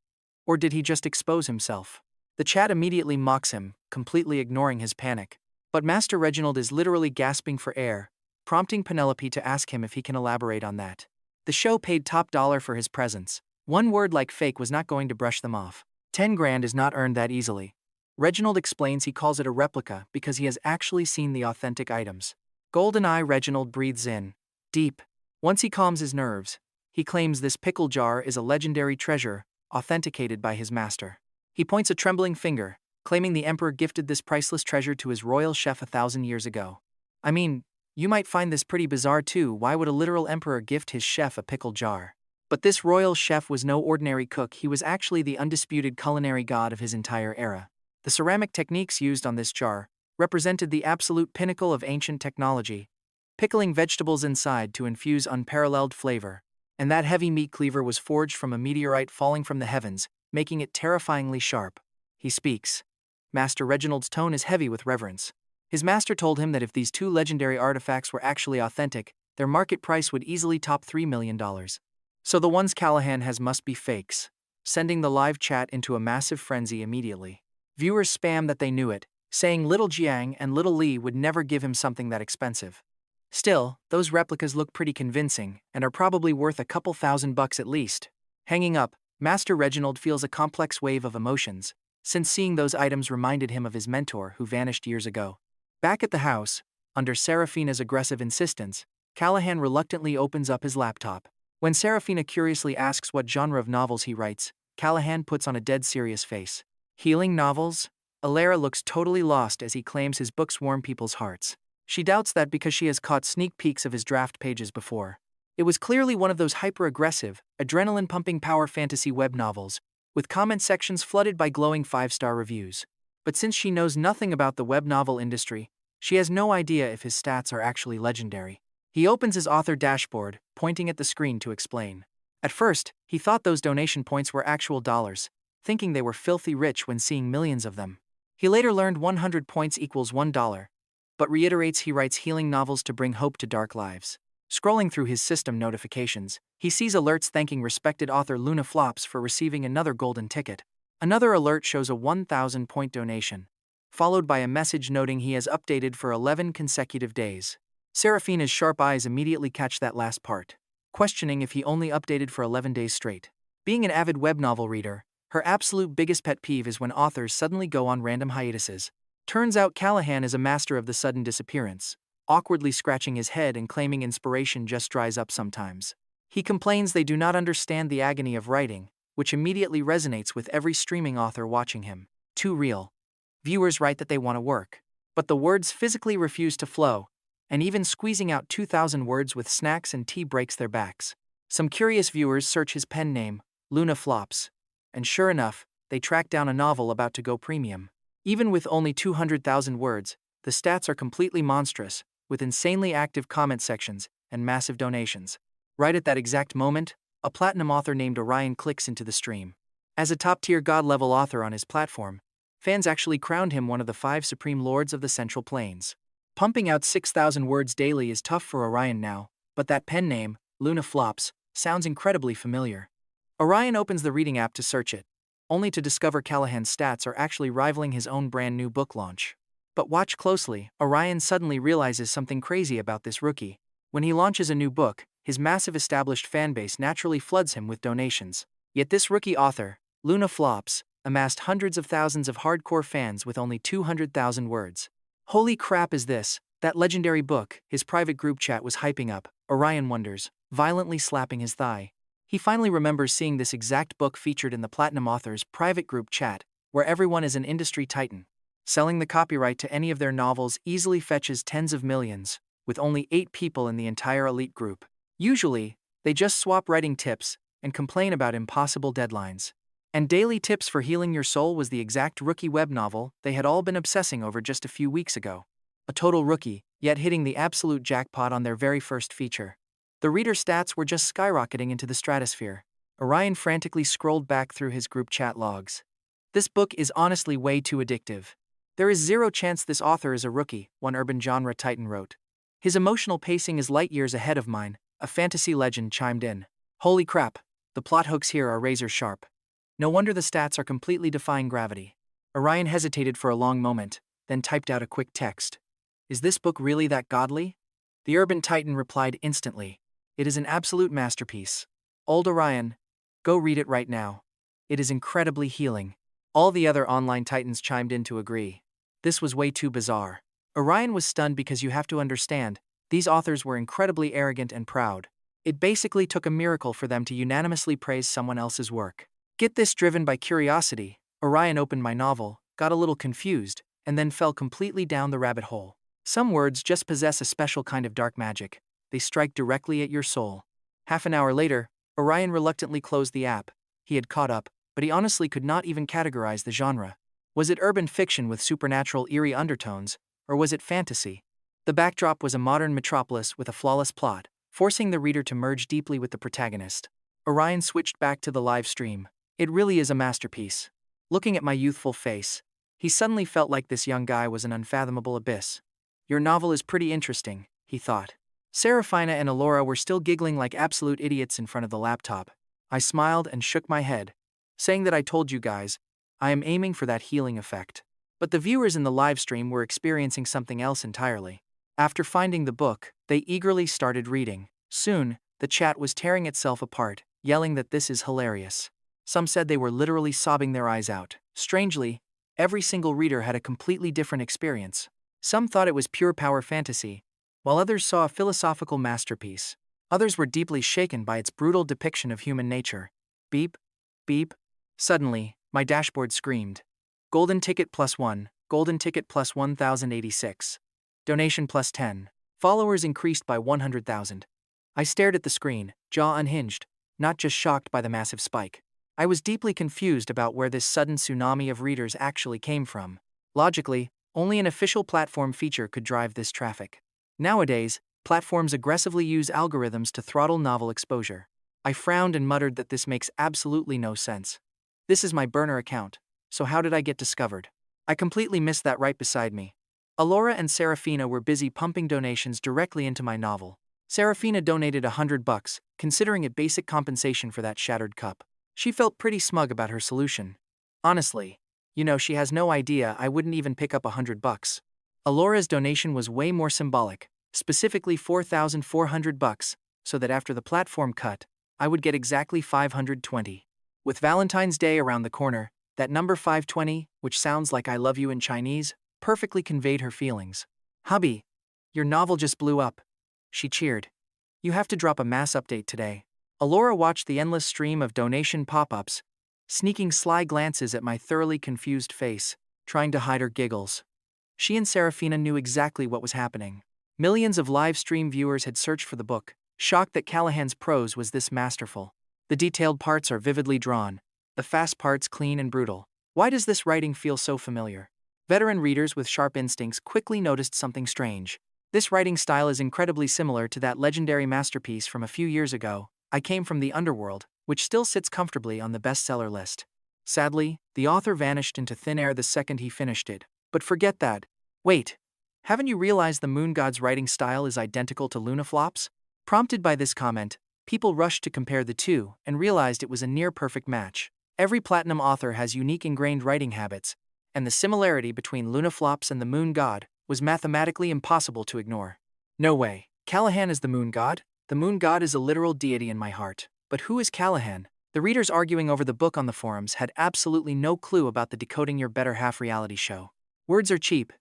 Or did he just expose himself? The chat immediately mocks him, completely ignoring his panic. But Master Reginald is literally gasping for air, prompting Penelope to ask him if he can elaborate on that. The show paid top dollar for his presence. One word like fake was not going to brush them off. 10 grand is not earned that easily. Reginald explains he calls it a replica because he has actually seen the authentic items. GoldenEye Reginald breathes in, deep. Once he calms his nerves, he claims this pickle jar is a legendary treasure, authenticated by his master. He points a trembling finger, claiming the emperor gifted this priceless treasure to his royal chef 1,000 years ago. I mean, you might find this pretty bizarre too. Why would a literal emperor gift his chef a pickle jar? But this royal chef was no ordinary cook. He was actually the undisputed culinary god of his entire era. The ceramic techniques used on this jar represented the absolute pinnacle of ancient technology, pickling vegetables inside to infuse unparalleled flavor. And that heavy meat cleaver was forged from a meteorite falling from the heavens, making it terrifyingly sharp. He speaks. Master Reginald's tone is heavy with reverence. His master told him that if these two legendary artifacts were actually authentic, their market price would easily top $3 million. So the ones Callahan has must be fakes, sending the live chat into a massive frenzy immediately. Viewers spam that they knew it, saying little Jiang and little Li would never give him something that expensive. Still, those replicas look pretty convincing and are probably worth a couple $1,000 at least. Hanging up, Master Reginald feels a complex wave of emotions, since seeing those items reminded him of his mentor who vanished years ago. Back at the house, under Serafina's aggressive insistence, Callahan reluctantly opens up his laptop. When Serafina curiously asks what genre of novels he writes, Callahan puts on a dead serious face. Healing novels? Elara looks totally lost as he claims his books warm people's hearts. She doubts that because she has caught sneak peeks of his draft pages before. It was clearly one of those hyper-aggressive, adrenaline-pumping power fantasy web novels, with comment sections flooded by glowing 5-star reviews. But since she knows nothing about the web novel industry, she has no idea if his stats are actually legendary. He opens his author dashboard, pointing at the screen to explain. At first, he thought those donation points were actual dollars, thinking they were filthy rich when seeing millions of them. He later learned 100 points equals $1, but reiterates he writes healing novels to bring hope to dark lives. Scrolling through his system notifications, he sees alerts thanking respected author Luna Flops for receiving another golden ticket. Another alert shows a 1,000-point donation, followed by a message noting he has updated for 11 consecutive days. Serafina's sharp eyes immediately catch that last part, questioning if he only updated for 11 days straight. Being an avid web novel reader, her absolute biggest pet peeve is when authors suddenly go on random hiatuses. Turns out Callahan is a master of the sudden disappearance, awkwardly scratching his head and claiming inspiration just dries up sometimes. He complains they do not understand the agony of writing, which immediately resonates with every streaming author watching him. Too real. Viewers write that they want to work, but the words physically refuse to flow, and even squeezing out 2,000 words with snacks and tea breaks their backs. Some curious viewers search his pen name, Luna Flops, and sure enough, they track down a novel about to go premium. Even with only 200,000 words, the stats are completely monstrous, with insanely active comment sections and massive donations. Right at that exact moment, a platinum author named Orion clicks into the stream. As a top-tier god-level author on his platform, fans actually crowned him one of the 5 supreme lords of the Central Plains. Pumping out 6,000 words daily is tough for Orion now, but that pen name, Luna Flops, sounds incredibly familiar. Orion opens the reading app to search it, only to discover Callahan's stats are actually rivaling his own brand new book launch. But watch closely, Orion suddenly realizes something crazy about this rookie. When he launches a new book, his massive established fanbase naturally floods him with donations. Yet this rookie author, Luna Flops, amassed hundreds of thousands of hardcore fans with only 200,000 words. Holy crap is this, that legendary book, his private group chat was hyping up, Orion wonders, violently slapping his thigh. He finally remembers seeing this exact book featured in the Platinum Authors private group chat, where everyone is an industry titan. Selling the copyright to any of their novels easily fetches tens of millions, with only 8 people in the entire elite group. Usually, they just swap writing tips and complain about impossible deadlines. And Daily Tips for Healing Your Soul was the exact rookie web novel they had all been obsessing over just a few weeks ago. A total rookie, yet hitting the absolute jackpot on their very first feature. The reader stats were just skyrocketing into the stratosphere. Orion frantically scrolled back through his group chat logs. This book is honestly way too addictive. There is zero chance this author is a rookie, one urban genre titan wrote. His emotional pacing is light years ahead of mine, a fantasy legend chimed in. Holy crap, the plot hooks here are razor sharp. No wonder the stats are completely defying gravity. Orion hesitated for a long moment, then typed out a quick text. Is this book really that godly? The urban titan replied instantly. It is an absolute masterpiece. Old Orion, go read it right now. It is incredibly healing. All the other online titans chimed in to agree. This was way too bizarre. Orion was stunned because you have to understand, these authors were incredibly arrogant and proud. It basically took a miracle for them to unanimously praise someone else's work. Get this, driven by curiosity, Orion opened my novel, got a little confused, and then fell completely down the rabbit hole. Some words just possess a special kind of dark magic. They strike directly at your soul. Half an hour later, Orion reluctantly closed the app. He had caught up, but he honestly could not even categorize the genre. Was it urban fiction with supernatural eerie undertones, or was it fantasy? The backdrop was a modern metropolis with a flawless plot, forcing the reader to merge deeply with the protagonist. Orion switched back to the live stream. It really is a masterpiece. Looking at my youthful face, he suddenly felt like this young guy was an unfathomable abyss. Your novel is pretty interesting, he thought. Serafina and Elara were still giggling like absolute idiots in front of the laptop. I smiled and shook my head, saying that I told you guys, I am aiming for that healing effect. But the viewers in the live stream were experiencing something else entirely. After finding the book, they eagerly started reading. Soon, the chat was tearing itself apart, yelling that this is hilarious. Some said they were literally sobbing their eyes out. Strangely, every single reader had a completely different experience. Some thought it was pure power fantasy, while others saw a philosophical masterpiece. Others were deeply shaken by its brutal depiction of human nature. Beep, beep. Suddenly, my dashboard screamed. Golden ticket +1, golden ticket plus 1086. Donation +10. Followers increased by 100,000. I stared at the screen, jaw unhinged, not just shocked by the massive spike. I was deeply confused about where this sudden tsunami of readers actually came from. Logically, only an official platform feature could drive this traffic. Nowadays, platforms aggressively use algorithms to throttle novel exposure. I frowned and muttered that this makes absolutely no sense. This is my burner account, so how did I get discovered? I completely missed that right beside me. Elara and Serafina were busy pumping donations directly into my novel. Serafina donated $100, considering it basic compensation for that shattered cup. She felt pretty smug about her solution. Honestly, she has no idea I wouldn't even pick up $100. Elara's donation was way more symbolic, specifically $4,400, so that after the platform cut, I would get exactly 520. With Valentine's Day around the corner, that number 520, which sounds like I love you in Chinese, perfectly conveyed her feelings. Hubby, your novel just blew up. She cheered. You have to drop a mass update today. Elara watched the endless stream of donation pop-ups, sneaking sly glances at my thoroughly confused face, trying to hide her giggles. She and Serafina knew exactly what was happening. Millions of live stream viewers had searched for the book, shocked that Callahan's prose was this masterful. The detailed parts are vividly drawn, the fast parts clean and brutal. Why does this writing feel so familiar? Veteran readers with sharp instincts quickly noticed something strange. This writing style is incredibly similar to that legendary masterpiece from a few years ago, I Came from the Underworld, which still sits comfortably on the bestseller list. Sadly, the author vanished into thin air the second he finished it. But forget that. Wait, haven't you realized the moon god's writing style is identical to Luna Flops? Prompted by this comment, people rushed to compare the two and realized it was a near-perfect match. Every platinum author has unique ingrained writing habits, and the similarity between Luna Flops and the moon god was mathematically impossible to ignore. No way. Callahan is the moon god? The moon god is a literal deity in my heart. But who is Callahan? The readers arguing over the book on the forums had absolutely no clue about the Decoding Your Better Half reality show. Words are cheap.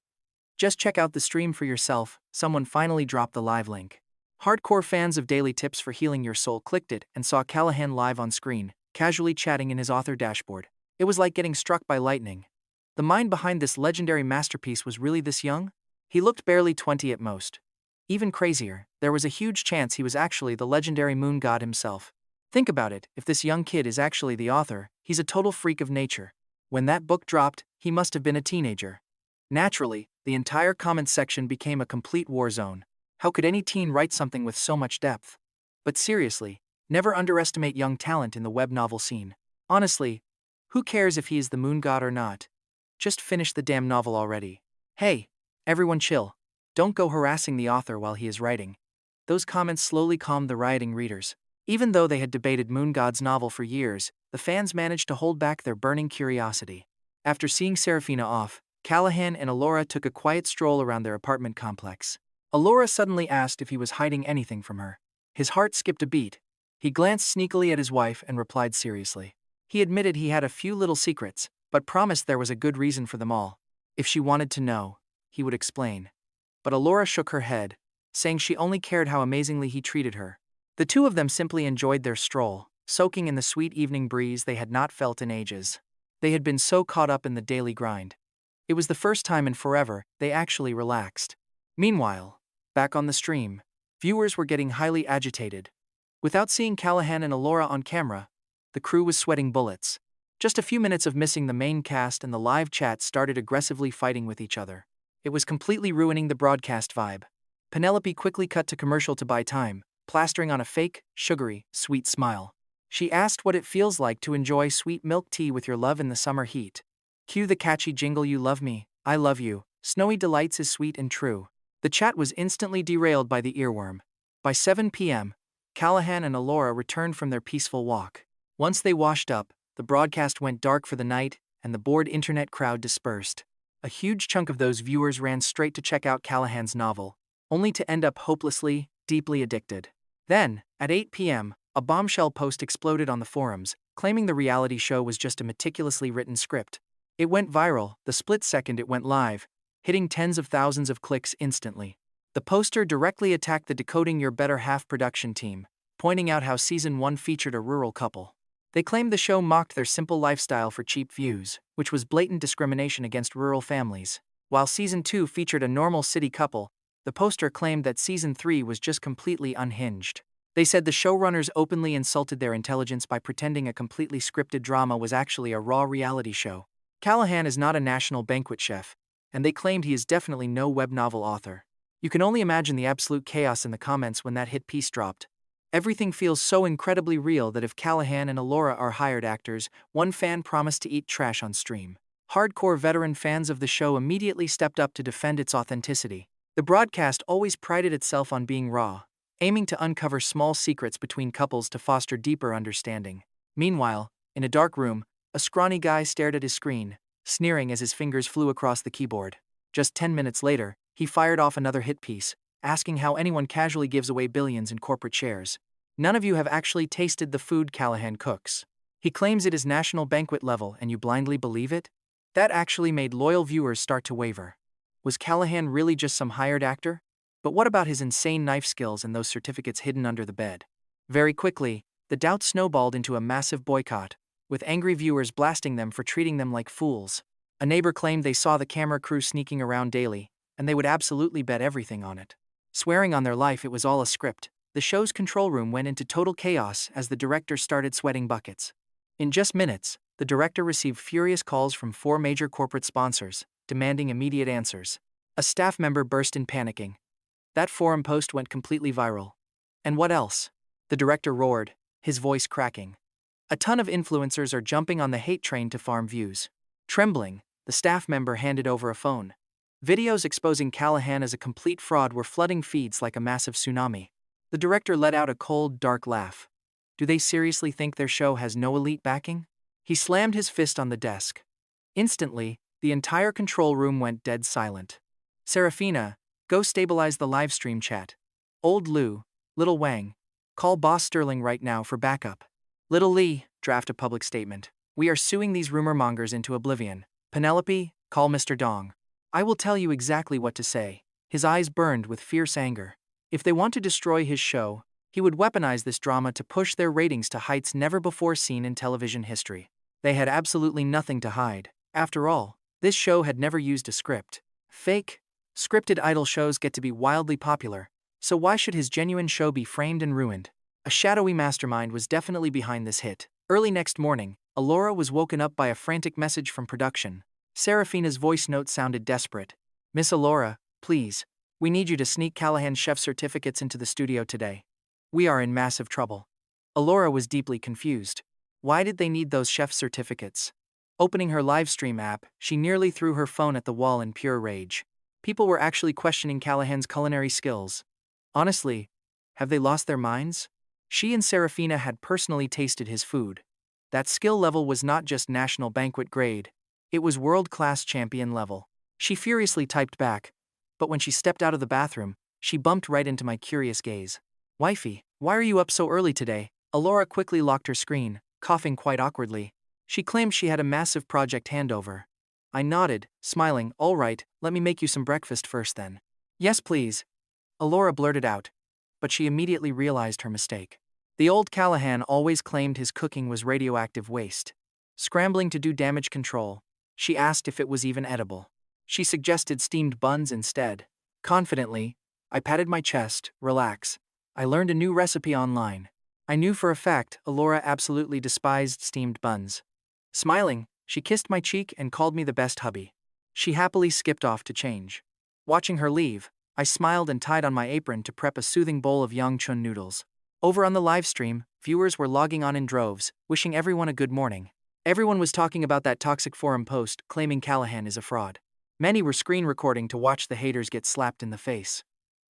Just check out the stream for yourself. Someone finally dropped the live link. Hardcore fans of daily tips for healing your soul clicked it and saw Callahan live on screen, casually chatting in his author dashboard. It was like getting struck by lightning. The mind behind this legendary masterpiece was really this young? He looked barely 20 at most. Even crazier, there was a huge chance he was actually the legendary moon god himself. Think about it, if this young kid is actually the author, he's a total freak of nature. When that book dropped, he must have been a teenager. Naturally, the entire comments section became a complete war zone. How could any teen write something with so much depth? But seriously, never underestimate young talent in the web novel scene. Honestly, who cares if he is the moon god or not? Just finish the damn novel already. Hey, everyone chill. Don't go harassing the author while he is writing. Those comments slowly calmed the rioting readers. Even though they had debated Moon God's novel for years, the fans managed to hold back their burning curiosity. After seeing Serafina off, Callahan and Elara took a quiet stroll around their apartment complex. Elara suddenly asked if he was hiding anything from her. His heart skipped a beat. He glanced sneakily at his wife and replied seriously. He admitted he had a few little secrets, but promised there was a good reason for them all. If she wanted to know, he would explain. But Elara shook her head, saying she only cared how amazingly he treated her. The two of them simply enjoyed their stroll, soaking in the sweet evening breeze they had not felt in ages. They had been so caught up in the daily grind. It was the first time in forever they actually relaxed. Meanwhile, back on the stream, viewers were getting highly agitated. Without seeing Callahan and Elara on camera, the crew was sweating bullets. Just a few minutes of missing the main cast and the live chat started aggressively fighting with each other. It was completely ruining the broadcast vibe. Penelope quickly cut to commercial to buy time, plastering on a fake, sugary, sweet smile. She asked what it feels like to enjoy sweet milk tea with your love in the summer heat. Cue the catchy jingle "You love me, I love you, snowy delights is sweet and true." The chat was instantly derailed by the earworm. By 7 p.m., Callahan and Elara returned from their peaceful walk. Once they washed up, the broadcast went dark for the night, and the bored internet crowd dispersed. A huge chunk of those viewers ran straight to check out Callahan's novel, only to end up hopelessly, deeply addicted. Then, at 8 p.m., a bombshell post exploded on the forums, claiming the reality show was just a meticulously written script. It went viral the split second it went live, hitting tens of thousands of clicks instantly. The poster directly attacked the Decoding Your Better Half production team, pointing out how Season 1 featured a rural couple. They claimed the show mocked their simple lifestyle for cheap views, which was blatant discrimination against rural families. While Season 2 featured a normal city couple, the poster claimed that Season 3 was just completely unhinged. They said the showrunners openly insulted their intelligence by pretending a completely scripted drama was actually a raw reality show. Callahan is not a national banquet chef, and they claimed he is definitely no web novel author. You can only imagine the absolute chaos in the comments when that hit piece dropped. Everything feels so incredibly real that if Callahan and Elara are hired actors, one fan promised to eat trash on stream. Hardcore veteran fans of the show immediately stepped up to defend its authenticity. The broadcast always prided itself on being raw, aiming to uncover small secrets between couples to foster deeper understanding. Meanwhile, in a dark room, a scrawny guy stared at his screen, sneering as his fingers flew across the keyboard. Just 10 minutes later, he fired off another hit piece, asking how anyone casually gives away billions in corporate shares. None of you have actually tasted the food Callahan cooks. He claims it is national banquet level and you blindly believe it? That actually made loyal viewers start to waver. Was Callahan really just some hired actor? But what about his insane knife skills and those certificates hidden under the bed? Very quickly, the doubt snowballed into a massive boycott, with angry viewers blasting them for treating them like fools. A neighbor claimed they saw the camera crew sneaking around daily, and they would absolutely bet everything on it. Swearing on their life it was all a script, the show's control room went into total chaos as the director started sweating buckets. In just minutes, the director received furious calls from 4 major corporate sponsors, demanding immediate answers. A staff member burst in panicking. That forum post went completely viral. And what else? The director roared, his voice cracking. A ton of influencers are jumping on the hate train to farm views. Trembling, the staff member handed over a phone. Videos exposing Callahan as a complete fraud were flooding feeds like a massive tsunami. The director let out a cold, dark laugh. Do they seriously think their show has no elite backing? He slammed his fist on the desk. Instantly, the entire control room went dead silent. Serafina, go stabilize the live stream chat. Old Lou, Little Wang, call Boss Sterling right now for backup. Little Lee, draft a public statement. We are suing these rumor mongers into oblivion. Penelope, call Mr. Dong. I will tell you exactly what to say. His eyes burned with fierce anger. If they want to destroy his show, he would weaponize this drama to push their ratings to heights never before seen in television history. They had absolutely nothing to hide. After all, this show had never used a script. Fake, scripted idol shows get to be wildly popular, so why should his genuine show be framed and ruined? A shadowy mastermind was definitely behind this hit. Early next morning, Elara was woken up by a frantic message from production. Serafina's voice note sounded desperate. Miss Elara, please, we need you to sneak Callahan's chef certificates into the studio today. We are in massive trouble. Elara was deeply confused. Why did they need those chef certificates? Opening her livestream app, she nearly threw her phone at the wall in pure rage. People were actually questioning Callahan's culinary skills. Honestly, have they lost their minds? She and Serafina had personally tasted his food. That skill level was not just national banquet grade, it was world-class champion level. She furiously typed back, but when she stepped out of the bathroom, she bumped right into my curious gaze. Wifey, why are you up so early today? Elara quickly locked her screen, coughing quite awkwardly. She claimed she had a massive project handover. I nodded, smiling. All right, let me make you some breakfast first then. Yes, please. Elara blurted out, but she immediately realized her mistake. The old Callahan always claimed his cooking was radioactive waste. Scrambling to do damage control, she asked if it was even edible. She suggested steamed buns instead. Confidently, I patted my chest. Relax. I learned a new recipe online. I knew for a fact Elara absolutely despised steamed buns. Smiling, she kissed my cheek and called me the best hubby. She happily skipped off to change. Watching her leave, I smiled and tied on my apron to prep a soothing bowl of Yangchun noodles. Over on the live stream, viewers were logging on in droves, wishing everyone a good morning. Everyone was talking about that toxic forum post claiming Callahan is a fraud. Many were screen recording to watch the haters get slapped in the face.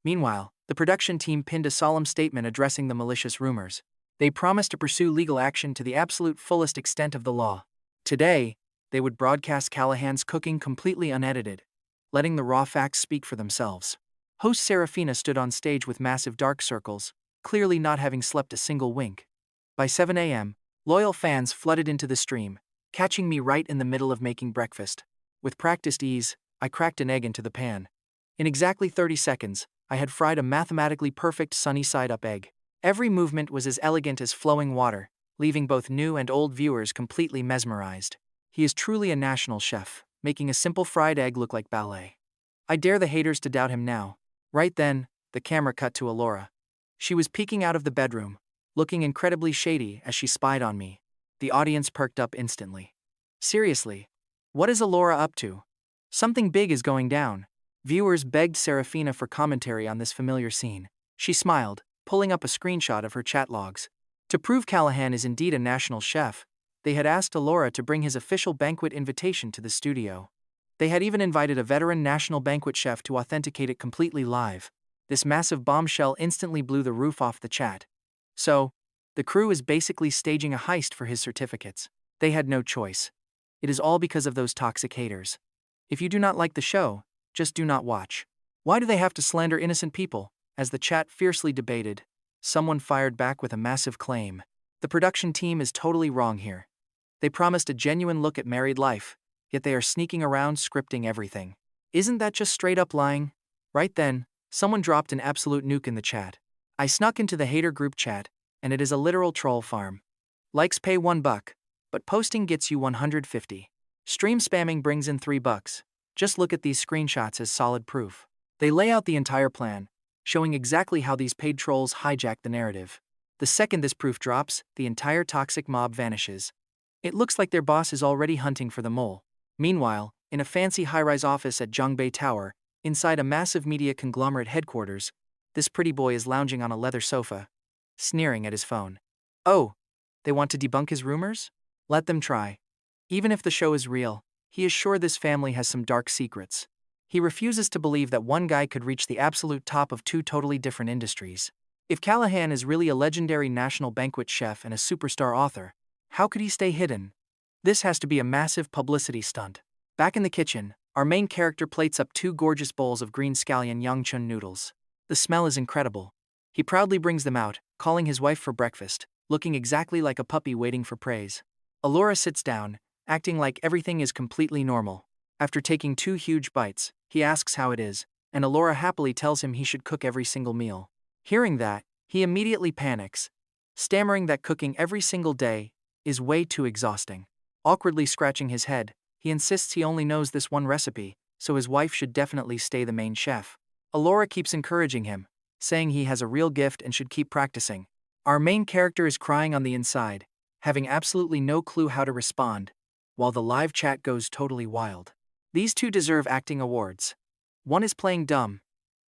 Meanwhile, the production team pinned a solemn statement addressing the malicious rumors. They promised to pursue legal action to the absolute fullest extent of the law. Today, they would broadcast Callahan's cooking completely unedited, letting the raw facts speak for themselves. Host Serafina stood on stage with massive dark circles, clearly not having slept a single wink. By 7 a.m., loyal fans flooded into the stream, catching me right in the middle of making breakfast. With practiced ease, I cracked an egg into the pan. In exactly 30 seconds, I had fried a mathematically perfect sunny-side-up egg. Every movement was as elegant as flowing water, leaving both new and old viewers completely mesmerized. He is truly a national chef, making a simple fried egg look like ballet. I dare the haters to doubt him now. Right then, the camera cut to Elara. She was peeking out of the bedroom, looking incredibly shady as she spied on me. The audience perked up instantly. Seriously, what is Elara up to? Something big is going down. Viewers begged Serafina for commentary on this familiar scene. She smiled, pulling up a screenshot of her chat logs. To prove Callahan is indeed a national chef, they had asked Elara to bring his official banquet invitation to the studio. They had even invited a veteran national banquet chef to authenticate it completely live. This massive bombshell instantly blew the roof off the chat. So, the crew is basically staging a heist for his certificates. They had no choice. It is all because of those toxic haters. If you do not like the show, just do not watch. Why do they have to slander innocent people? As the chat fiercely debated, someone fired back with a massive claim. The production team is totally wrong here. They promised a genuine look at married life, yet they are sneaking around scripting everything. Isn't that just straight up lying? Right then, someone dropped an absolute nuke in the chat. I snuck into the hater group chat, and it is a literal troll farm. Likes pay $1, but posting gets you 150. Stream spamming brings in $3. Just look at these screenshots as solid proof. They lay out the entire plan, showing exactly how these paid trolls hijack the narrative. The second this proof drops, the entire toxic mob vanishes. It looks like their boss is already hunting for the mole. Meanwhile, in a fancy high-rise office at Zhongbei Tower, inside a massive media conglomerate headquarters, this pretty boy is lounging on a leather sofa, sneering at his phone. Oh, they want to debunk his rumors? Let them try. Even if the show is real, he is sure this family has some dark secrets. He refuses to believe that one guy could reach the absolute top of two totally different industries. If Callahan is really a legendary national banquet chef and a superstar author, how could he stay hidden? This has to be a massive publicity stunt. Back in the kitchen, our main character plates up 2 gorgeous bowls of green scallion Yangchun noodles. The smell is incredible. He proudly brings them out, calling his wife for breakfast. looking exactly like a puppy waiting for praise. Elara sits down, acting like everything is completely normal. After taking 2 huge bites, he asks how it is, and Elara happily tells him he should cook every single meal. Hearing that, he immediately panics, stammering that cooking every single day is way too exhausting. Awkwardly scratching his head, he insists he only knows this one recipe, so his wife should definitely stay the main chef. Elara keeps encouraging him, saying he has a real gift and should keep practicing. Our main character is crying on the inside, having absolutely no clue how to respond, while the live chat goes totally wild. These two deserve acting awards. One is playing dumb,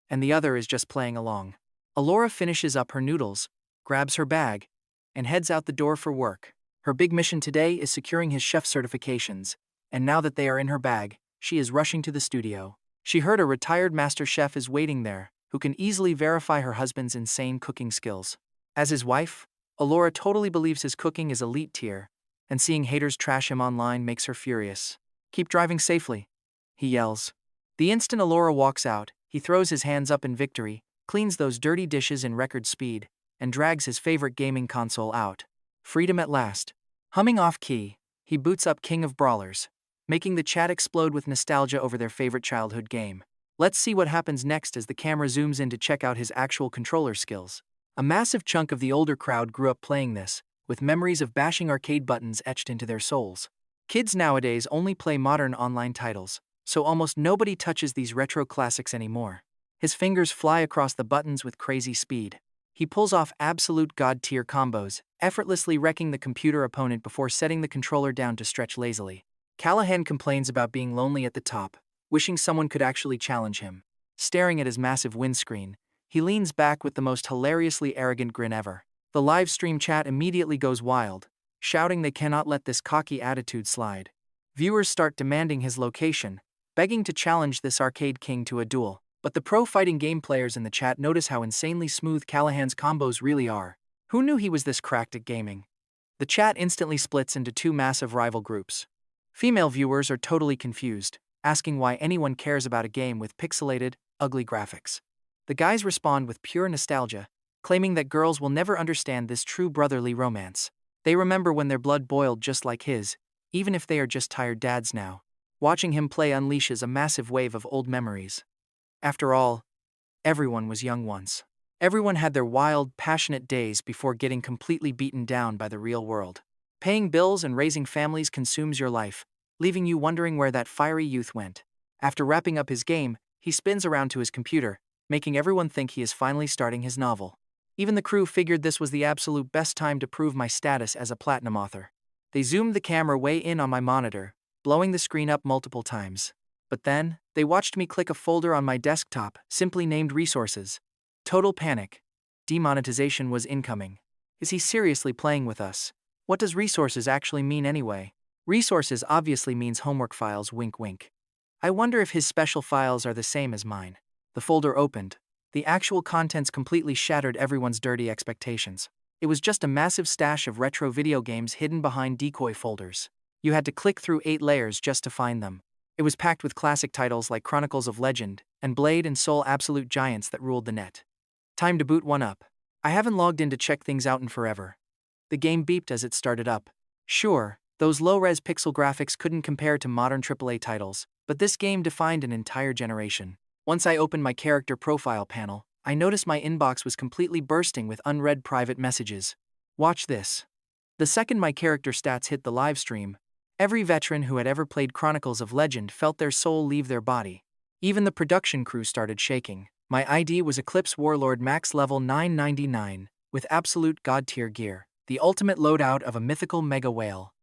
and the other is just playing along. Elara finishes up her noodles, grabs her bag, and heads out the door for work. Her big mission today is securing his chef certifications, and now that they are in her bag, she is rushing to the studio. She heard a retired master chef is waiting there, who can easily verify her husband's insane cooking skills. As his wife, Elara totally believes his cooking is elite tier, and seeing haters trash him online makes her furious. "Keep driving safely," he yells. The instant Elara walks out, he throws his hands up in victory, cleans those dirty dishes in record speed, and drags his favorite gaming console out. Freedom at last. Humming off-key, he boots up King of Brawlers, making the chat explode with nostalgia over their favorite childhood game. Let's see what happens next as the camera zooms in to check out his actual controller skills. A massive chunk of the older crowd grew up playing this, with memories of bashing arcade buttons etched into their souls. Kids nowadays only play modern online titles, so almost nobody touches these retro classics anymore. His fingers fly across the buttons with crazy speed. He pulls off absolute god-tier combos, effortlessly wrecking the computer opponent before setting the controller down to stretch lazily. Callahan complains about being lonely at the top, wishing someone could actually challenge him. Staring at his massive windscreen, he leans back with the most hilariously arrogant grin ever. The live stream chat immediately goes wild, shouting they cannot let this cocky attitude slide. Viewers start demanding his location, begging to challenge this arcade king to a duel. But the pro fighting game players in the chat notice how insanely smooth Callahan's combos really are. Who knew he was this cracked at gaming? The chat instantly splits into 2 massive rival groups. Female viewers are totally confused, asking why anyone cares about a game with pixelated, ugly graphics. The guys respond with pure nostalgia, claiming that girls will never understand this true brotherly romance. They remember when their blood boiled just like his, even if they are just tired dads now. Watching him play unleashes a massive wave of old memories. After all, everyone was young once. Everyone had their wild, passionate days before getting completely beaten down by the real world. Paying bills and raising families consumes your life, leaving you wondering where that fiery youth went. After wrapping up his game, he spins around to his computer, making everyone think he is finally starting his novel. Even the crew figured this was the absolute best time to prove my status as a platinum author. They zoomed the camera way in on my monitor, blowing the screen up multiple times. But then, they watched me click a folder on my desktop, simply named Resources. Total panic. Demonetization was incoming. Is he seriously playing with us? What does Resources actually mean anyway? Resources obviously means homework files, wink wink. I wonder if his special files are the same as mine. The folder opened. The actual contents completely shattered everyone's dirty expectations. It was just a massive stash of retro video games hidden behind decoy folders. You had to click through 8 layers just to find them. It was packed with classic titles like Chronicles of Legend and Blade and Soul, absolute giants that ruled the net. Time to boot one up. I haven't logged in to check things out in forever. The game beeped as it started up. Sure, those low-res pixel graphics couldn't compare to modern AAA titles, but this game defined an entire generation. Once I opened my character profile panel, I noticed my inbox was completely bursting with unread private messages. Watch this. The second my character stats hit the live stream, every veteran who had ever played Chronicles of Legend felt their soul leave their body. Even the production crew started shaking. My ID was Eclipse Warlord max level 999, with absolute god-tier gear, the ultimate loadout of a mythical mega whale.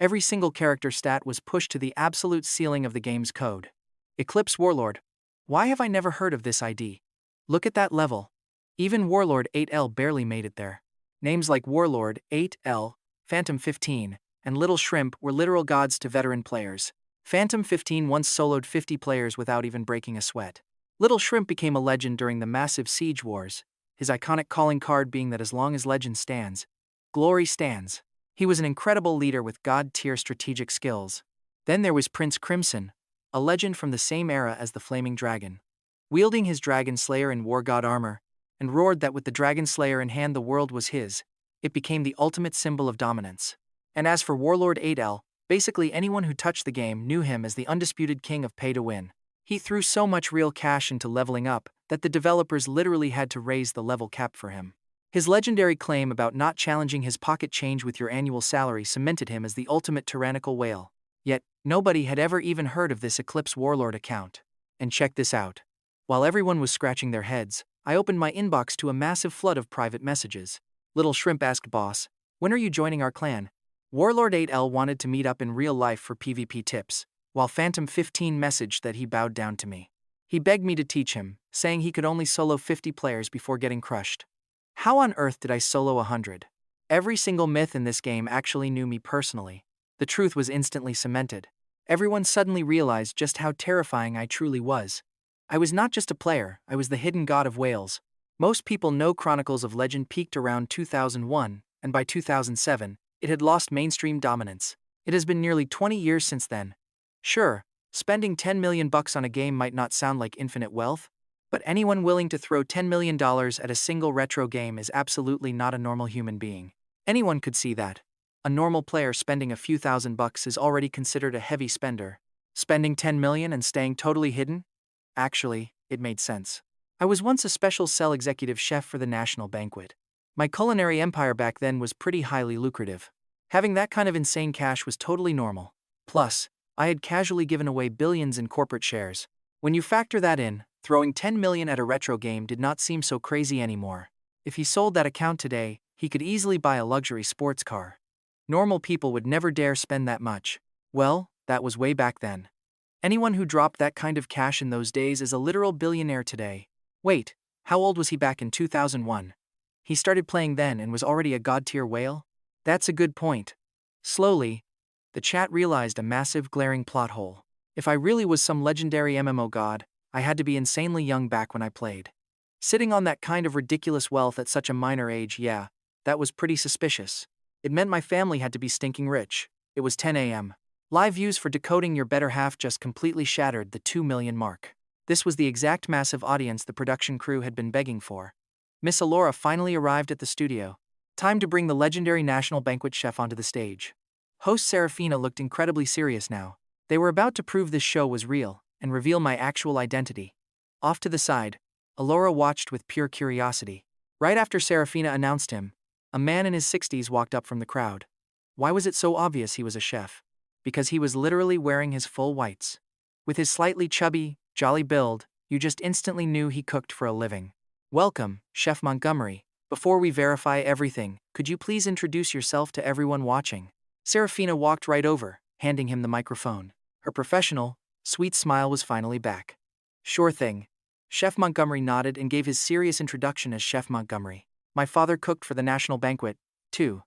Every single character stat was pushed to the absolute ceiling of the game's code. Eclipse Warlord. Why have I never heard of this ID? Look at that level. Even Warlord 8L barely made it there. Names like Warlord, 8L, Phantom 15, and Little Shrimp were literal gods to veteran players. Phantom 15 once soloed 50 players without even breaking a sweat. Little Shrimp became a legend during the massive Siege Wars, his iconic calling card being that as long as legend stands, glory stands. He was an incredible leader with god-tier strategic skills. Then there was Prince Crimson, a legend from the same era as the Flaming Dragon. Wielding his Dragon Slayer and War God armor, and roared that with the Dragon Slayer in hand the world was his, It became the ultimate symbol of dominance. And as for Warlord 8L, basically anyone who touched the game knew him as the undisputed king of pay to win. He threw so much real cash into leveling up that the developers literally had to raise the level cap for him. His legendary claim about not challenging his pocket change with your annual salary cemented him as the ultimate tyrannical whale. Yet, nobody had ever even heard of this Eclipse Warlord account. And check this out. While everyone was scratching their heads, I opened my inbox to a massive flood of private messages. Little Shrimp asked boss, "When are you joining our clan?" Warlord 8L wanted to meet up in real life for PvP tips, while Phantom 15 messaged that he bowed down to me. He begged me to teach him, saying he could only solo 50 players before getting crushed. How on earth did I solo 100? Every single myth in this game actually knew me personally. The truth was instantly cemented. Everyone suddenly realized just how terrifying I truly was. I was not just a player, I was the hidden god of Wales. Most people know Chronicles of Legend peaked around 2001, and by 2007, it had lost mainstream dominance. It has been nearly 20 years since then. Sure, spending $10 million on a game might not sound like infinite wealth, but anyone willing to throw $10 million at a single retro game is absolutely not a normal human being. Anyone could see that. A normal player spending a few $1,000s is already considered a heavy spender. Spending $10 million and staying totally hidden? Actually, it made sense. I was once a special cell executive chef for the national banquet. My culinary empire back then was pretty highly lucrative. Having that kind of insane cash was totally normal. Plus, I had casually given away billions in corporate shares. When you factor that in, throwing $10 million at a retro game did not seem so crazy anymore. If he sold that account today, he could easily buy a luxury sports car. Normal people would never dare spend that much. Well, that was way back then. Anyone who dropped that kind of cash in those days is a literal billionaire today. Wait, how old was he back in 2001? He started playing then and was already a god-tier whale? That's a good point. Slowly, the chat realized a massive glaring plot hole. If I really was some legendary MMO god, I had to be insanely young back when I played. Sitting on that kind of ridiculous wealth at such a minor age, yeah, that was pretty suspicious. It meant my family had to be stinking rich. It was 10 a.m. Live views for Decoding Your Better Half just completely shattered the 2 million mark. This was the exact massive audience the production crew had been begging for. Miss Elara finally arrived at the studio. Time to bring the legendary national banquet chef onto the stage. Host Serafina looked incredibly serious now. They were about to prove this show was real and reveal my actual identity. Off to the side, Elara watched with pure curiosity. Right after Serafina announced him, a man in his 60s walked up from the crowd. Why was it so obvious he was a chef? Because he was literally wearing his full whites. With his slightly chubby, jolly build, you just instantly knew he cooked for a living. Welcome, Chef Montgomery. Before we verify everything, could you please introduce yourself to everyone watching? Serafina walked right over, handing him the microphone. Her professional, sweet smile was finally back. Sure thing. Chef Montgomery nodded and gave his serious introduction as Chef Montgomery. My father cooked for the national banquet, too.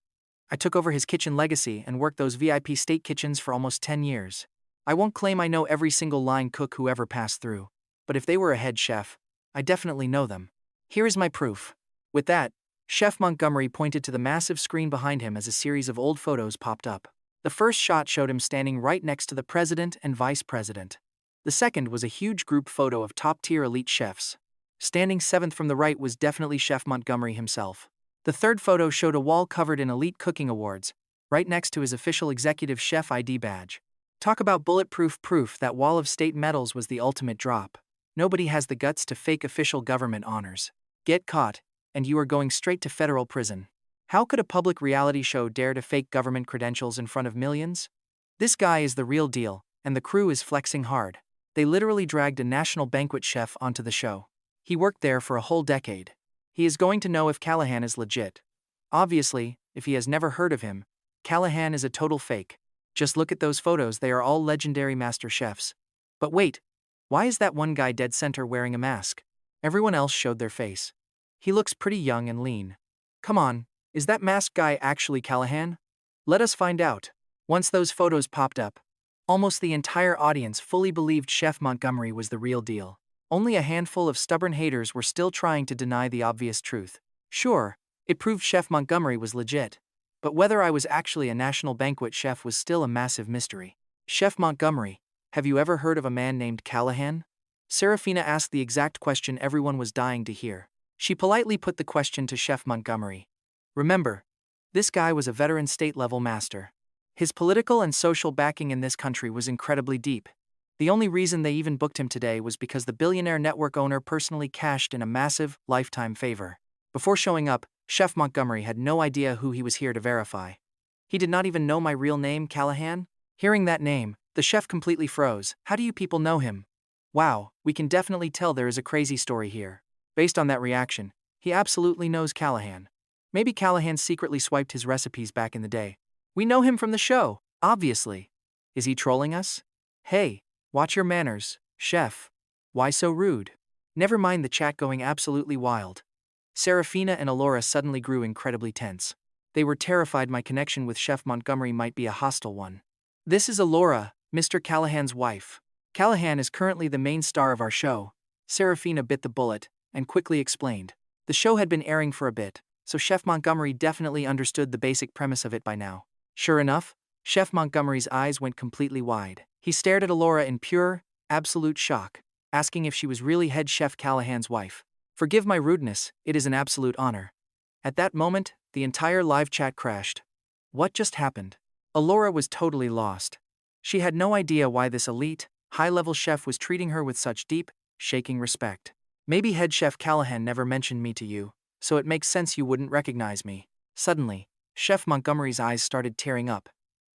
I took over his kitchen legacy and worked those VIP state kitchens for almost 10 years. I won't claim I know every single line cook who ever passed through, but if they were a head chef, I definitely know them. Here is my proof. With that, Chef Montgomery pointed to the massive screen behind him as a series of old photos popped up. The first shot showed him standing right next to the president and vice president. The second was a huge group photo of top-tier elite chefs. Standing seventh from the right was definitely Chef Montgomery himself. The third photo showed a wall covered in elite cooking awards, right next to his official executive chef ID badge. Talk about bulletproof proof that wall of state medals was the ultimate drop. Nobody has the guts to fake official government honors. Get caught, and you are going straight to federal prison. How could a public reality show dare to fake government credentials in front of millions? This guy is the real deal, and the crew is flexing hard. They literally dragged a national banquet chef onto the show. He worked there for a whole decade. He is going to know if Callahan is legit. Obviously, if he has never heard of him, Callahan is a total fake. Just look at those photos, they are all legendary master chefs. But wait, why is that one guy dead center wearing a mask? Everyone else showed their face. He looks pretty young and lean. Come on, is that masked guy actually Callahan? Let us find out. Once those photos popped up, almost the entire audience fully believed Chef Montgomery was the real deal. Only a handful of stubborn haters were still trying to deny the obvious truth. Sure, it proved Chef Montgomery was legit. But whether I was actually a national banquet chef was still a massive mystery. Chef Montgomery, have you ever heard of a man named Callahan? Serafina asked the exact question everyone was dying to hear. She politely put the question to Chef Montgomery. Remember, This guy was a veteran state-level master. His political and social backing in this country was incredibly deep. The only reason they even booked him today was because the billionaire network owner personally cashed in a massive, lifetime favor. Before showing up, Chef Montgomery had no idea who he was here to verify. He did not even know my real name, Callahan? Hearing that name, the chef completely froze. How do you people know him? Wow, we can definitely tell there is a crazy story here. Based on that reaction, he absolutely knows Callahan. Maybe Callahan secretly swiped his recipes back in the day. We know him from the show, obviously. Is he trolling us? Hey, watch your manners, chef. Why so rude? Never mind the chat going absolutely wild. Serafina and Elara suddenly grew incredibly tense. They were terrified my connection with Chef Montgomery might be a hostile one. This is Elara, Mr. Callahan's wife. Callahan is currently the main star of our show. Serafina bit the bullet and quickly explained. The show had been airing for a bit, so Chef Montgomery definitely understood the basic premise of it by now. Sure enough, Chef Montgomery's eyes went completely wide. He stared at Elara in pure, absolute shock, asking if she was really head chef Callahan's wife. Forgive my rudeness, it is an absolute honor. At that moment, the entire live chat crashed. What just happened? Elara was totally lost. She had no idea why this elite, high-level chef was treating her with such deep, shaking respect. Maybe head chef Callahan never mentioned me to you, so it makes sense you wouldn't recognize me. Suddenly, Chef Montgomery's eyes started tearing up.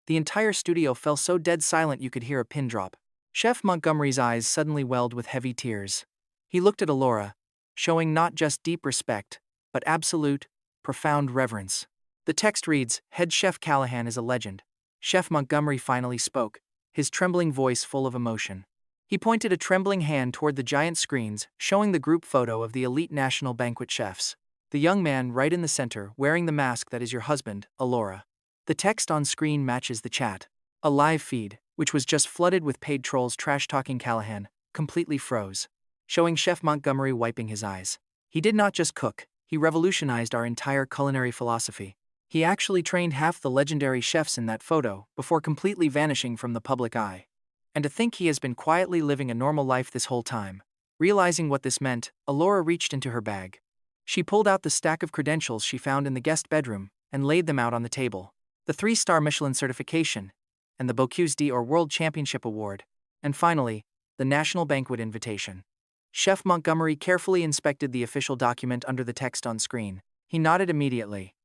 The entire studio fell so dead silent you could hear a pin drop. Chef Montgomery's eyes suddenly welled with heavy tears. He looked at Elara, showing not just deep respect, but absolute, profound reverence. The text reads, Head Chef Callahan is a legend. Chef Montgomery finally spoke, his trembling voice full of emotion. He pointed a trembling hand toward the giant screens, showing the group photo of the elite national banquet chefs. The young man right in the center, wearing the mask that is your husband, Elara. The text on screen matches the chat. A live feed, which was just flooded with paid trolls trash-talking Callahan, completely froze, showing Chef Montgomery wiping his eyes. He did not just cook, he revolutionized our entire culinary philosophy. He actually trained half the legendary chefs in that photo before completely vanishing from the public eye. And to think he has been quietly living a normal life this whole time. Realizing what this meant, Elara reached into her bag. She pulled out the stack of credentials she found in the guest bedroom and laid them out on the table. The 3-star Michelin certification, and the Bocuse d'Or World Championship Award, and finally, the National Banquet invitation. Chef Montgomery carefully inspected the official document under the text on screen. He nodded immediately.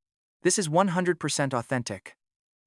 This is 100% authentic.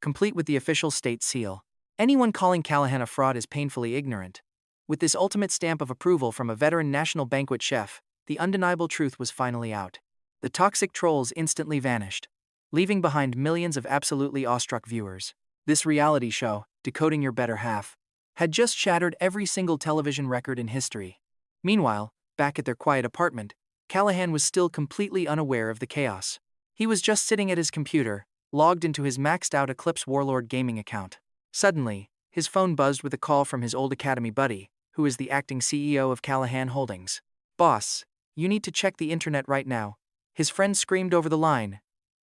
Complete with the official state seal. Anyone calling Callahan a fraud is painfully ignorant. With this ultimate stamp of approval from a veteran national banquet chef, the undeniable truth was finally out. The toxic trolls instantly vanished, leaving behind millions of absolutely awestruck viewers. This reality show, Decoding Your Better Half, had just shattered every single television record in history. Meanwhile, back at their quiet apartment, Callahan was still completely unaware of the chaos. He was just sitting at his computer, logged into his maxed-out Eclipse Warlord gaming account. Suddenly, his phone buzzed with a call from his old academy buddy, who is the acting CEO of Callahan Holdings. Boss, you need to check the internet right now. His friend screamed over the line.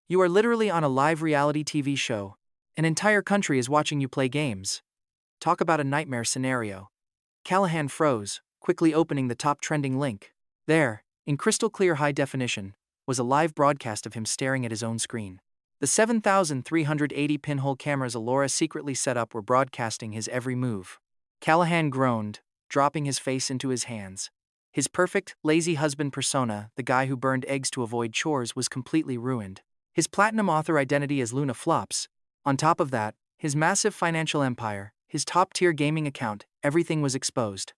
You are literally on a live reality TV show. An entire country is watching you play games. Talk about a nightmare scenario. Callahan froze, quickly opening the top trending link. There, in crystal clear high definition, was a live broadcast of him staring at his own screen. The 7,380 pinhole cameras Elara secretly set up were broadcasting his every move. Callahan groaned, dropping his face into his hands. His perfect, lazy husband persona, the guy who burned eggs to avoid chores, was completely ruined. His platinum author identity as Luna flops. On top of that, his massive financial empire, his top-tier gaming account, everything was exposed.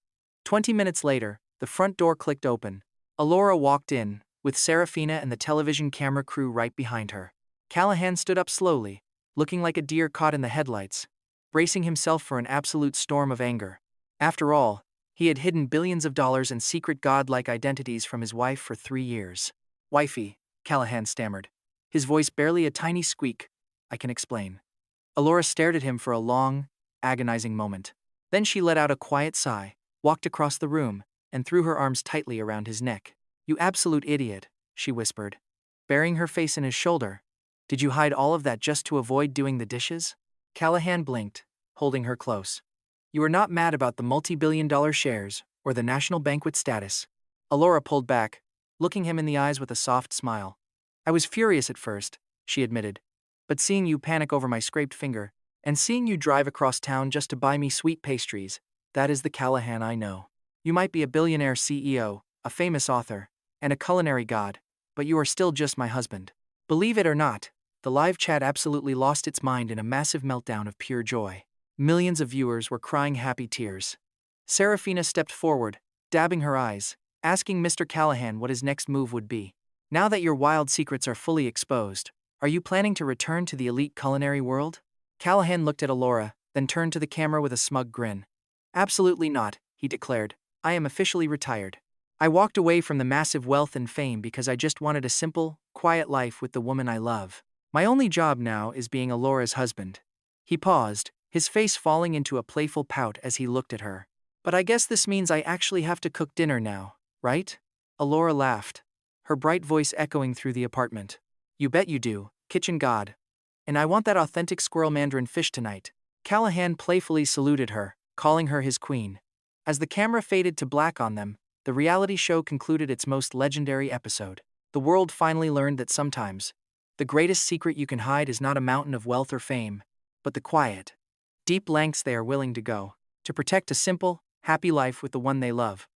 20 minutes later, the front door clicked open. Elara walked in, with Serafina and the television camera crew right behind her. Callahan stood up slowly, looking like a deer caught in the headlights, bracing himself for an absolute storm of anger. After all, he had hidden billions of dollars and secret godlike identities from his wife for 3 years. Wifey, Callahan stammered, his voice barely a tiny squeak. I can explain. Elara stared at him for a long, agonizing moment. Then she let out a quiet sigh, walked across the room, and threw her arms tightly around his neck. You absolute idiot, she whispered, burying her face in his shoulder. Did you hide all of that just to avoid doing the dishes? Callahan blinked, holding her close. You are not mad about the multi-billion-dollar shares, or the national banquet status. Elara pulled back, looking him in the eyes with a soft smile. I was furious at first, she admitted. But seeing you panic over my scraped finger, and seeing you drive across town just to buy me sweet pastries, that is the Callahan I know. You might be a billionaire CEO, a famous author, and a culinary god, but you are still just my husband. Believe it or not, the live chat absolutely lost its mind in a massive meltdown of pure joy. Millions of viewers were crying happy tears. Serafina stepped forward, dabbing her eyes, asking Mr. Callahan what his next move would be. Now that your wild secrets are fully exposed, are you planning to return to the elite culinary world? Callahan looked at Elara, then turned to the camera with a smug grin. Absolutely not, he declared. I am officially retired. I walked away from the massive wealth and fame because I just wanted a simple, quiet life with the woman I love. My only job now is being Elara's husband. He paused, his face falling into a playful pout as he looked at her. But I guess this means I actually have to cook dinner now, right? Elara laughed, her bright voice echoing through the apartment. You bet you do, kitchen god. And I want that authentic squirrel mandarin fish tonight. Callahan playfully saluted her, calling her his queen. As the camera faded to black on them, the reality show concluded its most legendary episode. The world finally learned that sometimes, the greatest secret you can hide is not a mountain of wealth or fame, but the quiet, deep lengths they are willing to go to protect a simple, happy life with the one they love.